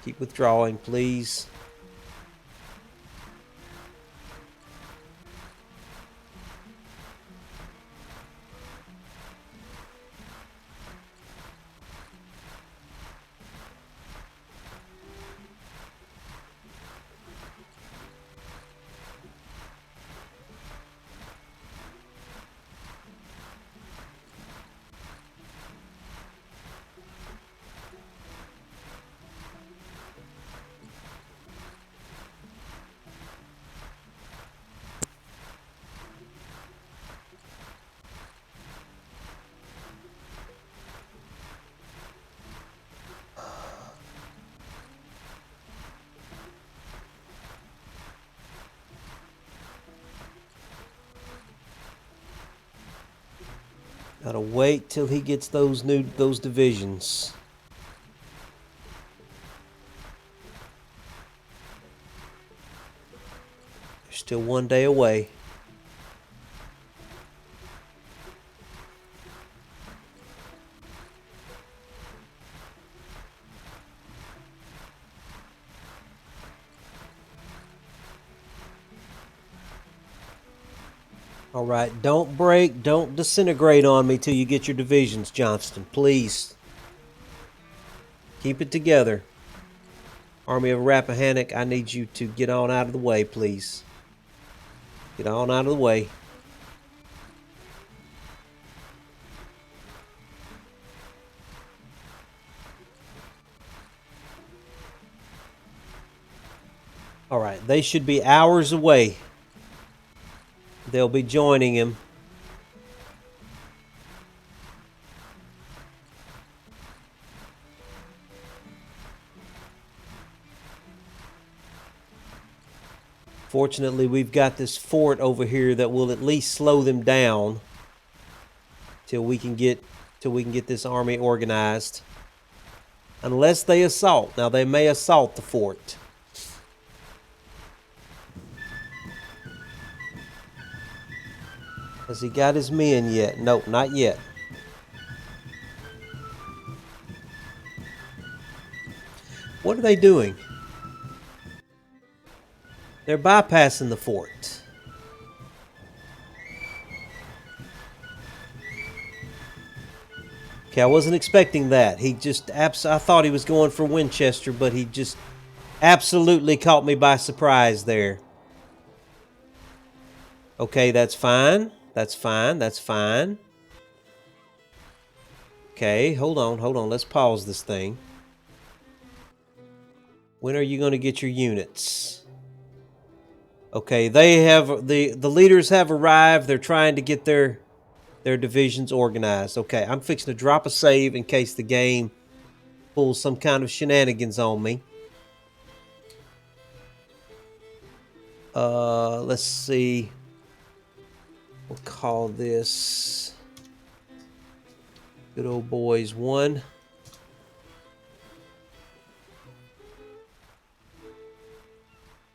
Keep withdrawing, please. Gotta wait till he gets those divisions. They're still 1 day away. All right, don't break, don't disintegrate on me till you get your divisions, Johnston. Please. Keep it together. Army of Rappahannock, I need you to get on out of the way, please. Get on out of the way. All right, they should be hours away. They'll be joining him. Fortunately, we've got this fort over here that will at least slow them down till we can get this army organized. Unless they assault. Now they may assault the fort. Has he got his men yet? Nope, not yet. What are they doing? They're bypassing the fort. Okay, I wasn't expecting that. He just I thought he was going for Winchester, but he just absolutely caught me by surprise there. Okay, that's fine. That's fine. That's fine. Okay, hold on. Let's pause this thing. When are you going to get your units? Okay, they have the leaders have arrived. They're trying to get their divisions organized. Okay, I'm fixing to drop a save in case the game pulls some kind of shenanigans on me. Let's see. We'll call this Good old boys won.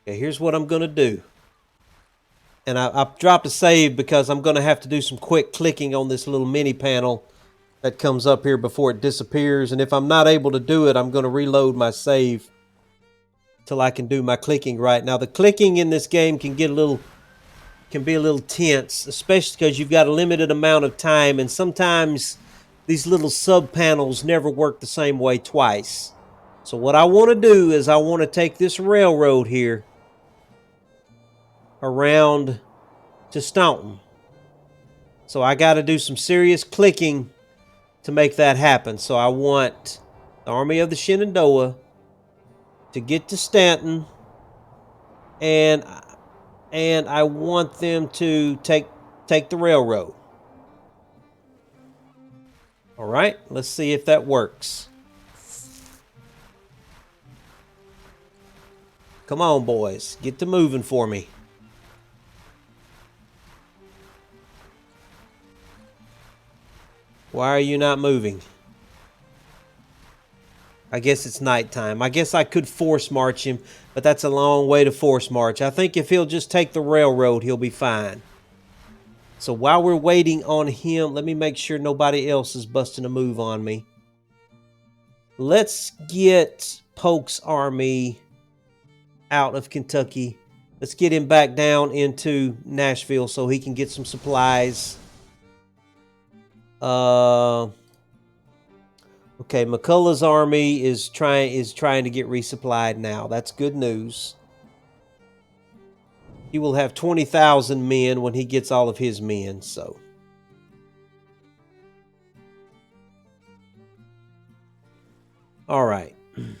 Okay, here's what I'm going to do. And I dropped a save because I'm going to have to do some quick clicking on this little mini panel that comes up here before it disappears. And if I'm not able to do it, I'm going to reload my save till I can do my clicking right. Now, the clicking in this game can be a little tense, especially because you've got a limited amount of time, and sometimes these little sub panels never work the same way twice. So what I want to do is I want to take this railroad here around to Staunton. So I got to do some serious clicking to make that happen. So I want the Army of the Shenandoah to get to Stanton, and I want them to take the railroad. All right, let's see if that works. Come on, boys, get to moving for me. Why are you not moving? I guess it's nighttime. I guess I could force march him, but that's a long way to force march. I think if he'll just take the railroad, he'll be fine. So while we're waiting on him, let me make sure nobody else is busting a move on me. Let's get Polk's army out of Kentucky. Let's get him back down into Nashville so he can get some supplies. Okay, McCullough's army is trying to get resupplied now. That's good news. He will have 20,000 men when he gets all of his men, so. All right. I'm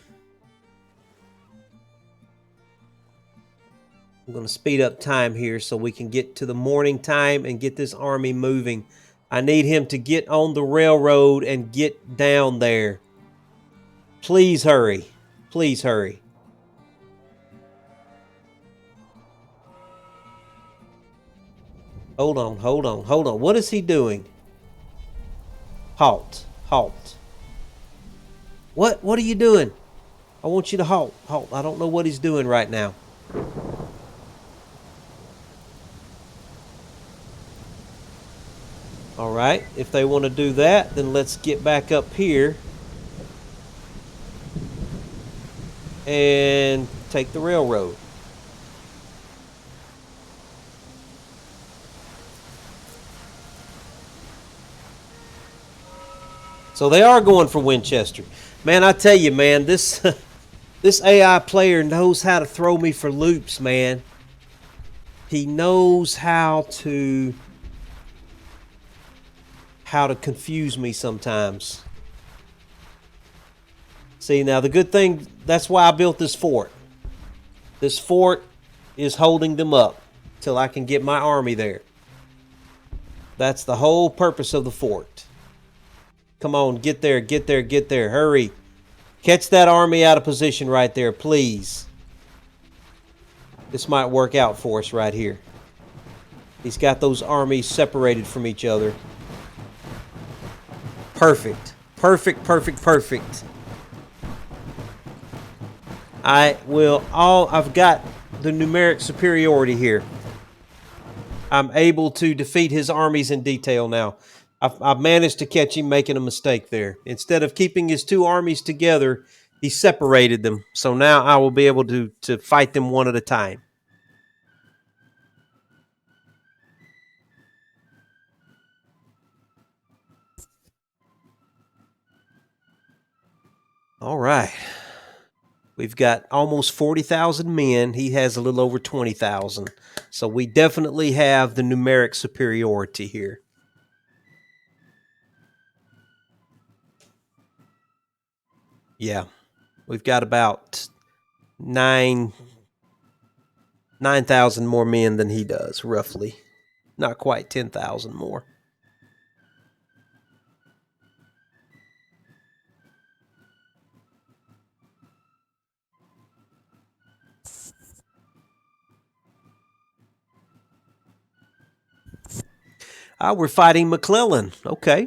going to speed up time here so we can get to the morning time and get this army moving. I need him to get on the railroad and get down there. Please hurry. Please hurry. Hold on, hold on, hold on. What is he doing? Halt. Halt. What are you doing? I want you to halt. Halt. I don't know what he's doing right now. All right, if they want to do that, then let's get back up here and take the railroad. So they are going for Winchester. Man, I tell you, man, this this AI player knows how to throw me for loops, man. He knows how to confuse me sometimes. See, now the good thing, that's why I built this fort. This fort is holding them up till I can get my army there. That's the whole purpose of the fort. Come on, get there, get there, get there. Hurry. Catch that army out of position right there, please. This might work out for us right here. He's got those armies separated from each other. Perfect. Perfect, perfect, perfect. I've got the numeric superiority here. I'm able to defeat his armies in detail now. I've managed to catch him making a mistake there. Instead of keeping his two armies together, he separated them. So now I will be able to fight them one at a time. All right. We've got almost 40,000 men. He has a little over 20,000. So we definitely have the numeric superiority here. Yeah. We've got about 9,000 more men than he does, roughly. Not quite 10,000 more. We're fighting McClellan. Okay.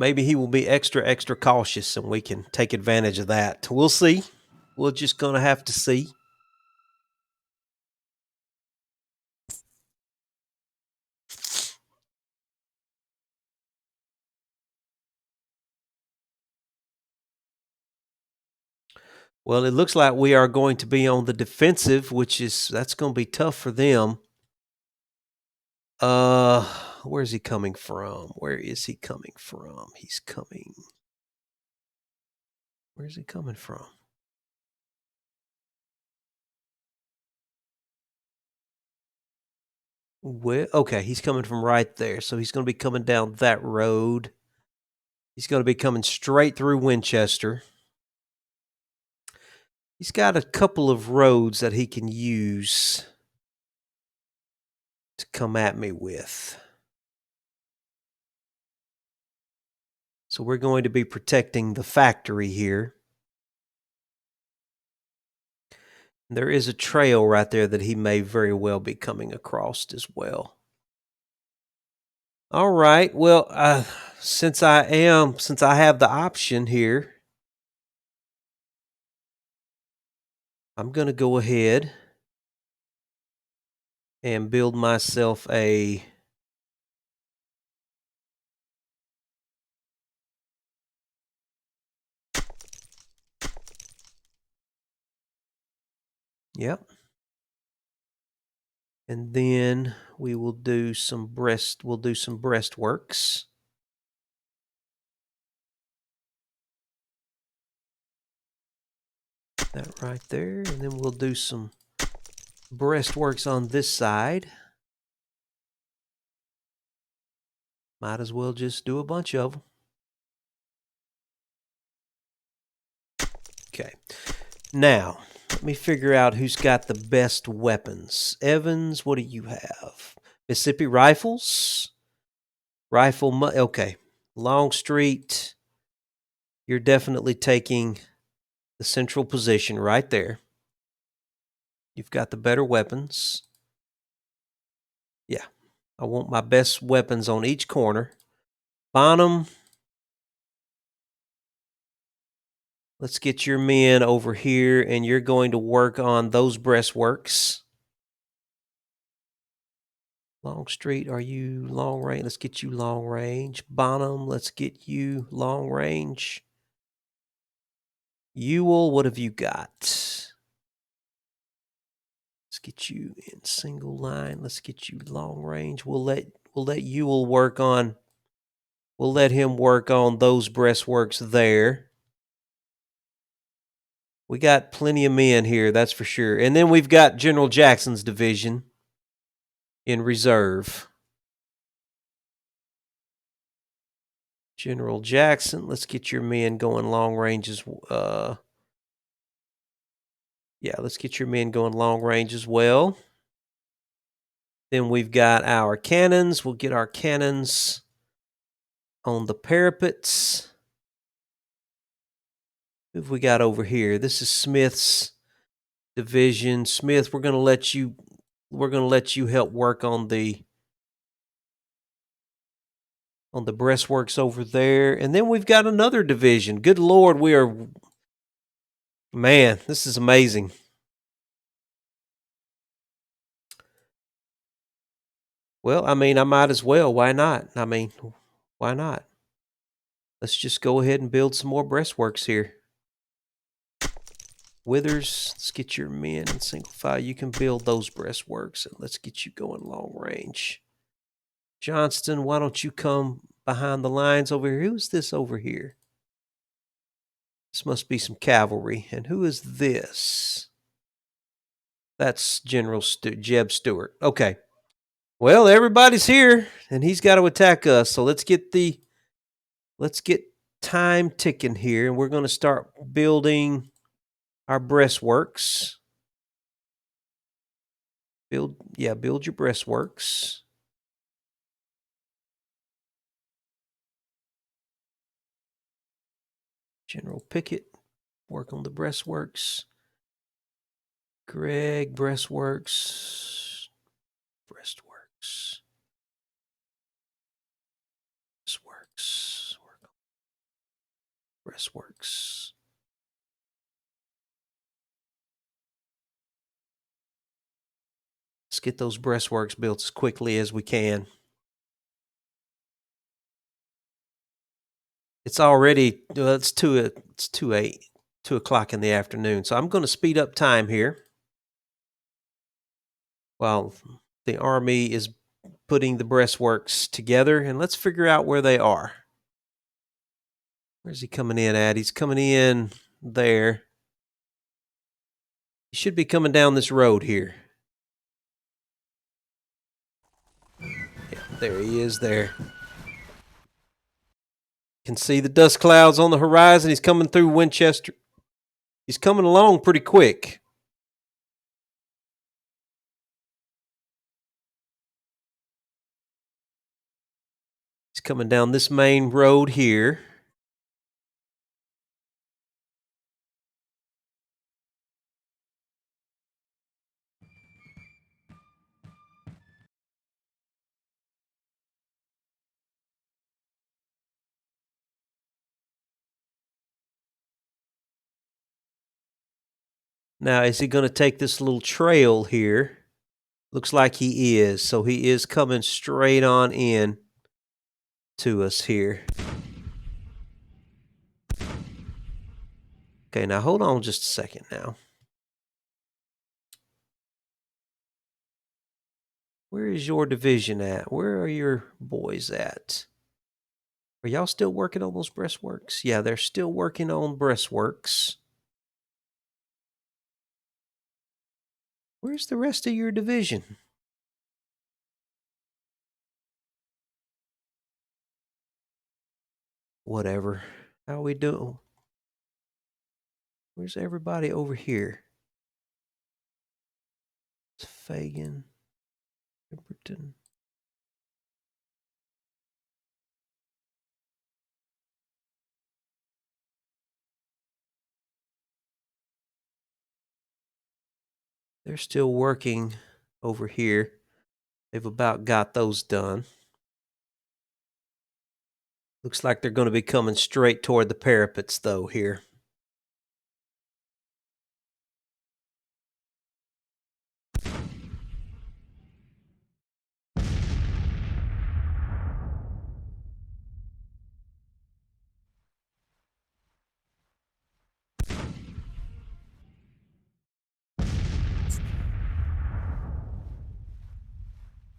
maybe he will be extra cautious and we can take advantage of that. We'll see. We're just going to have to see. Well, it looks like we are going to be on the defensive, that's going to be tough for them. Where's he coming from? Where is he coming from? Where's he coming from? Well, okay, he's coming from right there. So he's going to be coming down that road. He's going to be coming straight through Winchester. He's got a couple of roads that he can use to come at me with. So we're going to be protecting the factory here. There is a trail right there that he may very well be coming across as well. All right. Well, since I have the option here, I'm going to go ahead and build myself a Yep. And then we will do some breastworks. That right there. And then we'll do some breastworks on this side. Might as well just do a bunch of them. Okay. Now, let me figure out who's got the best weapons. Evans, what do you have? Mississippi Rifles? Okay. Longstreet, you're definitely taking the central position right there. You've got the better weapons. Yeah. I want my best weapons on each corner. Bonham, let's get your men over here, and you're going to work on those breastworks. Longstreet, are you long range? Let's get you long range. Bonham, let's get you long range. Ewell, what have you got? Let's get you in single line. Let's get you long range. We'll let Ewell work on. We'll let him work on those breastworks there. We got plenty of men here, that's for sure. And then we've got General Jackson's division in reserve. General Jackson, let's get your men going long ranges. Yeah, let's get your men going long range as well. Then we've got our cannons. We'll get our cannons on the parapets. Who have we got over here? This is Smith's division. Smith, we're going to let you help work on the breastworks over there. And then we've got another division. Good Lord, man, this is amazing. Well, I mean, I might as well. Why not? I mean, why not? Let's just go ahead and build some more breastworks here. Withers, let's get your men in single file. You can build those breastworks, and let's get you going long range. Johnston, why don't you come behind the lines over here? Who's this over here? This must be some cavalry. And who is this? That's General Jeb Stewart. Okay. Well, everybody's here, and he's got to attack us. So let's get time ticking here, and we're going to start building our breastworks. Build your breastworks. General Pickett, work on the breastworks. Greg, breastworks. Work on Breastworks. Let's get those breastworks built as quickly as we can. It's already, it's 2 o'clock in the afternoon, so I'm going to speed up time here while the Army is putting the breastworks together, and let's figure out where they are. Where's he coming in at? He's coming in there. He should be coming down this road here. Yeah, there he is there. You can see the dust clouds on the horizon. He's coming through Winchester. He's coming along pretty quick. He's coming down this main road here. Now, is he going to take this little trail here? Looks like he is. So he is coming straight on in to us here. Okay, now hold on just a second now. Where is your division at? Where are your boys at? Are y'all still working on those breastworks? Yeah, they're still working on breastworks. Where's the rest of your division? Whatever. How we doing? Where's everybody over here? It's Fagan, Pemberton. They're still working over here. They've about got those done. Looks like they're going to be coming straight toward the parapets, though, here.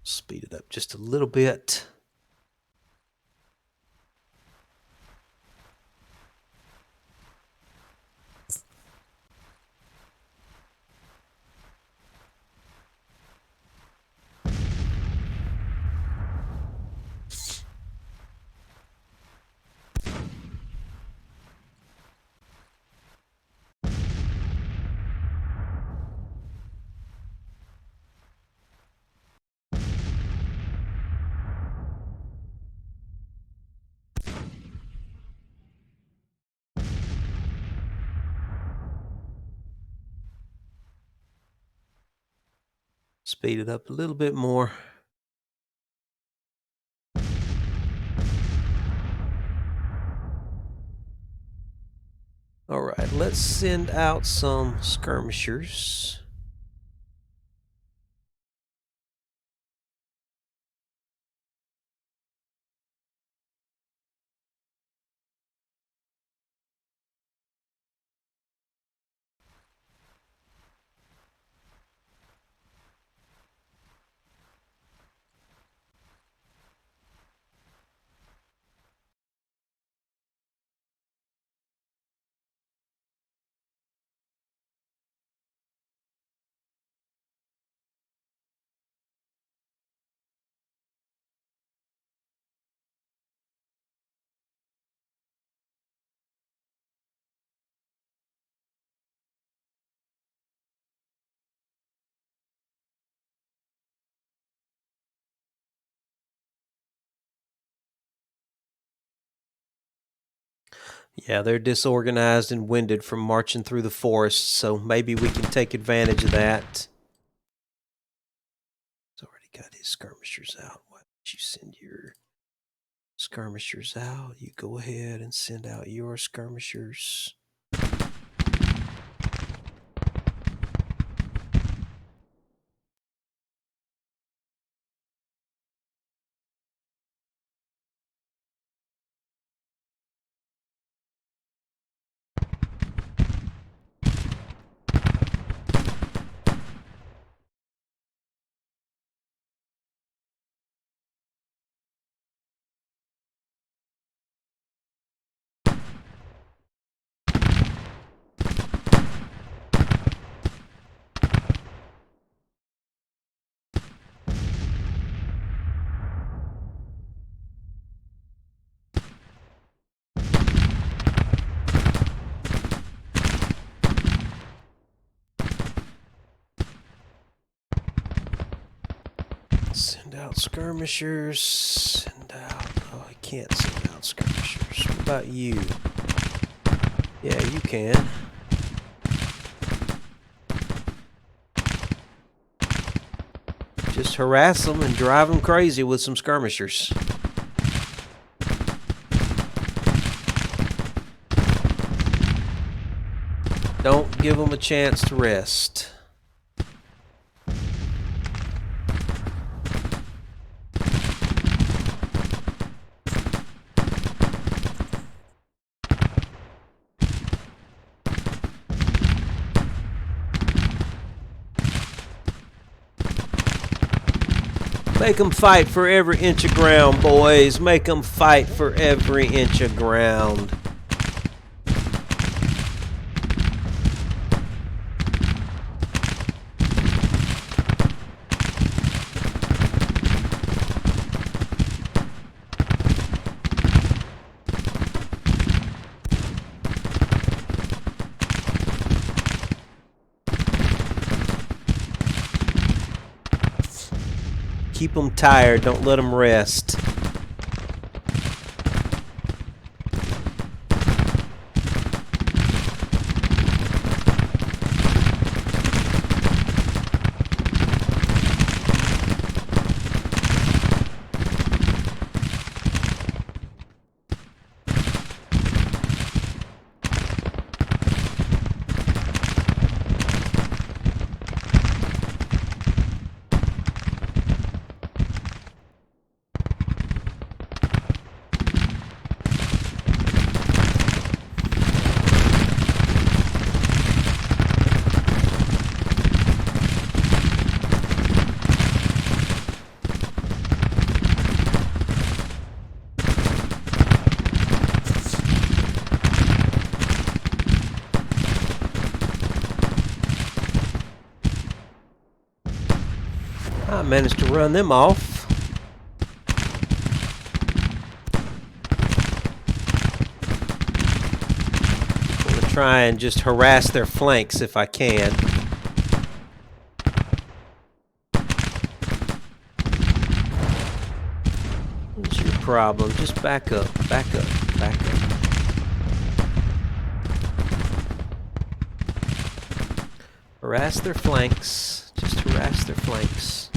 Speed it up just a little bit. Speed it up a little bit more. All right, let's send out some skirmishers. Yeah, they're disorganized and winded from marching through the forest, so maybe we can take advantage of that. He's already got his skirmishers out. Why don't you send your Skirmishers out. You go ahead and send out your skirmishers. Send out skirmishers. Send out. Oh, I can't send out skirmishers. What about you? Yeah, you can. Just harass them and drive them crazy with some skirmishers. Don't give them a chance to rest. Make them fight for every inch of ground, boys. Make them fight for every inch of ground. Keep them tired. Don't let them rest. I managed to run them off. I'm going to try and just harass their flanks if I can. What's your problem? Just back up, back up, back up. Harass their flanks. Just harass their flanks.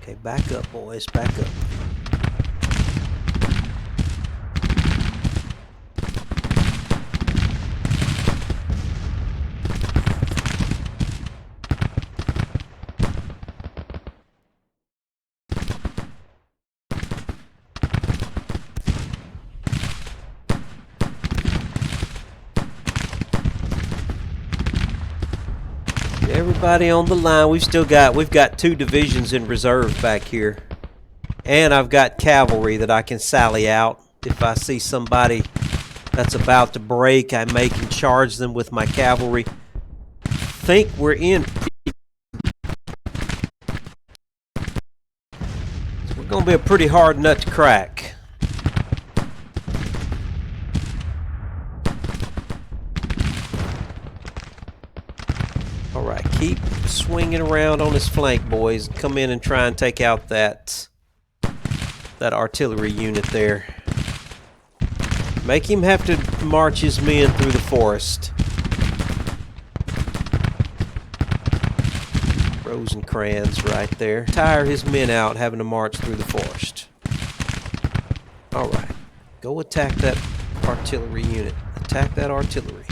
Okay, back up, boys, back up. Everybody on the line. We've got 2 divisions in reserve back here. And I've got cavalry that I can sally out. If I see somebody that's about to break, I may can charge them with my cavalry. I think we're in. We're going to be a pretty hard nut to crack. Alright, keep swinging around on his flank, boys. Come in and try and take out that artillery unit there. Make him have to march his men through the forest. Rosencrantz right there. Tire his men out having to march through the forest. Alright. Go attack that artillery unit. Attack that artillery.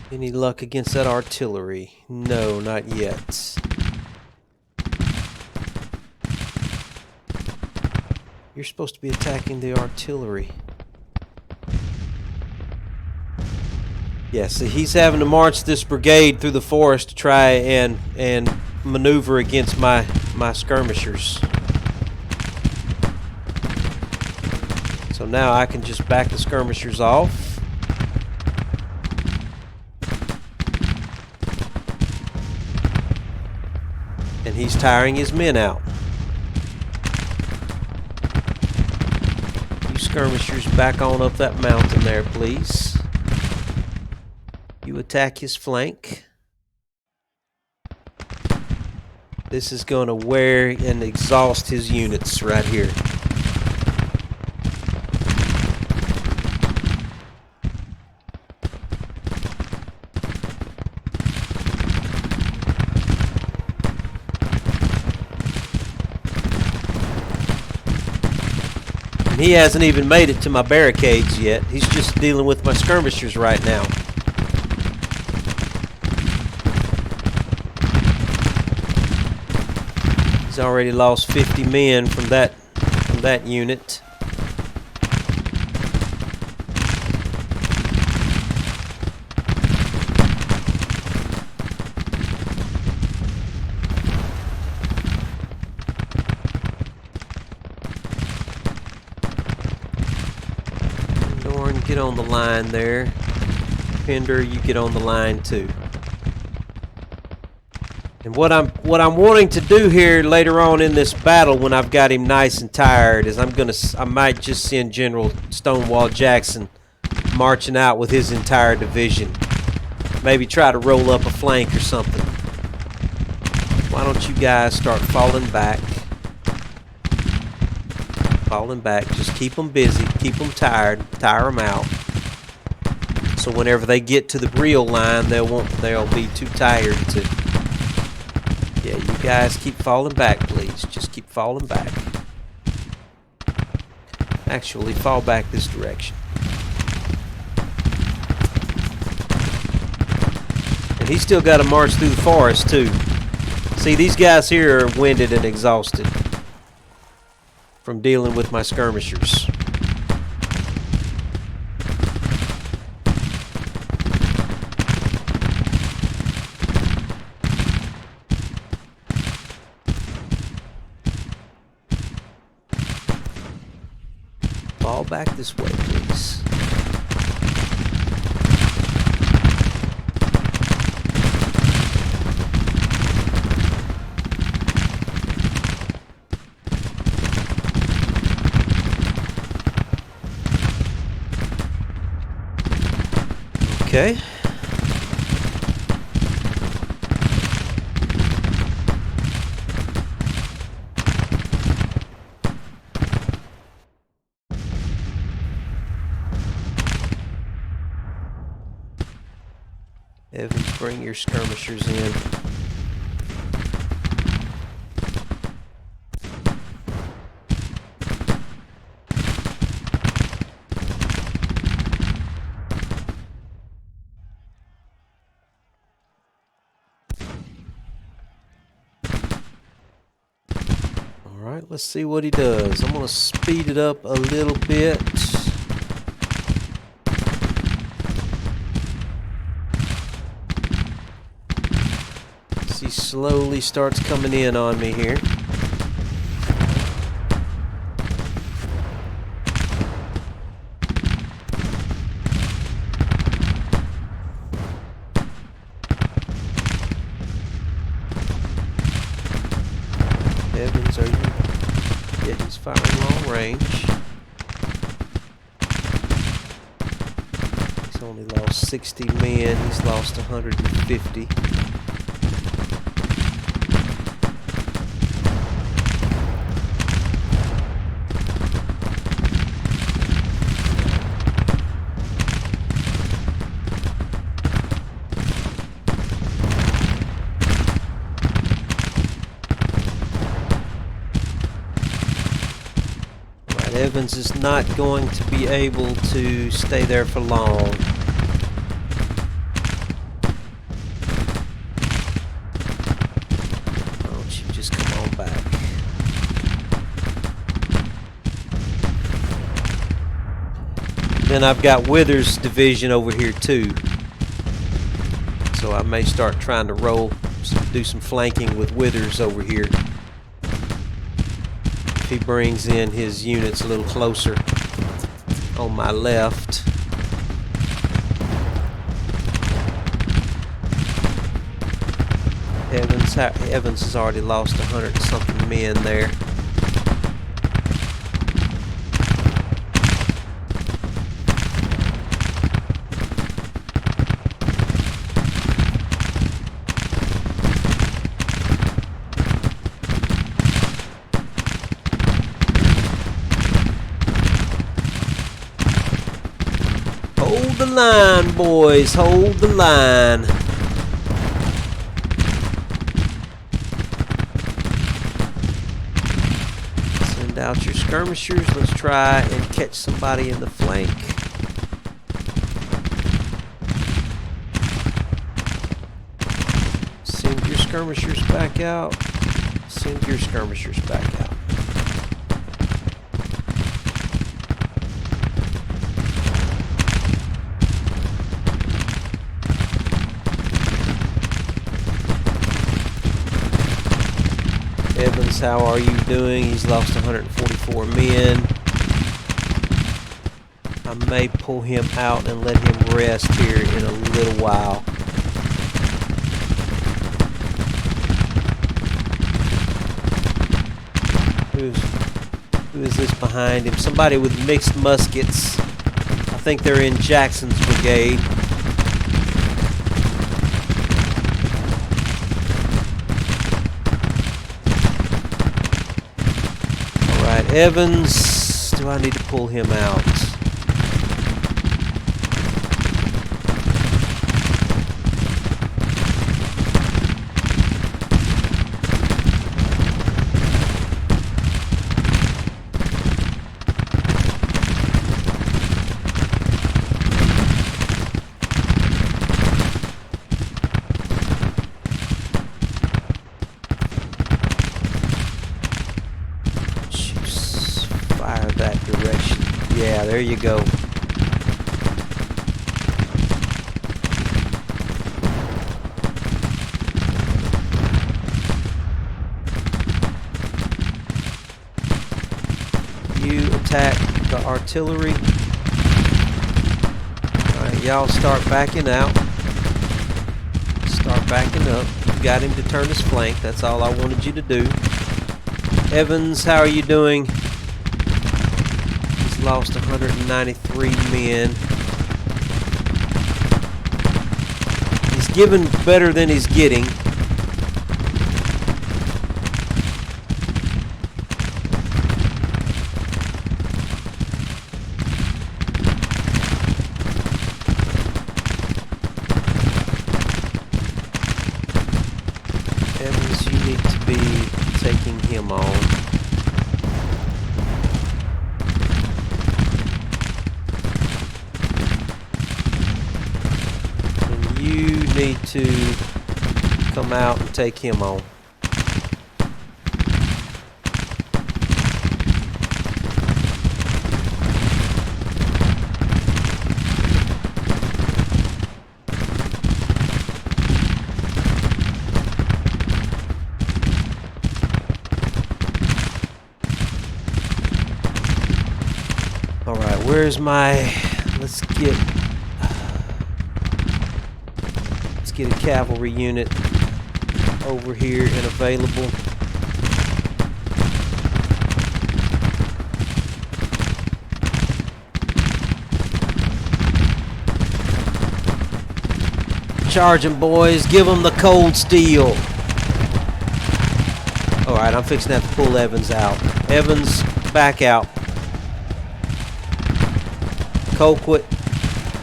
Any luck against that artillery? No, not yet. You're supposed to be attacking the artillery. Yeah, so he's having to march this brigade through the forest to try and maneuver against my skirmishers. So now I can just back the skirmishers off. And he's tiring his men out. You skirmishers back on up that mountain there, please. You attack his flank. This is going to wear and exhaust his units right here. He hasn't even made it to my barricades yet. He's just dealing with my skirmishers right now. He's already lost 50 men from that unit. Get on the line there. Pender, you get on the line too. And what I'm wanting to do here later on in this battle, when I've got him nice and tired, is I might just send General Stonewall Jackson marching out with his entire division. Maybe try to roll up a flank or something. Why don't you guys start falling back? Falling back. Just keep them busy. Keep them tired. Tire them out. So whenever they get to the real line, they'll be too tired to. Yeah, you guys keep falling back, please. Just keep falling back. Actually, fall back this direction. And he's still got to march through the forest too. See, these guys here are winded and exhausted from dealing with my skirmishers. Fall back this way, please. Okay. Evans, bring your skirmishers in. Alright, let's see what he does. I'm going to speed it up a little bit. He slowly starts coming in on me here. Evans, are you? Yeah, he's firing long range. He's only lost 60 men. He's lost 150. Evans is not going to be able to stay there for long. Why don't you just come on back? Then I've got Withers' division over here too. So I may start trying to do some flanking with Withers over here. He brings in his units a little closer on my left. Evans has already lost 100 and something men there. Hold the line, boys. Hold the line. Send out your skirmishers. Let's try and catch somebody in the flank. Send your skirmishers back out. Send your skirmishers back out. Evans, how are you doing? He's lost 144 men. I may pull him out and let him rest here in a little while. Who is this behind him? Somebody with mixed muskets. I think they're in Jackson's brigade. Evans, do I need to pull him out? That direction. Yeah, there you go. You attack the artillery. Alright, y'all start backing out. Start backing up. You've got him to turn his flank. That's all I wanted you to do. Evans, how are you doing? Lost 193 men. He's giving better than he's getting. Evans, you need to be taking him on. You need to come out and take him on. All right, where's my, let's get a cavalry unit over here and available. Charge 'em, boys. Give them the cold steel. Alright, I'm fixing to have to pull Evans out. Evans, back out. Colquitt,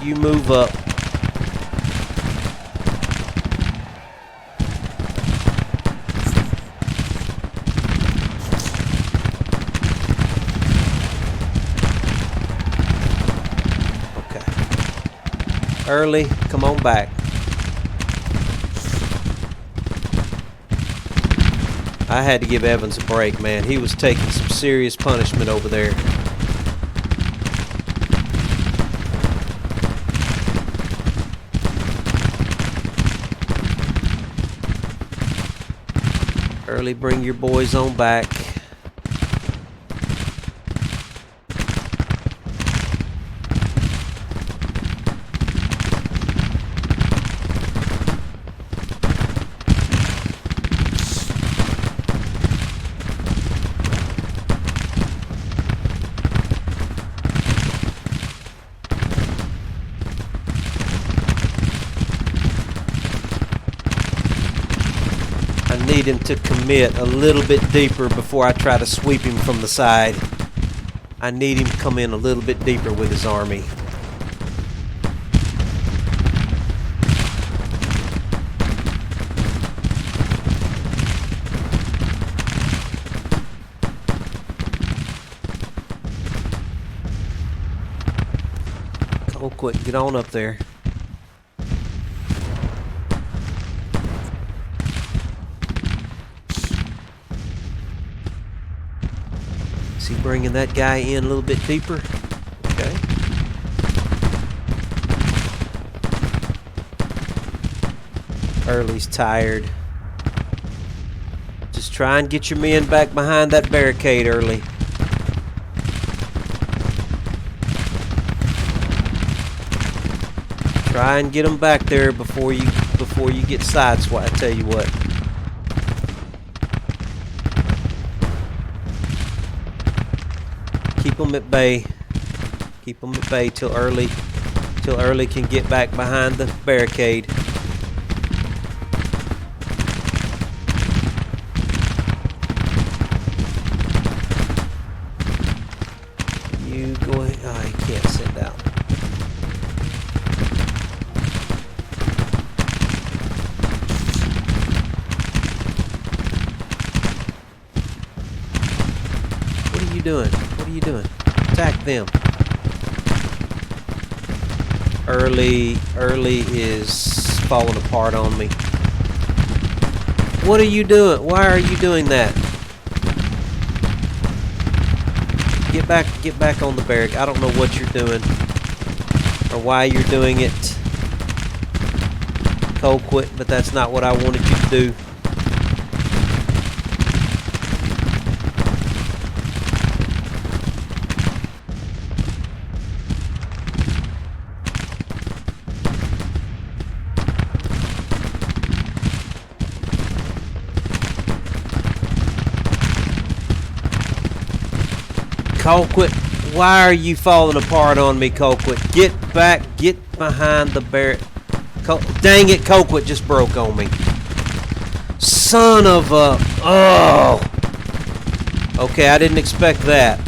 you move up. Okay. Early, come on back. I had to give Evans a break, man. He was taking some serious punishment over there. Early, bring your boys on back. I need him to commit a little bit deeper before I try to sweep him from the side. I need him to come in a little bit deeper with his army. Colquitt, get on up there. Is he bringing that guy in a little bit deeper? Okay. Early's tired. Just try and get your men back behind that barricade, Early. Try and get them back there before you get sideswiped. I tell you what. Keep them at bay. Keep them at bay till Early can get back behind the barricade. You go ahead. Oh, he can't send out. What are you doing? What are you doing? Attack them. Early is falling apart on me. What are you doing? Why are you doing that? Get back on the barrack. I don't know what you're doing or why you're doing it, Colquitt, but that's not what I wanted you to do. Colquitt, why are you falling apart on me, Colquitt? Get back, get behind the barrack. Dang it, Colquitt just broke on me. Son of a... Oh! Okay, I didn't expect that.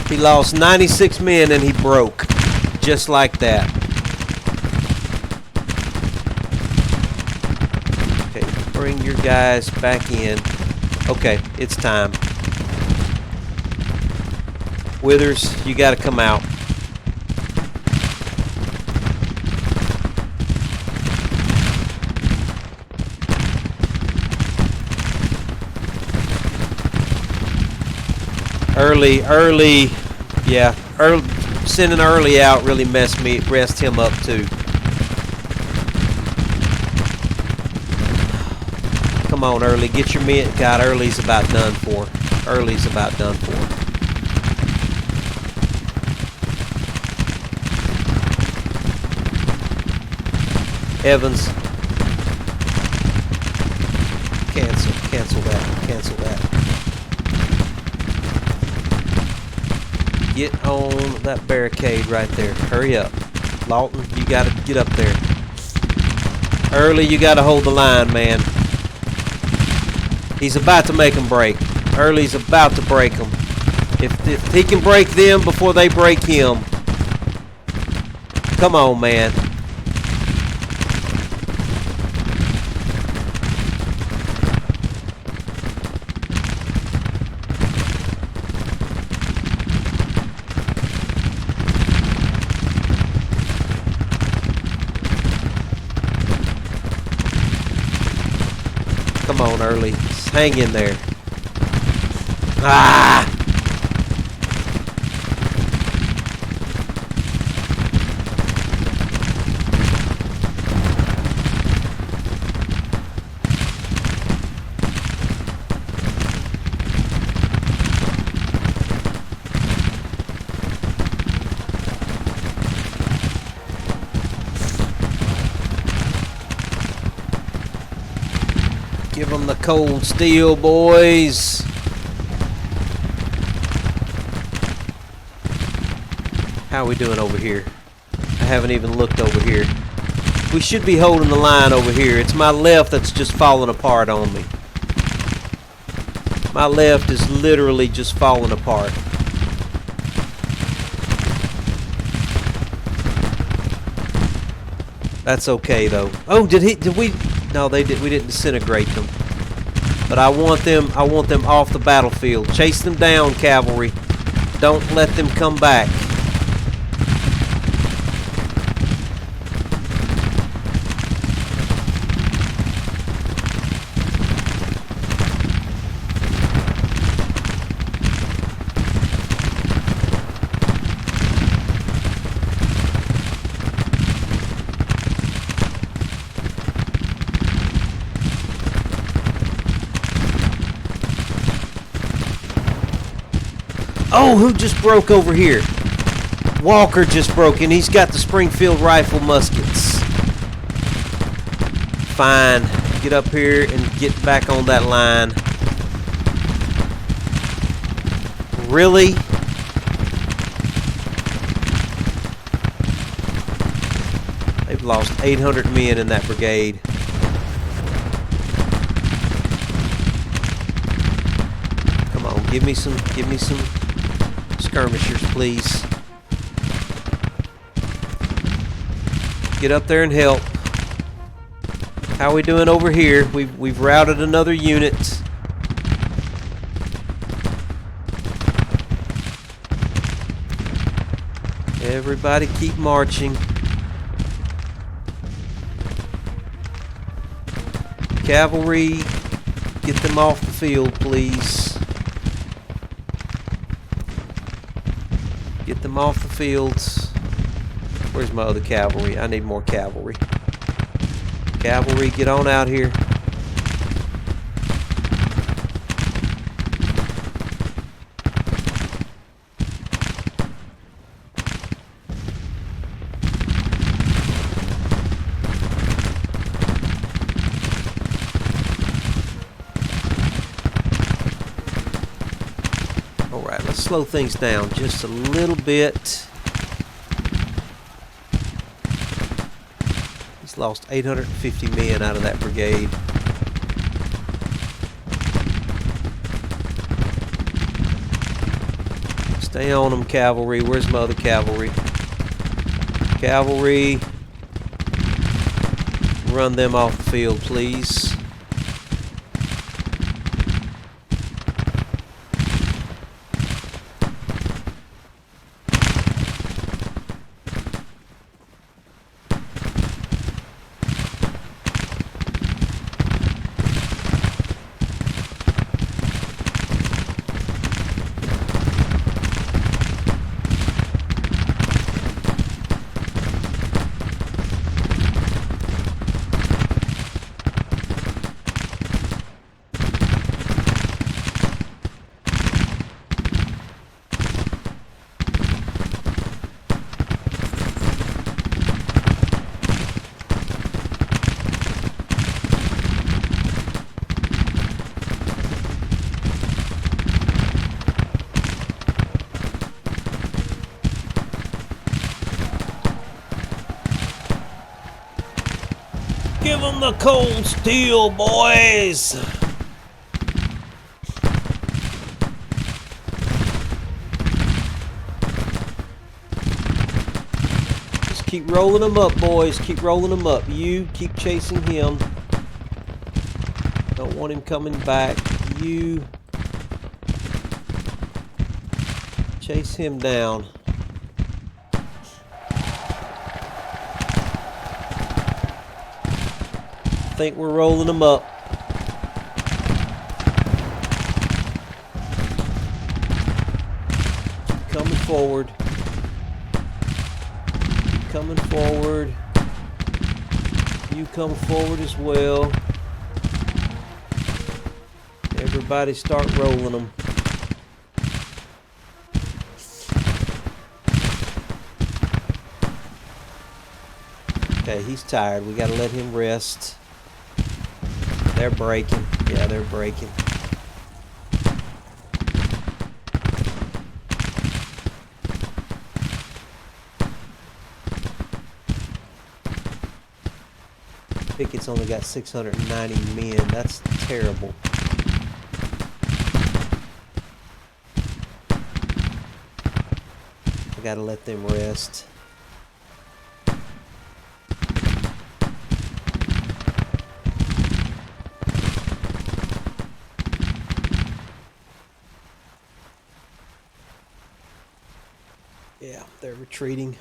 He lost 96 men and he broke. Just like that. Bring your guys back in. Okay, it's time. Withers, you got to come out. Early, yeah. Sending Early out really messed him up too. Come on, Early, get your men. God, Early's about done for. Early's about done for. Evans. Cancel that. Get on that barricade right there. Hurry up. Lawton, you got to get up there. Early, you got to hold the line, man. He's about to make them break. Early's about to break them. If he can break them before they break him. Come on, man. Come on, Early. Just hang in there. Ah! Give them the cold steel, boys. How are we doing over here? I haven't even looked over here. We should be holding the line over here. It's my left that's just falling apart on me. My left is literally just falling apart. That's okay though. Oh, did we? No, we didn't disintegrate them. But I want them off the battlefield. Chase them down, cavalry. Don't let them come back. Oh, who just broke over here? Walker just broke in. He's got the Springfield rifle muskets. Fine. Get up here and get back on that line. Really? They've lost 800 men in that brigade. Come on, give me some skirmishers, please. Get up there and help. How are we doing over here? We've routed another unit. Everybody keep marching. Cavalry, get them off the field, please. Get them off the fields. Where's my other cavalry? I need more cavalry. Cavalry, get on out here. Alright, let's slow things down just a little bit. He's lost 850 men out of that brigade. Stay on them, cavalry. Where's my other cavalry? Cavalry, run them off the field, please. Give them the cold steel, boys. Just keep rolling them up, boys. Keep rolling them up. You keep chasing him. Don't want him coming back. You chase him down. I think we're rolling them up. Keep coming forward. Keep coming forward. You come forward as well. Everybody start rolling them. Okay, he's tired. We gotta let him rest. They're breaking. Yeah, they're breaking. Pickett's only got 690 men. That's terrible. I gotta let them rest. Yeah, they're retreating.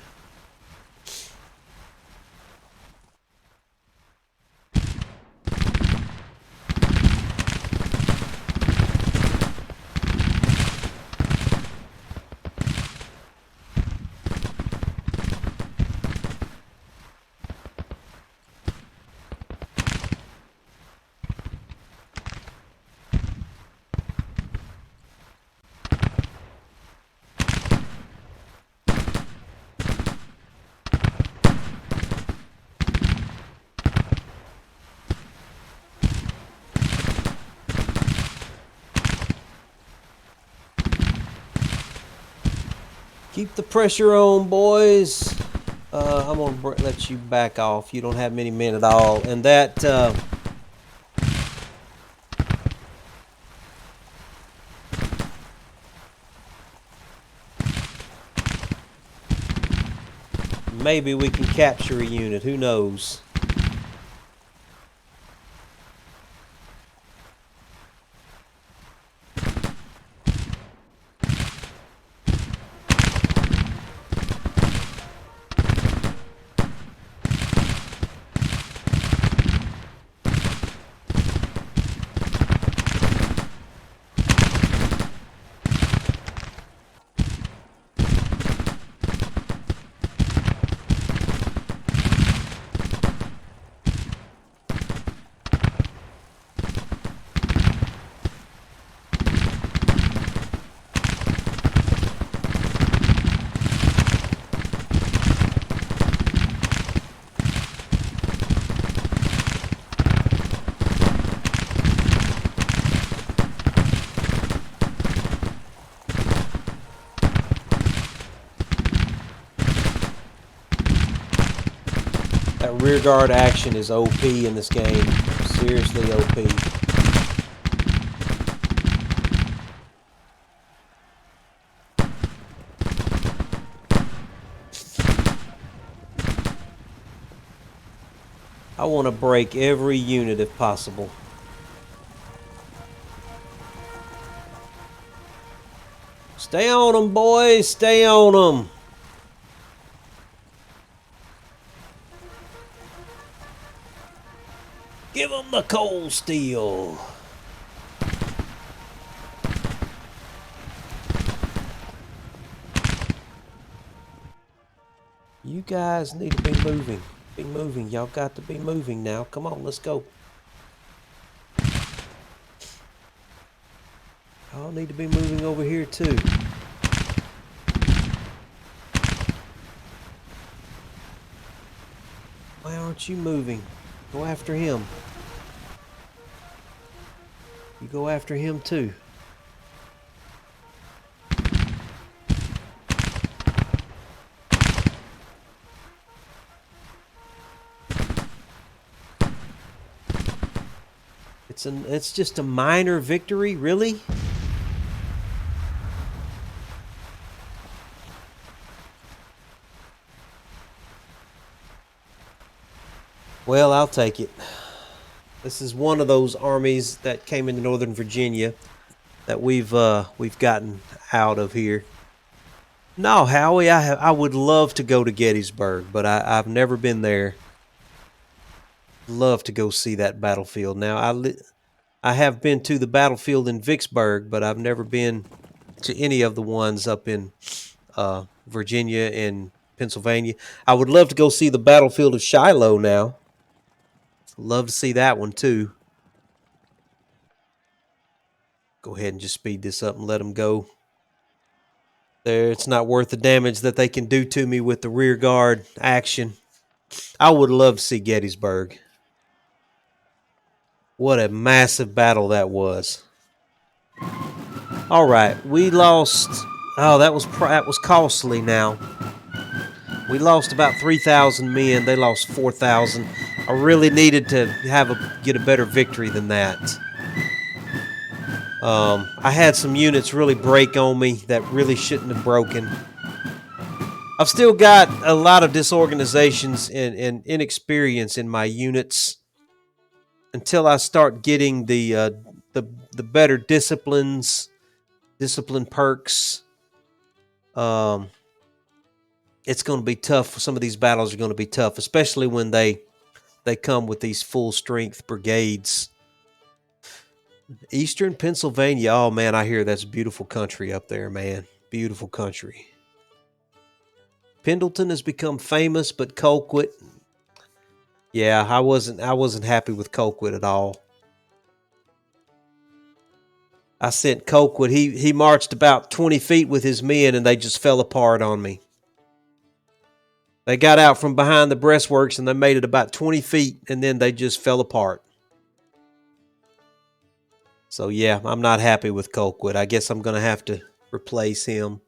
Keep the pressure on, boys. I'm going to let you back off. You don't have many men at all. And that... maybe we can capture a unit. Who knows? That rear guard action is OP in this game. Seriously OP. I want to break every unit if possible. Stay on them, boys. Stay on them. Give them the cold steel. You guys need to be moving. Be moving. Y'all got to be moving now. Come on, let's go. Y'all need to be moving over here too. Why aren't you moving? Go after him. You go after him too. It's just a minor victory, really? Well, I'll take it. This is one of those armies that came into Northern Virginia that we've gotten out of here. No, Howie, I would love to go to Gettysburg, but I've never been there. Love to go see that battlefield. Now, I have been to the battlefield in Vicksburg, but I've never been to any of the ones up in Virginia and Pennsylvania. I would love to go see the battlefield of Shiloh now. Love to see that one too. Go ahead and just speed this up and let them go. There, it's not worth the damage that they can do to me with the rear guard action. I would love to see Gettysburg. What a massive battle that was. All right, we lost. Oh, that was costly. Now we lost about 3,000 men. They lost 4,000. I really needed to get a better victory than that. I had some units really break on me that really shouldn't have broken. I've still got a lot of disorganizations and inexperience in my units. Until I start getting the better discipline perks, it's going to be tough. Some of these battles are going to be tough, especially when they come with these full strength brigades. Eastern Pennsylvania. Oh man, I hear that's beautiful country up there, man. Beautiful country. Pendleton has become famous, but Colquitt. Yeah, I wasn't happy with Colquitt at all. I sent Colquitt. He marched about 20 feet with his men, and they just fell apart on me. They got out from behind the breastworks, and they made it about 20 feet, and then they just fell apart. So yeah, I'm not happy with Colquitt. I guess I'm going to have to replace him.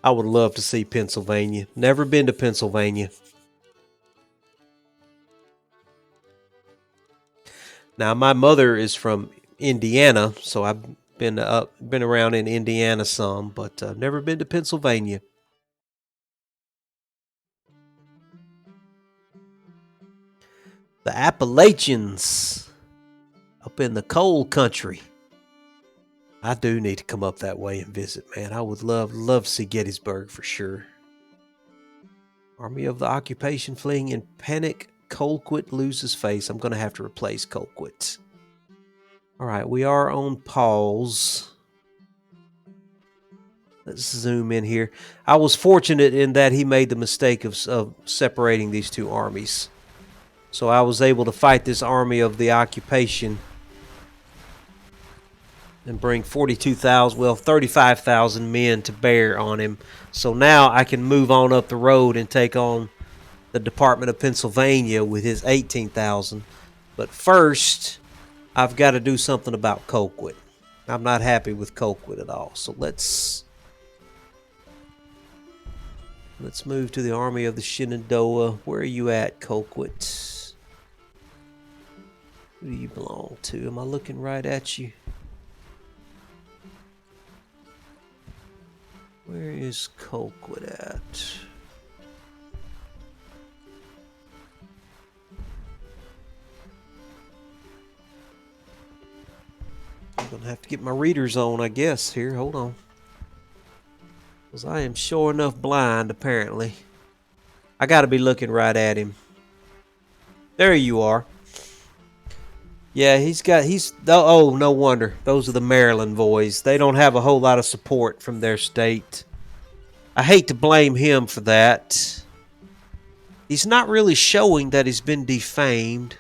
I would love to see Pennsylvania. Never been to Pennsylvania. Now, my mother is from Indiana, so I've been around in Indiana some, but never been to Pennsylvania. The Appalachians up in the coal country. I do need to come up that way and visit, man. I would love to see Gettysburg for sure. Army of the Occupation fleeing in panic. Colquitt loses face. I'm going to have to replace Colquitt. All right, we are on pause. Let's zoom in here. I was fortunate in that he made the mistake of separating these two armies. So I was able to fight this army of the occupation and bring 35,000 men to bear on him. So now I can move on up the road and take on the Department of Pennsylvania with his 18,000. But first, I've got to do something about Colquitt. I'm not happy with Colquitt at all. So let's move to the Army of the Shenandoah. Where are you at, Colquitt? Who do you belong to? Am I looking right at you? Where is Colquitt at? I'm going to have to get my readers on, I guess, here. Hold on. Because I am sure enough blind, apparently. I got to be looking right at him. There you are. Yeah, oh, no wonder. Those are the Maryland boys. They don't have a whole lot of support from their state. I hate to blame him for that. He's not really showing that he's been defamed.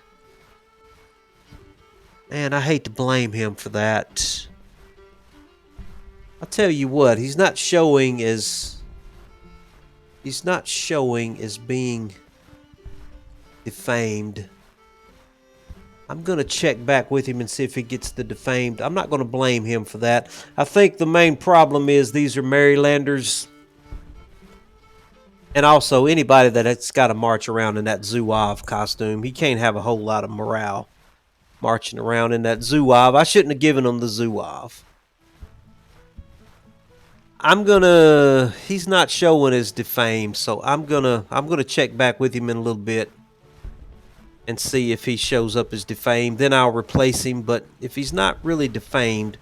Man, I hate to blame him for that. I'll tell you what, he's not showing as being defamed. I'm going to check back with him and see if he gets the defamed. I'm not going to blame him for that. I think the main problem is these are Marylanders. And also, anybody that's got to march around in that Zouave costume, he can't have a whole lot of morale marching around in that Zouave. I shouldn't have given him the Zouave. He's not showing as defamed, so I'm gonna check back with him in a little bit and see if he shows up as defamed. Then I'll replace him, but if he's not really defamed,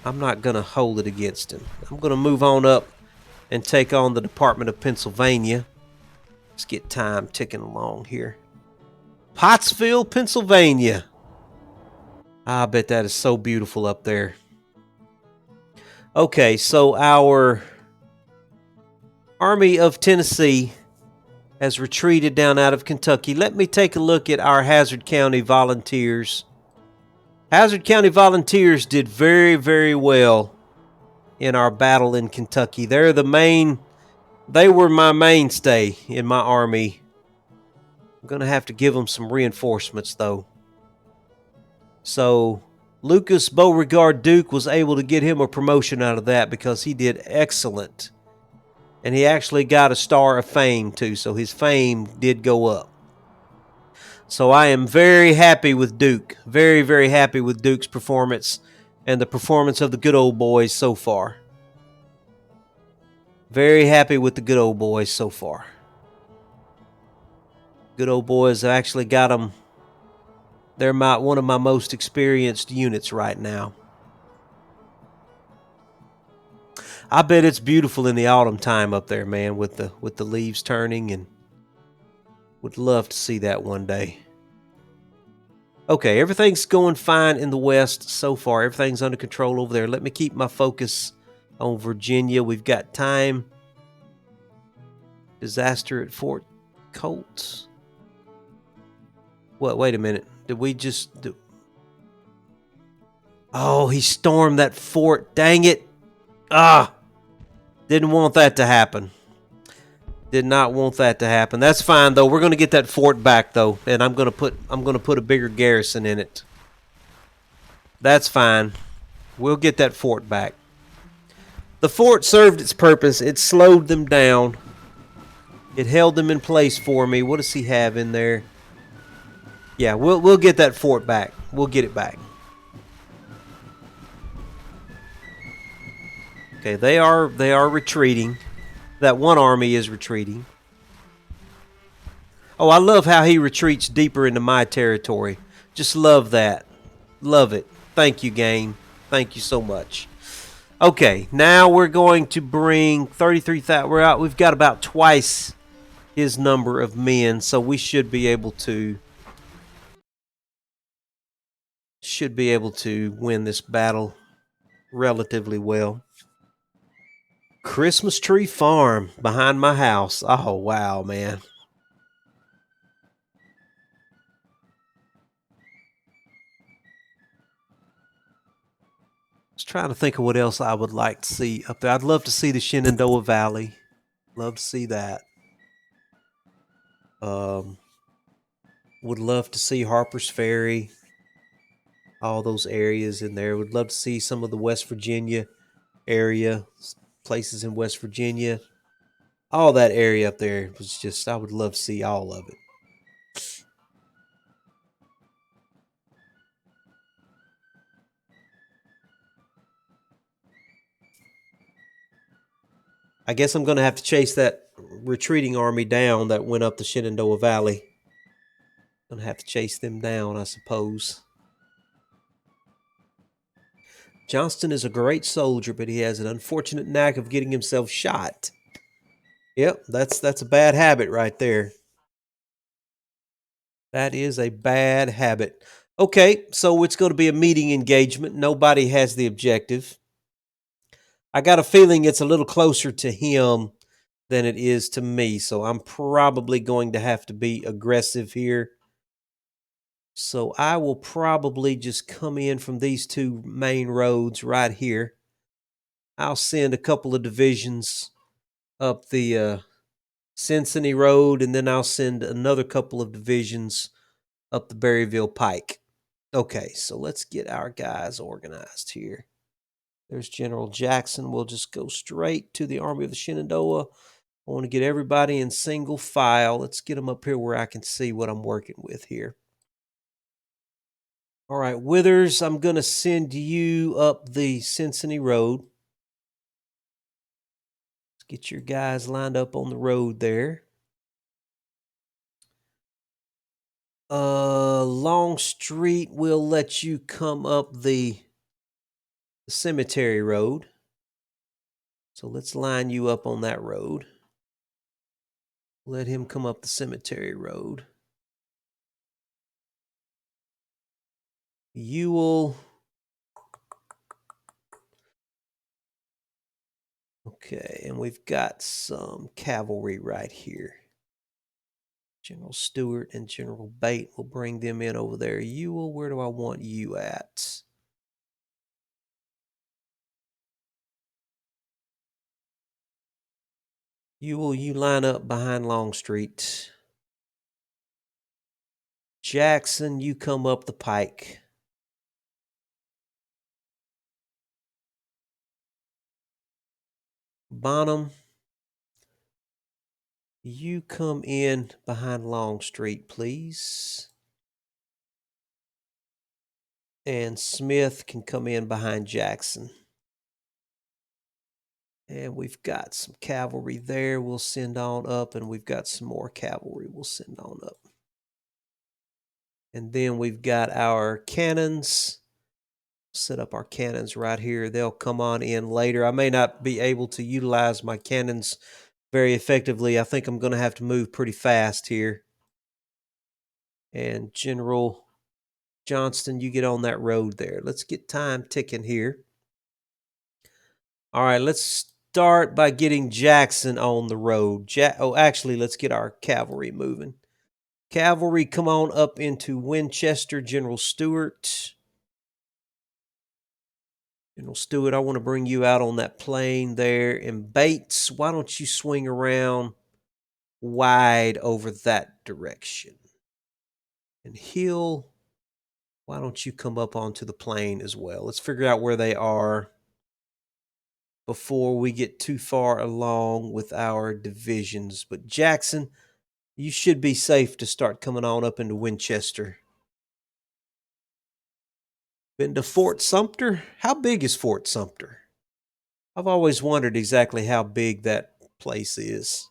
I'm not gonna hold it against him. I'm gonna move on up and take on the Department of Pennsylvania. Let's get time ticking along here. Pottsville, Pennsylvania. I bet that is so beautiful up there. Okay, so our Army of Tennessee has retreated down out of Kentucky. Let me take a look at our Hazzard County Volunteers. Hazzard County Volunteers did very, very well in our battle in Kentucky. They were my mainstay in my army. I'm going to have to give them some reinforcements, though. So Lucas Beauregard Duke was able to get him a promotion out of that because he did excellent. And he actually got a Star of Fame, too, so his fame did go up. So I am very happy with Duke. Very, very happy with Duke's performance and the performance of the good old boys so far. Very happy with the good old boys so far. Good old boys have actually got them. They're one of my most experienced units right now. I bet it's beautiful in the autumn time up there, man, with the leaves turning, and would love to see that one day. Okay, everything's going fine in the West so far. Everything's under control over there. Let me keep my focus on Virginia. We've got time. Disaster at Fort Colt. What? Wait a minute. Did we just do... Oh, he stormed that fort. Dang it. Didn't want that to happen. Did not want that to happen. That's fine though. We're going to get that fort back though, and I'm going to put a bigger garrison in it. That's fine. We'll get that fort back. The fort served its purpose. It slowed them down. It held them in place for me. What does he have in there? Yeah, we'll get that fort back. We'll get it back. Okay, they are retreating. That one army is retreating. Oh, I love how he retreats deeper into my territory. Just love that. Love it. Thank you, game. Thank you so much. Okay, now we're going to bring 33,000. We've got about twice his number of men, so we should be able to win this battle relatively well. Christmas tree farm behind my house. Oh, wow, man. I was trying to think of what else I would like to see up there. I'd love to see the Shenandoah Valley. Love to see that. Would love to see Harper's Ferry. All those areas in there. Would love to see some of the West Virginia area. Places in West Virginia. All that area up there was just, I would love to see all of it. I guess I'm going to have to chase that retreating army down that went up the Shenandoah Valley. Going to have to chase them down, I suppose. Johnston is a great soldier, but he has an unfortunate knack of getting himself shot. Yep, that's a bad habit right there. That is a bad habit. Okay, so it's going to be a meeting engagement. Nobody has the objective. I got a feeling it's a little closer to him than it is to me, so I'm probably going to have to be aggressive here. So I will probably just come in from these two main roads right here. I'll send a couple of divisions up the Cincinnati Road, and then I'll send another couple of divisions up the Berryville Pike. Okay, so let's get our guys organized here. There's General Jackson. We'll just go straight to the Army of the Shenandoah. I want to get everybody in single file. Let's get them up here where I can see what I'm working with here. All right, Withers, I'm going to send you up the Cincinnati Road. Let's get your guys lined up on the road there. Longstreet, we'll let you come up the Cemetery Road. So let's line you up on that road. Let him come up the Cemetery Road. Ewell. Okay, and we've got some cavalry right here. General Stewart and General Bate will bring them in over there. Ewell, where do I want you at? Ewell, you line up behind Longstreet. Jackson, you come up the pike. Bonham, you come in behind Longstreet, please. And Smith can come in behind Jackson. And we've got some cavalry there we'll send on up, and we've got some more cavalry we'll send on up. And then we've got our cannons. Set up our cannons right here. They'll come on in later. I may not be able to utilize my cannons very effectively. I think I'm going to have to move pretty fast here. And General Johnston, you get on that road there. Let's get time ticking here. All right, let's start by getting Jackson on the road. Actually, let's get our cavalry moving. Cavalry, come on up into Winchester. General Stewart. General Stewart, I want to bring you out on that plain there. And Bates, why don't you swing around wide over that direction? And Hill, why don't you come up onto the plain as well? Let's figure out where they are before we get too far along with our divisions. But Jackson, you should be safe to start coming on up into Winchester. Been to Fort Sumter? How big is Fort Sumter? I've always wondered exactly how big that place is.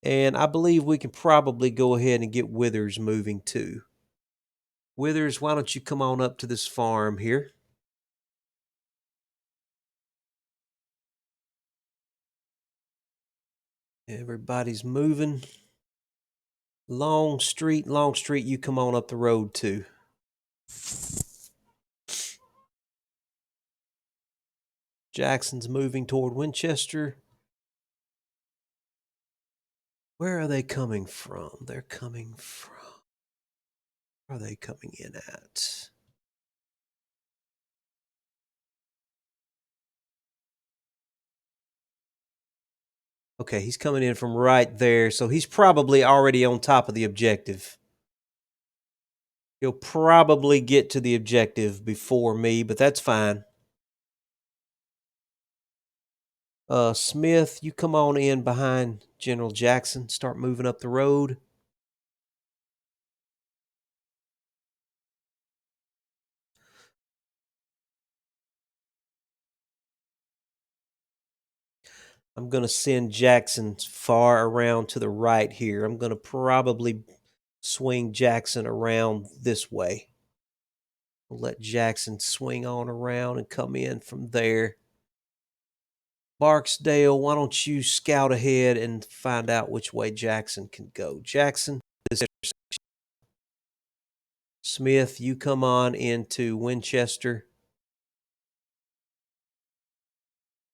And I believe we can probably go ahead and get Withers moving too. Withers, why don't you come on up to this farm here? Everybody's moving. Longstreet, you come on up the road too. Jackson's moving toward Winchester. Where are they coming from? They're coming from... Where are they coming in at? Okay, he's coming in from right there, so he's probably already on top of the objective. He'll probably get to the objective before me, but that's fine. Smith, you come on in behind General Jackson. Start moving up the road. I'm going to send Jackson far around to the right here. I'm going to probably swing Jackson around this way. We'll let Jackson swing on around and come in from there. Barksdale, why don't you scout ahead and find out which way Jackson can go. Jackson, this intersection. Smith, you come on into Winchester.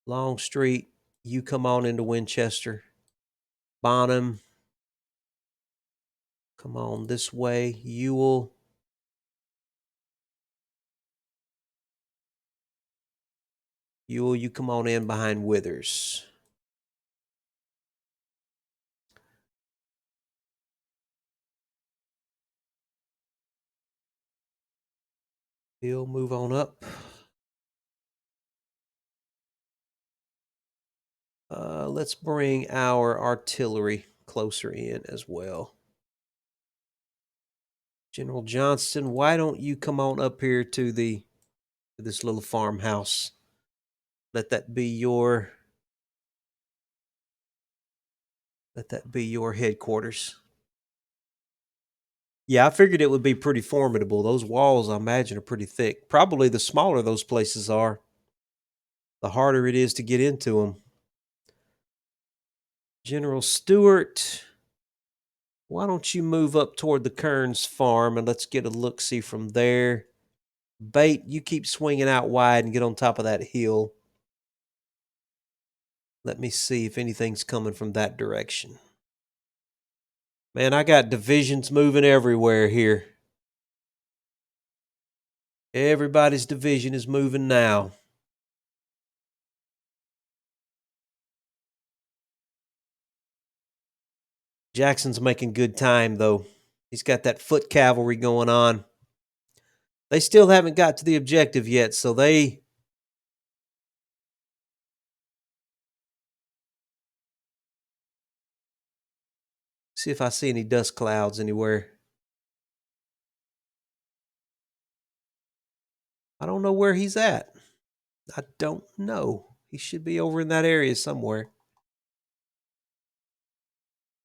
Longstreet, you come on into Winchester. Bonham, come on this way. Ewell, you come on in behind Withers. Hill, move on up. Let's bring our artillery closer in as well. General Johnston, why don't you come on up here to this little farmhouse? Let that be your headquarters. Yeah, I figured it would be pretty formidable. Those walls, I imagine, are pretty thick. Probably the smaller those places are, the harder it is to get into them. General Stewart, why don't you move up toward the Kearns farm and let's get a look-see from there. Bate, you keep swinging out wide and get on top of that hill. Let me see if anything's coming from that direction. Man, I got divisions moving everywhere here. Everybody's division is moving now. Jackson's making good time, though. He's got that foot cavalry going on. They still haven't got to the objective yet, so they... See if I see any dust clouds anywhere. I don't know where he's at. I don't know. He should be over in that area somewhere.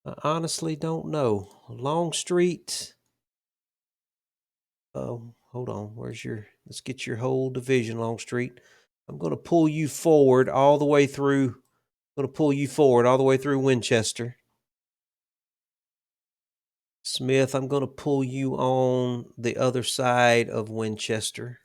I honestly don't know. Longstreet. Oh, hold on. Let's get your whole division, Longstreet. I'm going to pull you forward all the way through. Winchester. Smith, I'm going to pull you on the other side of Winchester.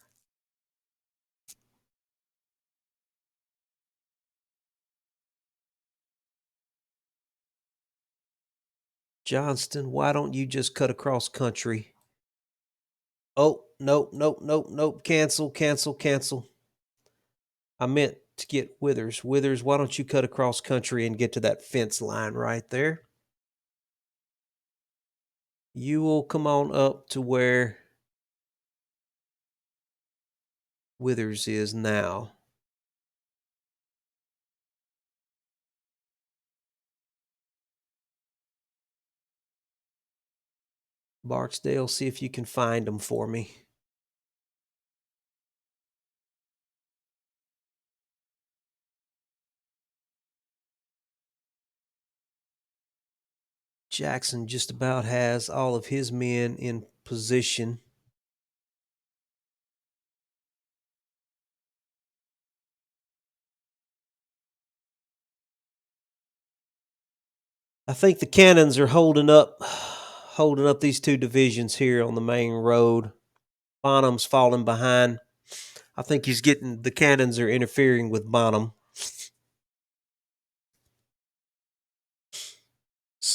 Johnston, why don't you just cut across country? Oh, nope. Cancel. I meant to get Withers. Withers, why don't you cut across country and get to that fence line right there? You will come on up to where Withers is now. Barksdale, see if you can find them for me. Jackson just about has all of his men in position. I think the cannons are holding up these two divisions here on the main road. Bonham's falling behind. I think the cannons are interfering with Bonham.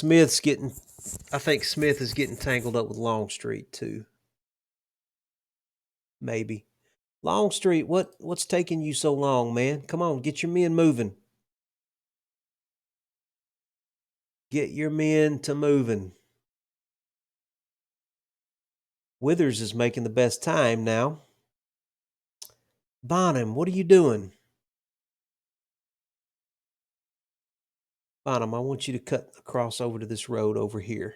I think Smith is getting tangled up with Longstreet too. Maybe. Longstreet, what's taking you so long, man? Come on, get your men moving. Get your men to moving. Withers is making the best time now. Bonham, what are you doing? Bonham, I want you to cut across over to this road over here.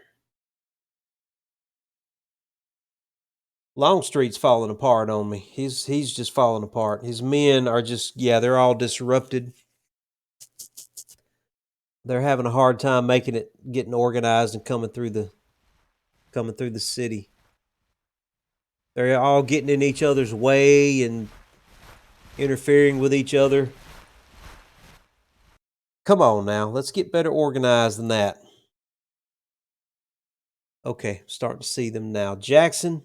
Longstreet's falling apart on me. He's just falling apart. His men are they're all disrupted. They're having a hard time getting organized and coming through the city. They're all getting in each other's way and interfering with each other. Come on now, let's get better organized than that. Okay, starting to see them now. Jackson,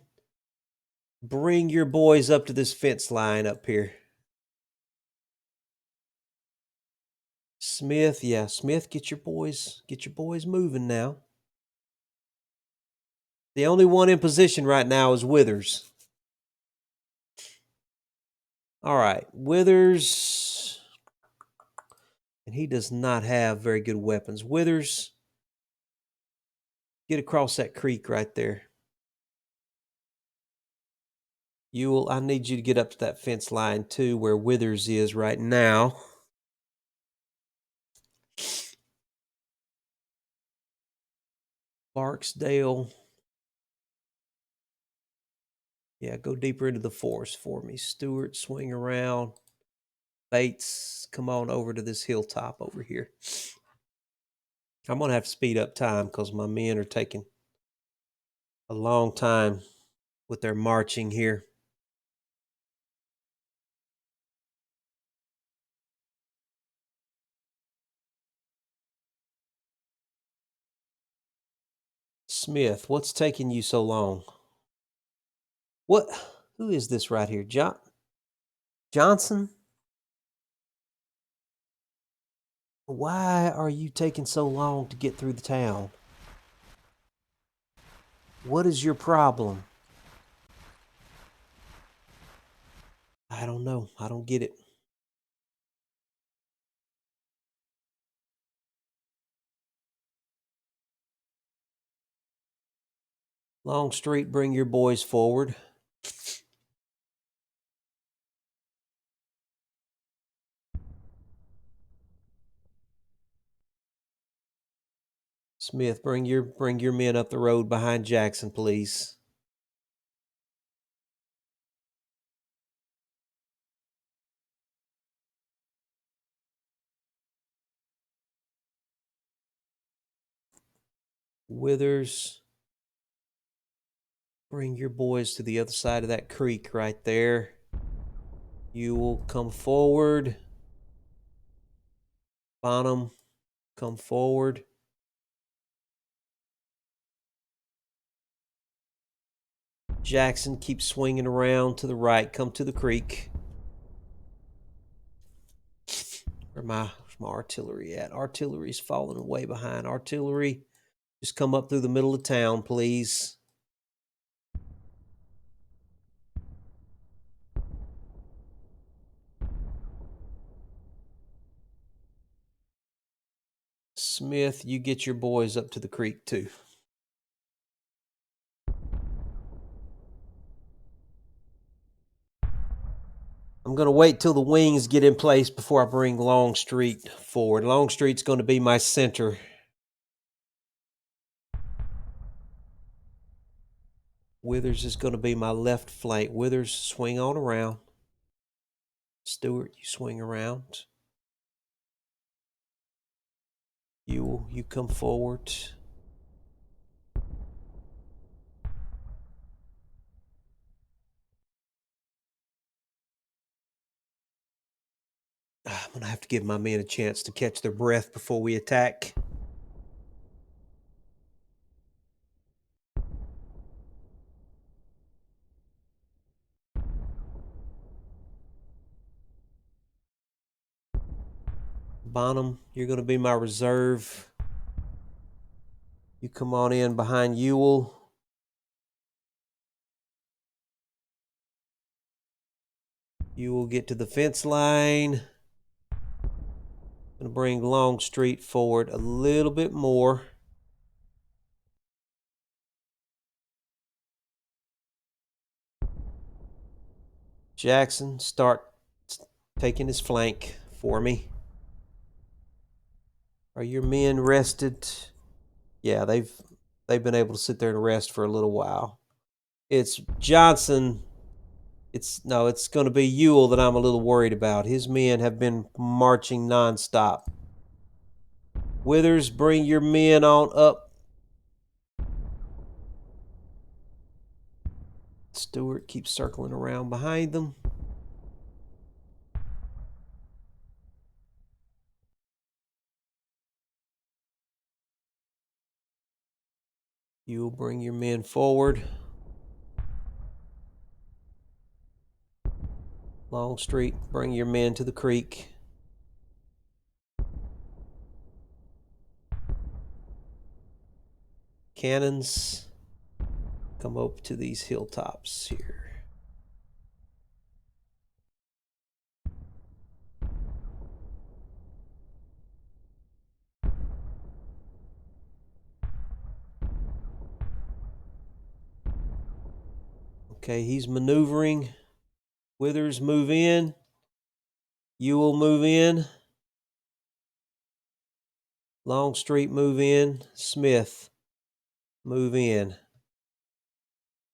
bring your boys up to this fence line up here. Smith, get your boys moving now. The only one in position right now is Withers. All right, Withers, and he does not have very good weapons. Withers, get across that creek right there. I need you to get up to that fence line too, where Withers is right now. Barksdale. Yeah, go deeper into the forest for me. Stewart, swing around. Bates, come on over to this hilltop over here. I'm going to have to speed up time because my men are taking a long time with their marching here. Smith, what's taking you so long? What? Who is this right here? Johnson? Why are you taking so long to get through the town? What is your problem? I don't know. I don't get it. Longstreet, bring your boys forward. Smith, bring your men up the road behind Jackson, please. Withers, bring your boys to the other side of that creek right there. You will come forward. Bonham, come forward. Jackson, keep swinging around to the right. Come to the creek. Where's my artillery at? Artillery's falling way behind. Artillery, just come up through the middle of town, please. Smith, you get your boys up to the creek too. I'm going to wait till the wings get in place before I bring Longstreet forward. Longstreet's going to be my center. Withers is going to be my left flank. Withers, swing on around. Stewart, you swing around. You come forward. I'm going to have to give my men a chance to catch their breath before we attack. Bonham, you're going to be my reserve. You come on in behind Ewell. You will get to the fence line. I'm going to bring Longstreet forward a little bit more. Jackson, start taking his flank for me. Are your men rested? Yeah, they've been able to sit there and rest for a little while. It's Johnson. It's going to be Ewell that I'm a little worried about. His men have been marching nonstop. Withers, bring your men on up. Stewart keeps circling around behind them. You will bring your men forward. Longstreet, bring your men to the creek. Cannons, come up to these hilltops here. Okay, he's maneuvering. Withers, move in. Ewell, move in. Longstreet, move in. Smith, Move in.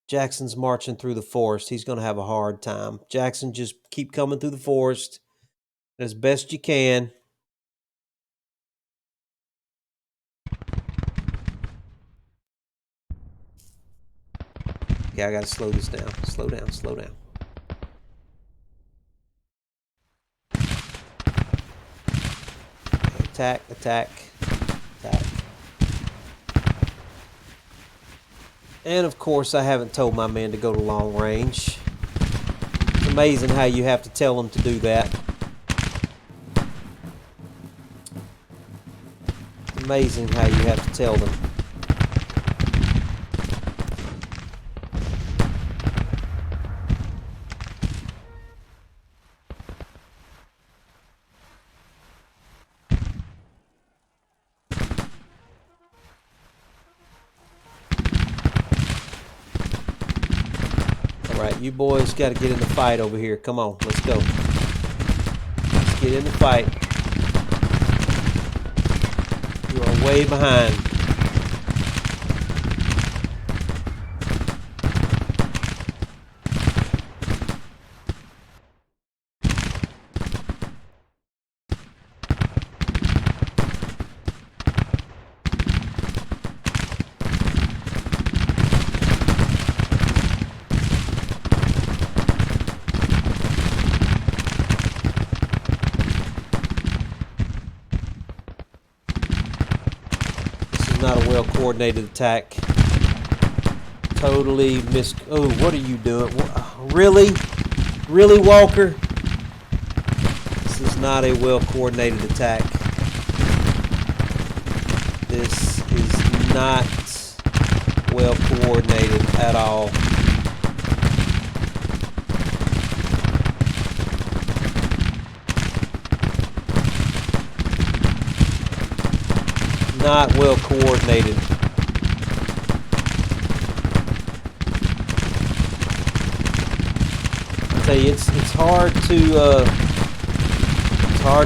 Jackson's marching through the forest. He's going to have a hard time. Jackson, just keep coming through the forest as best you can. Okay, I got to slow this down. Slow down, slow down. Okay, attack, attack, attack. And of course, I haven't told my men to go to long range. It's amazing how you have to tell them to do that. It's amazing how you have to tell them. Alright, you boys got to get in the fight over here. Come on, let's go. Let's get in the fight. You are way behind. Not a well-coordinated attack. Totally missed. Oh, what are you doing? Really? Really, Walker? This is not a well-coordinated attack. This is not well-coordinated at all. Not well coordinated. I tell you, it's hard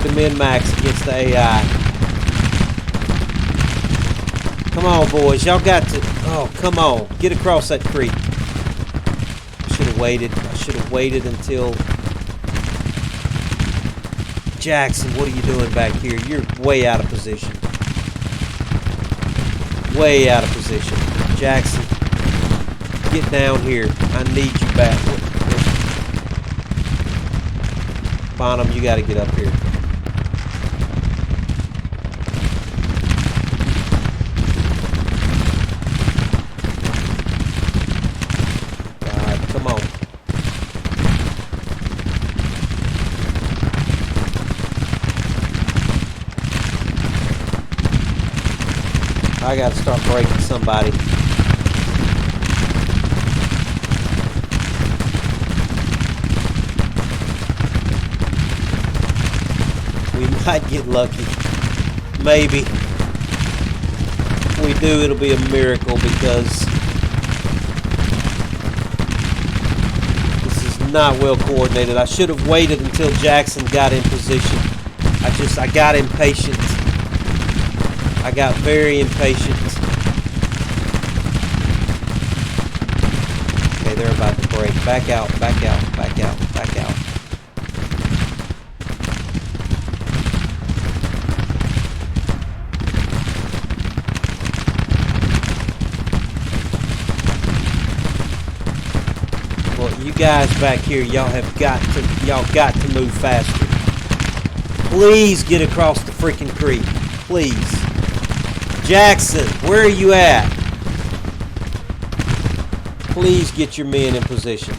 to min-max against the AI. Come on, boys, y'all got to. Oh, come on, get across that creek. I should have waited. I should have waited until. Jackson, what are you doing back here? You're way out of position. Way out of position. Jackson, get down here. I need you back. Bonham, you got to get up here. God, come on. I gotta start breaking somebody. We might get lucky. Maybe. If we do, it'll be a miracle because this is not well coordinated. I should have waited until Jackson got in position. I got impatient. I got very impatient. Okay, they're about to break. Back out, back out, back out, back out. Well, you guys back here, y'all got to move faster. Please get across the freaking creek. Please. Jackson, where are you at? Please get your men in position.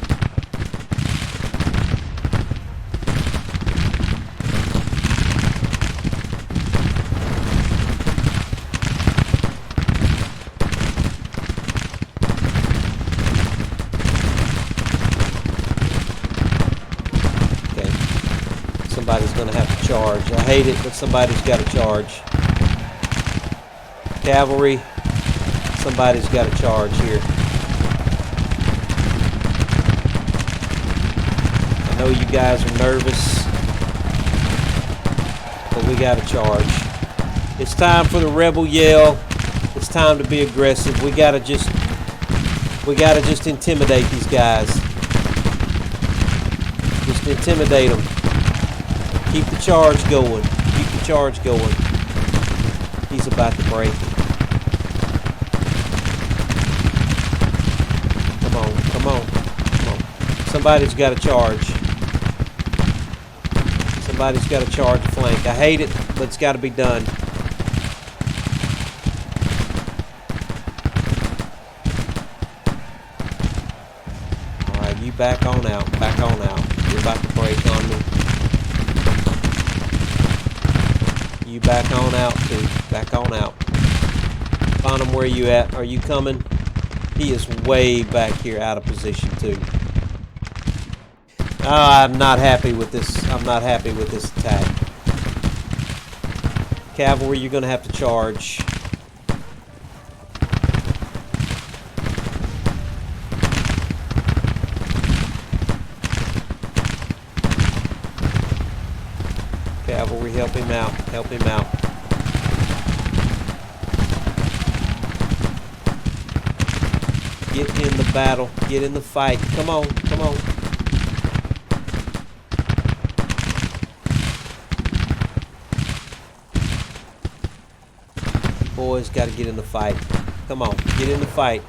Okay. Somebody's going to have to charge. I hate it, but somebody's got to charge. Cavalry, somebody's got to charge here. I know you guys are nervous, but we got to charge. It's time for the rebel yell. It's time to be aggressive. We gotta just intimidate these guys. Just intimidate them. Keep the charge going. Keep the charge going. He's about to break. Come on, come on, come on. Somebody's got to charge. Somebody's got to charge the flank. I hate it, but it's got to be done. All right, you back on out. Back on out. You're about to break on me. You back on out, too. Back on out. Find him where you at. Are you coming? He is way back here out of position, too. Oh, I'm not happy with this. I'm not happy with this attack. Cavalry, you're going to have to charge. Cavalry, help him out. Help him out. Get in the battle. Get in the fight. Come on. Come on. Boys, got to get in the fight. Come on. Get in the fight.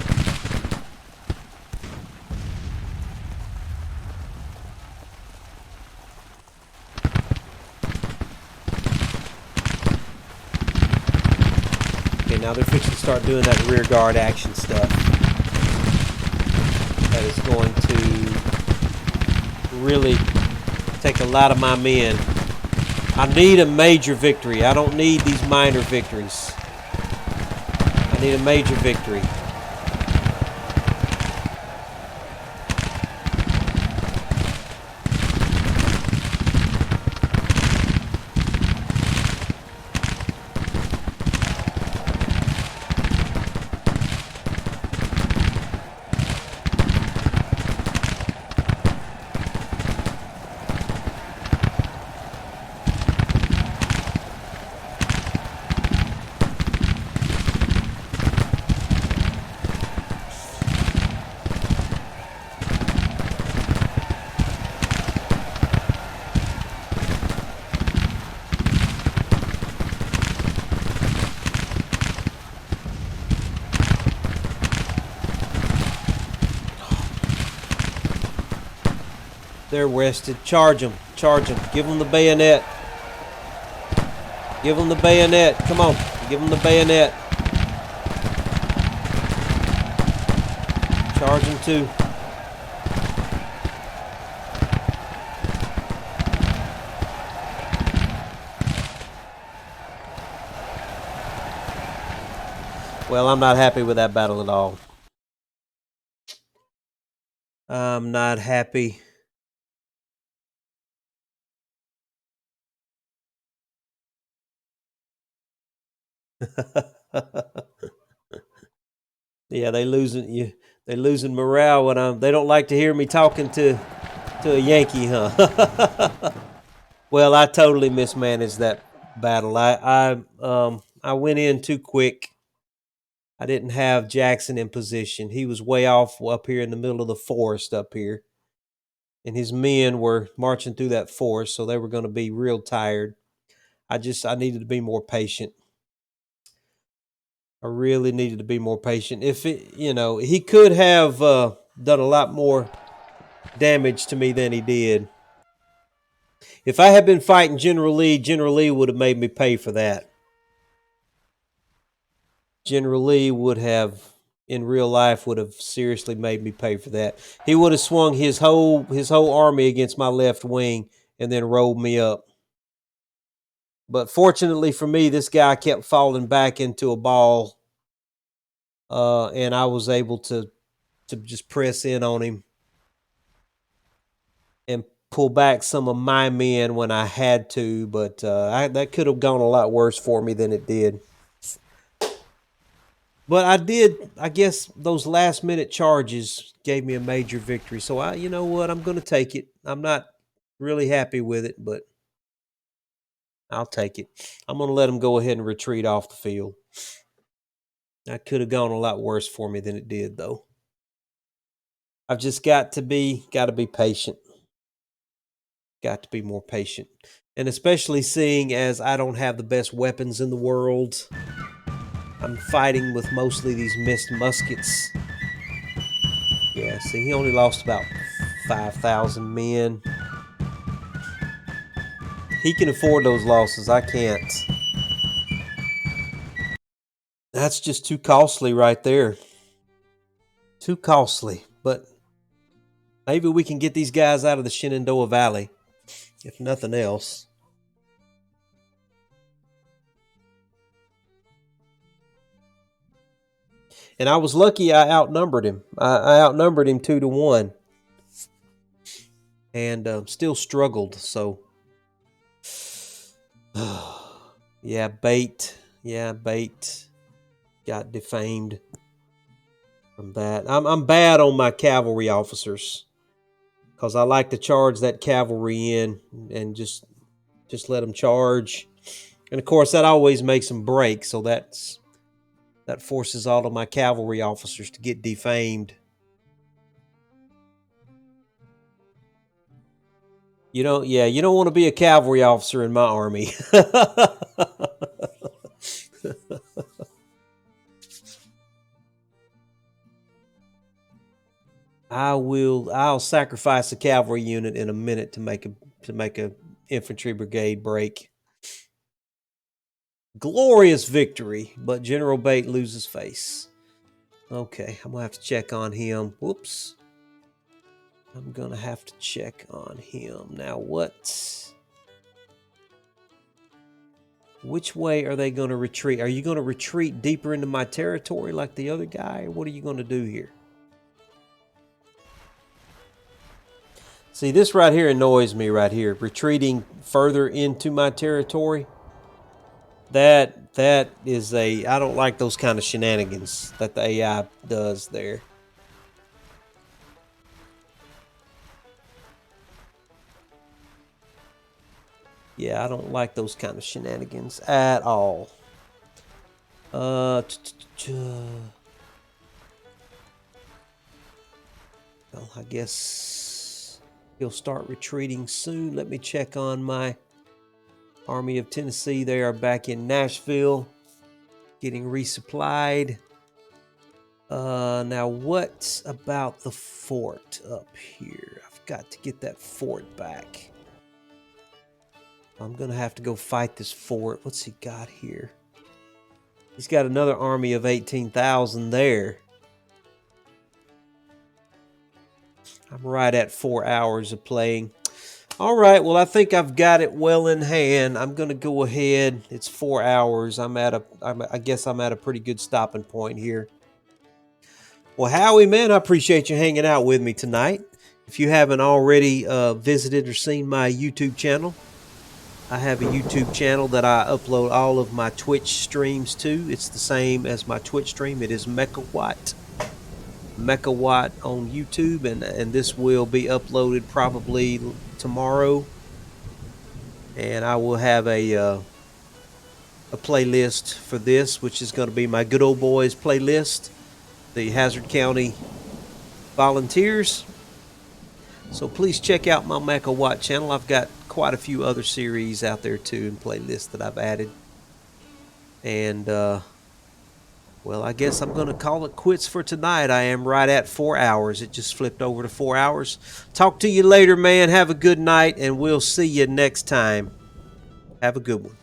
Now they're fixing to start doing that rear guard action stuff. That is going to really take a lot of my men. I need a major victory. I don't need these minor victories. I need a major victory. They're rested. Charge them. Charge them. Give them the bayonet. Give them the bayonet. Come on. Give them the bayonet. Charge them too. Well, I'm not happy with that battle at all. I'm not happy. Yeah, they losing morale when they don't like to hear me talking to a Yankee, huh? Well, I totally mismanaged that battle. I went in too quick. I didn't have Jackson in position. He was way off up here in the middle of the forest up here. And his men were marching through that forest, so they were going to be real tired. I needed to be more patient. I really needed to be more patient. If he could have done a lot more damage to me than he did. If I had been fighting General Lee would have made me pay for that. General Lee would have, in real life, would have seriously made me pay for that. He would have swung his whole army against my left wing and then rolled me up. But fortunately for me, this guy kept falling back into a ball, and I was able to just press in on him and pull back some of my men when I had to. But that could have gone a lot worse for me than it did. But I guess those last minute charges gave me a major victory. So you know what? I'm going to take it. I'm not really happy with it, but I'll take it. I'm going to let them go ahead and retreat off the field. That could have gone a lot worse for me than it did, though. I've just got to be patient. Got to be more patient. And especially seeing as I don't have the best weapons in the world. I'm fighting with mostly these missed muskets. Yeah, see, he only lost about 5,000 men. He can afford those losses. I can't. That's just too costly right there. Too costly. But maybe we can get these guys out of the Shenandoah Valley, if nothing else. And I was lucky I outnumbered him. I outnumbered him 2-1. And still struggled, so... yeah, bait. Yeah, bait. Got defamed from that. I'm bad on my cavalry officers. Because I like to charge that cavalry in and just let them charge. And of course, that always makes them break, so that forces all of my cavalry officers to get defamed. You don't want to be a cavalry officer in my army. I'll sacrifice a cavalry unit in a minute to make a infantry brigade break. Glorious victory, but General Bate loses face. Okay, I'm gonna have to check on him. Whoops. I'm gonna have to check on him. Now which way are they gonna retreat? Are you gonna retreat deeper into my territory like the other guy? Or what are you gonna do here? See, this right here annoys me right here. Retreating further into my territory. That is I don't like those kind of shenanigans that the AI does there. Yeah, I don't like those kind of shenanigans at all. Well, I guess he'll start retreating soon. Let me check on my Army of Tennessee. They are back in Nashville, getting resupplied. Now, what about the fort up here? I've got to get that fort back. I'm going to have to go fight this fort. What's he got here? He's got another army of 18,000 there. I'm right at 4 hours of playing. All right, well, I think I've got it well in hand. I'm going to go ahead. It's 4 hours. I guess I'm at a pretty good stopping point here. Well, Howie, man, I appreciate you hanging out with me tonight. If you haven't already visited or seen my YouTube channel, I have a YouTube channel that I upload all of my Twitch streams to. It's the same as my Twitch stream. It is Mechawatt on YouTube, and this will be uploaded probably tomorrow. And I will have a playlist for this, which is going to be my Good Old Boys playlist, the Hazzard County Volunteers. So please check out my Mechawatt channel. I've got quite a few other series out there too, and playlists that I've added. And well, I guess I'm going to call it quits for tonight. I am right at 4 hours. It just flipped over to 4 hours. Talk to you later, man. Have a good night, and we'll see you next time. Have a good one.